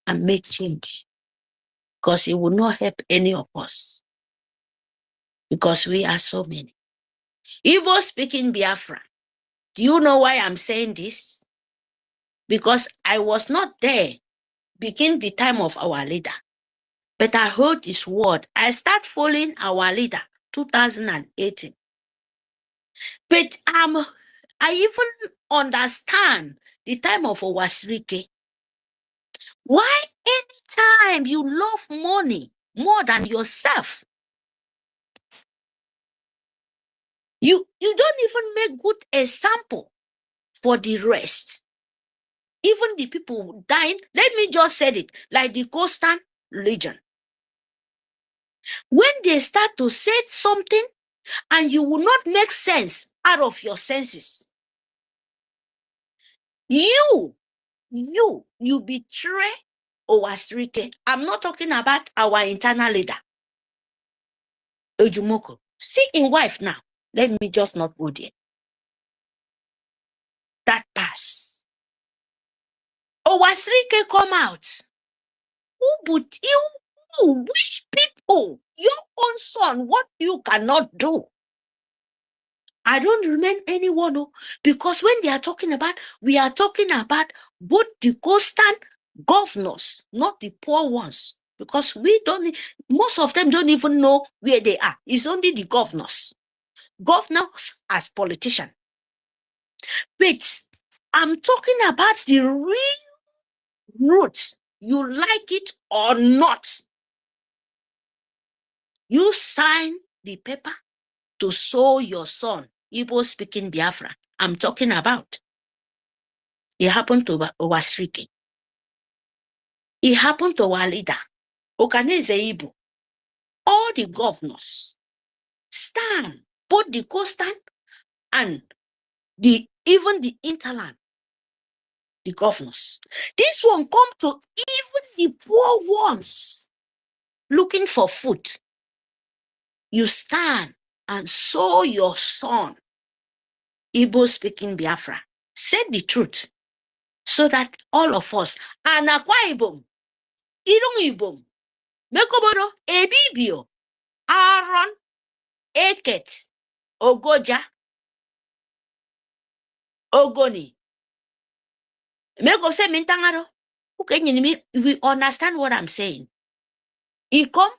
and make change. Because it will not help any of us. Because we are so many. Igbo speaking Biafra. Do you know why I'm saying this? Because I was not there begin the time of our leader. But I heard his word. I start following our leader 2018. But I even understand the time of our Srike. Why anytime you love money more than yourself, you don't even make good example for the rest. Even the people dying, let me just say it, like the coastal region. When they start to say something and you will not make sense out of your senses, you betray Owasrike. I'm not talking about our internal leader, Ejumoko. See in wife now. Let me just not go there. That pass. Owasrike come out. Which people, your own son, what you cannot do. I don't remain anyone, because when they are talking about, we are talking about both the coastal governors, not the poor ones, because most of them don't even know where they are. It's only the governors as politicians. But I'm talking about the real roots. You like it or not, you sign the paper to sow your son, Igbo speaking Biafra. I'm talking about. It happened to Owasrike. It happened to our leader, Okaneze Igbo. All the governors stand, both the coastal and even the interland, the governors. This one come to even the poor ones looking for food. You stand and sow your son, Igbo speaking Biafra. Say the truth so that all of us, and Akwa Ibom, Irung Ibom, Mekobodo, EKID, Aaron, EKID, OGOJA, Ogoni. Meko say mintangaro. Okay, we understand what I'm saying. IKOM,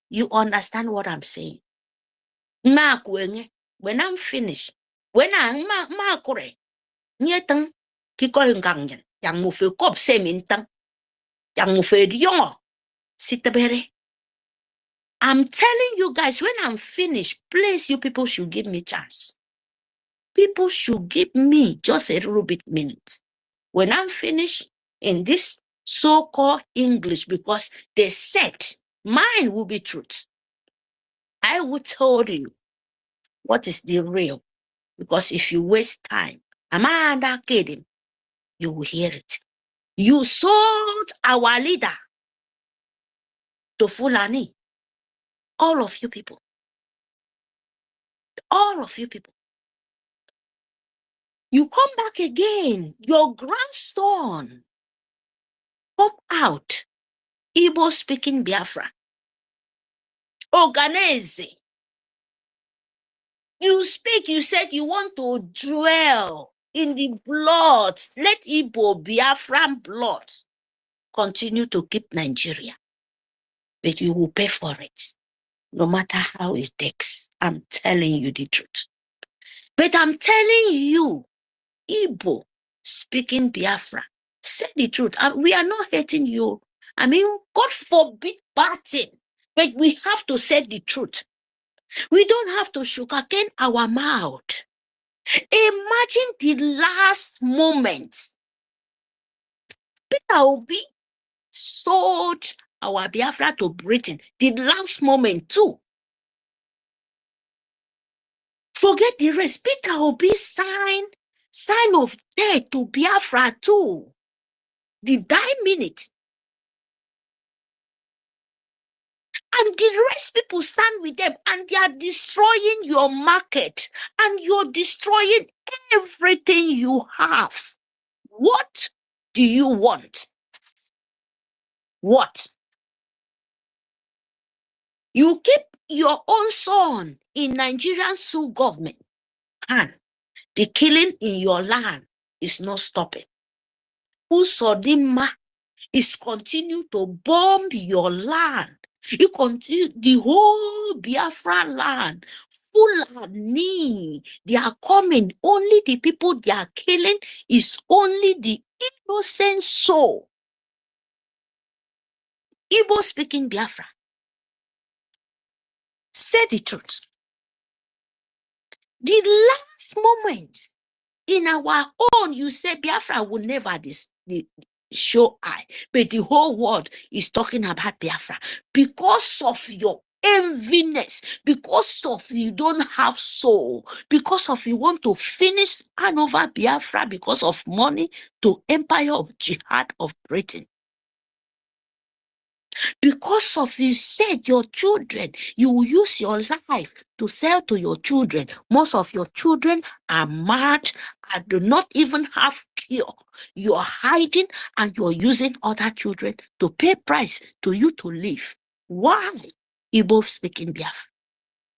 you understand what I'm saying. When I'm finished, when I'm makure, nyetang kiko hingangen, yang mufe kop se mintang, yang mufe diongo, sitabere. I'm telling you guys, when I'm finished, please, you people should give me chance. People should give me just a little bit minute. When I'm finished in this so-called English, because they said mine will be truth, I will tell you what is the real. Because if you waste time, Amanda kidding, you will hear it. You sold our leader to Fulani. All of you people. All of you people. You come back again. Your grandson come out. Igbo speaking Biafra. Organize. You speak, you said you want to dwell in the blood. Let Igbo Biafran blood continue to keep Nigeria. But you will pay for it. No matter how it takes. I'm telling you the truth. But I'm telling you, Igbo speaking Biafra, say the truth. We are not hating you. I mean, God forbid bad thing. But we have to say the truth. We don't have to sugarcoat our mouth. Imagine the last moment. Peter Obi sold our Biafra to Britain. The last moment too. Forget the rest. Peter Obi sign of death to Biafra too. The die minute. And the rest people stand with them and they are destroying your market and you're destroying everything you have. What do you want? What? You keep your own son in Nigerian sue government and the killing in your land is not stopping. Usodima is continue to bomb your land. You continue the whole Biafra land. Fulani, they are coming. Only the people they are killing is only the innocent soul. Igbo speaking Biafra. Say the truth. The last moment in our own, you say Biafra will never show eye, but the whole world is talking about Biafra because of your enviness, because of you don't have soul, because of you want to finish hand over Biafra because of money to Empire of Jihad of Britain. Because of you said your children, you will use your life to sell to your children. Most of your children are mad and do not even have cure. You're hiding and you're using other children to pay price to you to live. Why? Igbo speaking Biafra.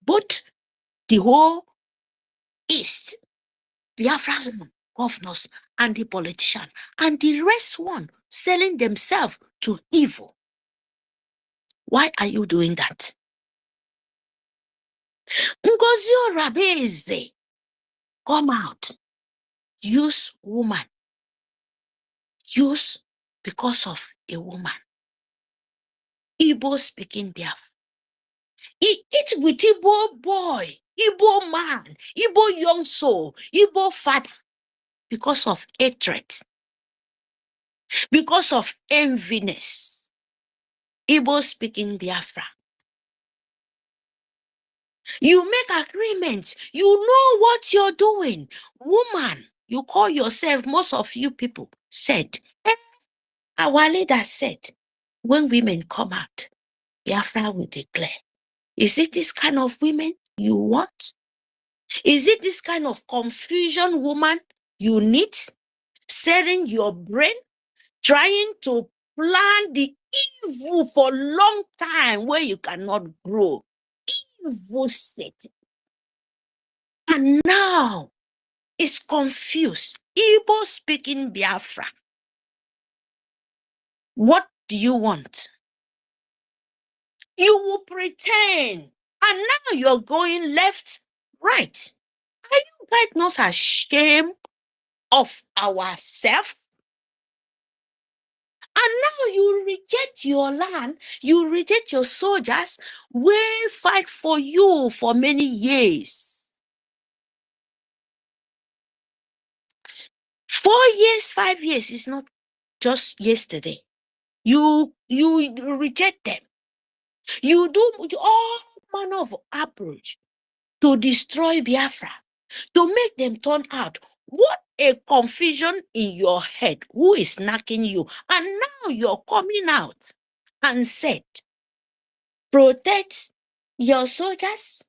But the whole East, Biafran governors and the politician, and the rest one selling themselves to evil. Why are you doing that? Ngozi Rabeze, come out. Use woman. Use because of a woman. Igbo speaking Biafra. He eat with Igbo boy, Igbo man, Igbo young soul, Igbo father because of hatred, because of enviness. Igbo speaking Biafra. You make agreements. You know what you're doing. Woman, you call yourself, most of you people said, our leader said, when women come out, Biafra will declare. Is it this kind of women you want? Is it this kind of confusion woman you need? Setting your brain, trying to plan the evil for a long time where you cannot grow. Evil set. And now it's confused. Igbo speaking Biafra. What do you want? You will pretend. And now you're going left, right. Are you guys not ashamed of ourselves? And now you reject your land, you reject your soldiers, we fight for you for many years. 4 years, 5 years is not just yesterday. You reject them. You do all manner of approach to destroy Biafra, to make them turn out. What a confusion in your head. Who is knocking you? And now you're coming out and said, protect your soldiers,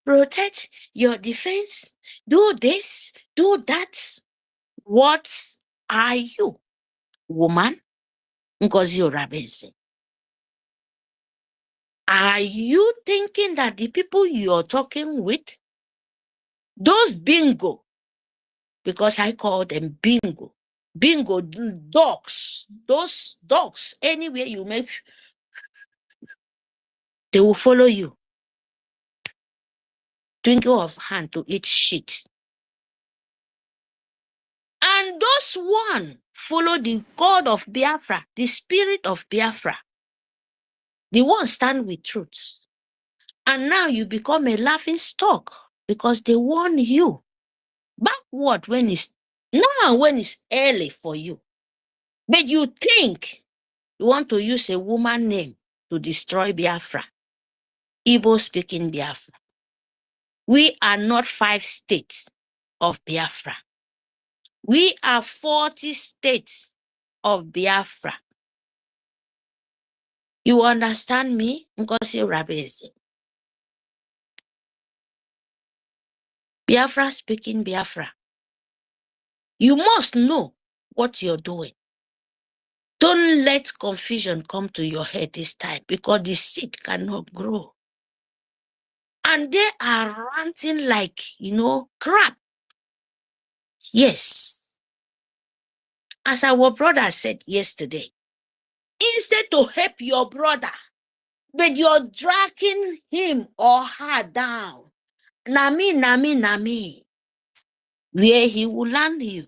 protect your defense, do this, do that. What are you, woman? Ngozi Rabeze. Are you thinking that the people you're talking with, those bingo, because I call them bingo dogs, those dogs, anywhere you make, they will follow you. Twinkle of hand to eat shit. And those one follow the God of Biafra, the spirit of Biafra. The one stand with truth. And now you become a laughing stock because they warn you. Backward when it's early for you. But you think you want to use a woman name to destroy Biafra. Igbo speaking Biafra. We are not 5 states of Biafra. We are 40 states of Biafra. You understand me? Ngozi Rabeze. Biafra speaking Biafra. You must know what you're doing. Don't let confusion come to your head this time because the seed cannot grow. And they are ranting like, crap. Yes. As our brother said yesterday, instead to help your brother, but you're dragging him or her down. Nami, where he will land you.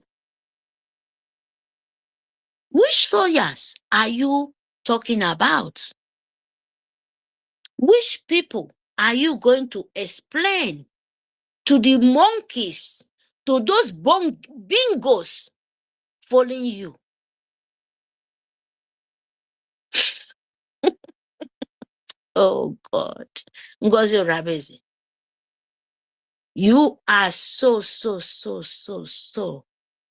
Which soldiers are you talking about? Which people are you going to explain to the monkeys, to those bingos following you? Oh God. Ngozi Rabeze. You are so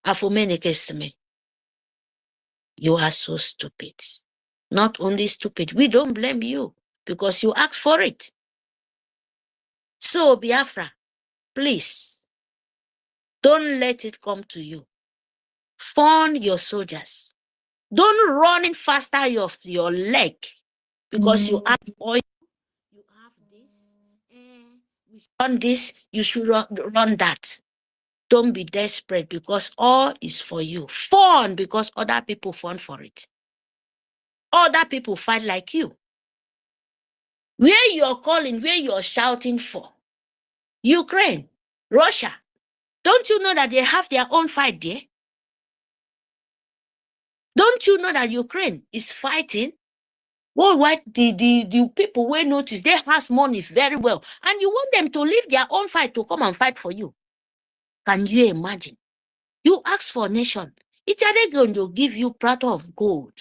Afumenekesime. You are so stupid. Not only stupid, we don't blame you because you asked for it. So Biafra, please, don't let it come to you. Fund your soldiers. Don't run it faster of your leg because you have oil, you have this, you should run this, you should run that. Don't be desperate because all is for you. Fun because other people fun for it. Other people fight like you. Where you're calling, where you're shouting for. Ukraine, Russia. Don't you know that they have their own fight there? Don't you know that Ukraine is fighting? Well, what the people will notice they have money very well, and you want them to leave their own fight to come and fight for you. Can you imagine? You ask for a nation, it's already going to give you platter of gold.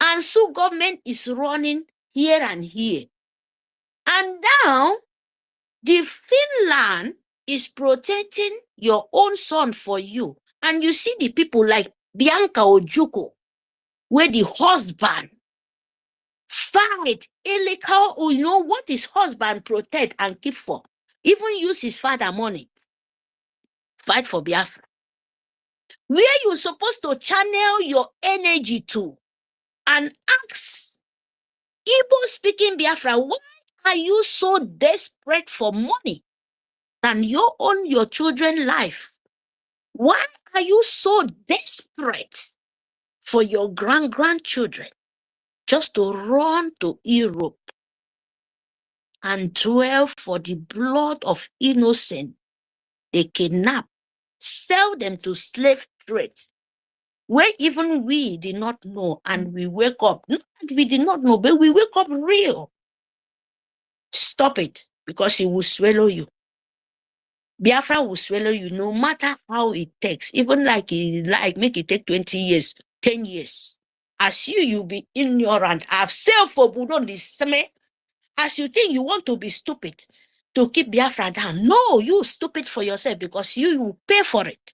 And so government is running here and here. And now the Finland is protecting your own son for you. And you see the people like Bianca Ojuko, where the husband fight, illegal, you know what his husband protect and keep for. Even use his father money. Fight for Biafra. Where you're supposed to channel your energy to and ask Igbo-speaking Biafra, why are you so desperate for money than you own your children's life? Why are you so desperate for your grandchildren just to run to Europe and dwell for the blood of innocent? They kidnap, sell them to slave trade, where even we did not know, and we wake up. Not that we did not know, but we wake up real. Stop it, because it will swallow you. Biafra will swallow you no matter how it takes, even like make it take 20 years, 10 years. As you'll be ignorant. I've said for Budon this same. As you think you want to be stupid to keep Biafra down. No, you stupid for yourself because you will pay for it.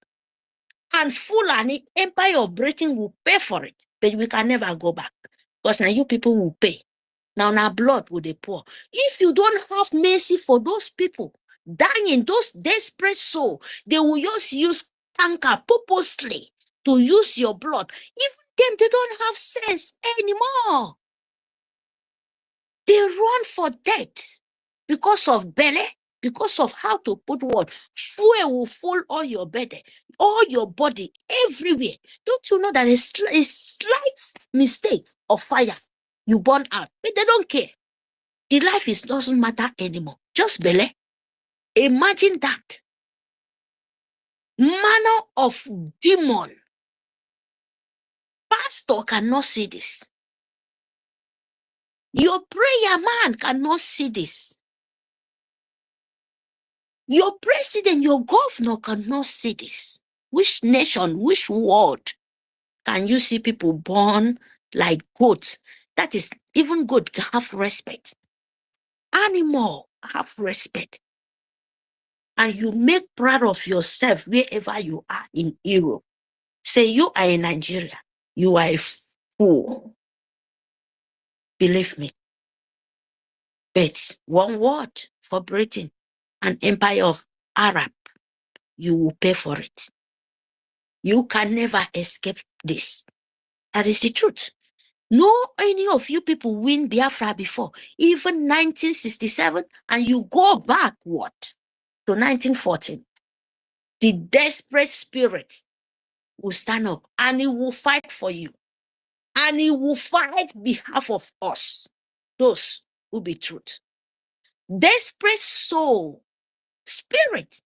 And Fulani, Empire of Britain will pay for it. But we can never go back. Because now you people will pay. Now blood will they pour. If you don't have mercy for those people dying, those desperate souls, they will just use tanker purposely to use your blood. Even them, they don't have sense anymore. They run for death because of belly, because of how to put what. Fuel will fall all your body, all your body, everywhere. Don't you know that a slight mistake of fire, you burn out? But they don't care. The life doesn't matter anymore. Just belly. Imagine that. Manner of demon. Pastor cannot see this. Your prayer man cannot see this. Your president, your governor cannot see this. Which nation, which world can you see people born like goats? That is, even goat can have respect. Animal have respect. And you make proud of yourself wherever you are in Europe. Say you are in Nigeria. You are a fool. Believe me. But one word for Britain, an empire of Arab, you will pay for it. You can never escape this. That is the truth. No, any of you people win Biafra before, even 1967, and you go backward to 1914. The desperate spirit will stand up and he will fight for you. And he will fight behalf of us, those who be truth. Desperate soul, spirit.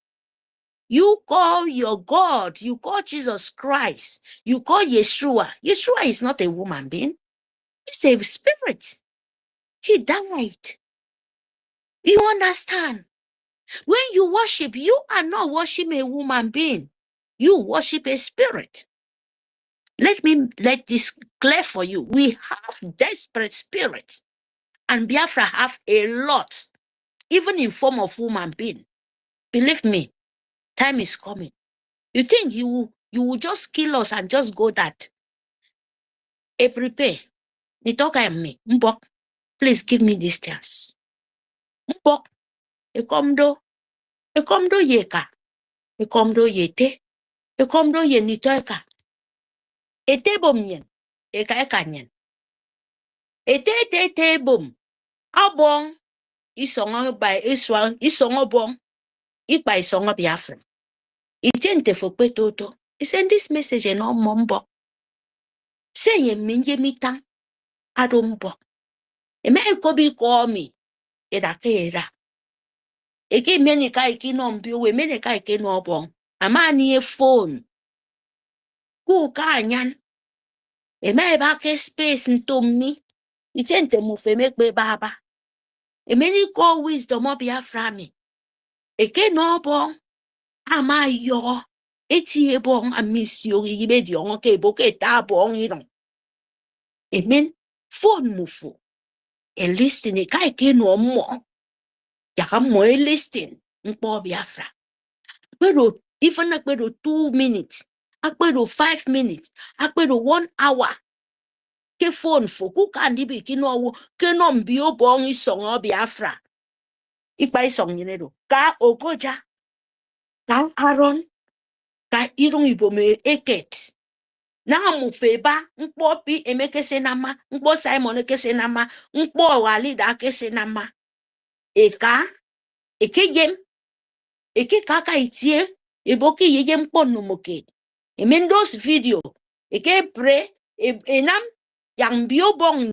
You call your God, you call Jesus Christ, you call Yeshua. Yeshua is not a woman being, he's a spirit. He died. You understand? When you worship, you are not worshiping a woman being. You worship a spirit. Let this clear for you. We have desperate spirits. And Biafra have a lot, even in form of woman being. Believe me, time is coming. You think you will just kill us and just go that? Prepare. Nitoka me. Mbok, please give me this chance. Mbok, ekomdo yeka, ekomdo yete, ekomdo ye nitoka. Ete bomyen, eka nyen. Ete bom. Abong, isongo by iswang, isongo bong, ikba isongo Biafra. Itente for petoto. He send this message and on mombo. Say ye minje mitang. I don't bok. A man could be call me. Edakera. Eke many kai kinom bio we many kai kino bong. A man ye phone. Ku kanyan. E may back space into me. Itente mufe make be baba. E many call wisdom of Biafra me. Eke no bong. Ama yo. Eti e bong a miss you. Ibe di on ke boke ta bong iron. Amen. Phone mufu. E listen e kai kino mo. Yaka mo e listen. Mpo Biafra. Pero even akpedo 2 minutes. Akpedo 5 minutes. Akpedo 1 hour. Ke phone fo ku kandi bi kino ke no mbio bong isong o Biafra. Ikpa isong yinedo. Ka OGOJA. Ka Aaron. Ka irung ibome EKID. Na mu feba mkpo pi emeke senama, mkpo Simon ke senama, mkpo walida ke senama. Eka jem eke kaka itie eboki yeye mkpo numoke. Emen those video eke pre enam yang bio bong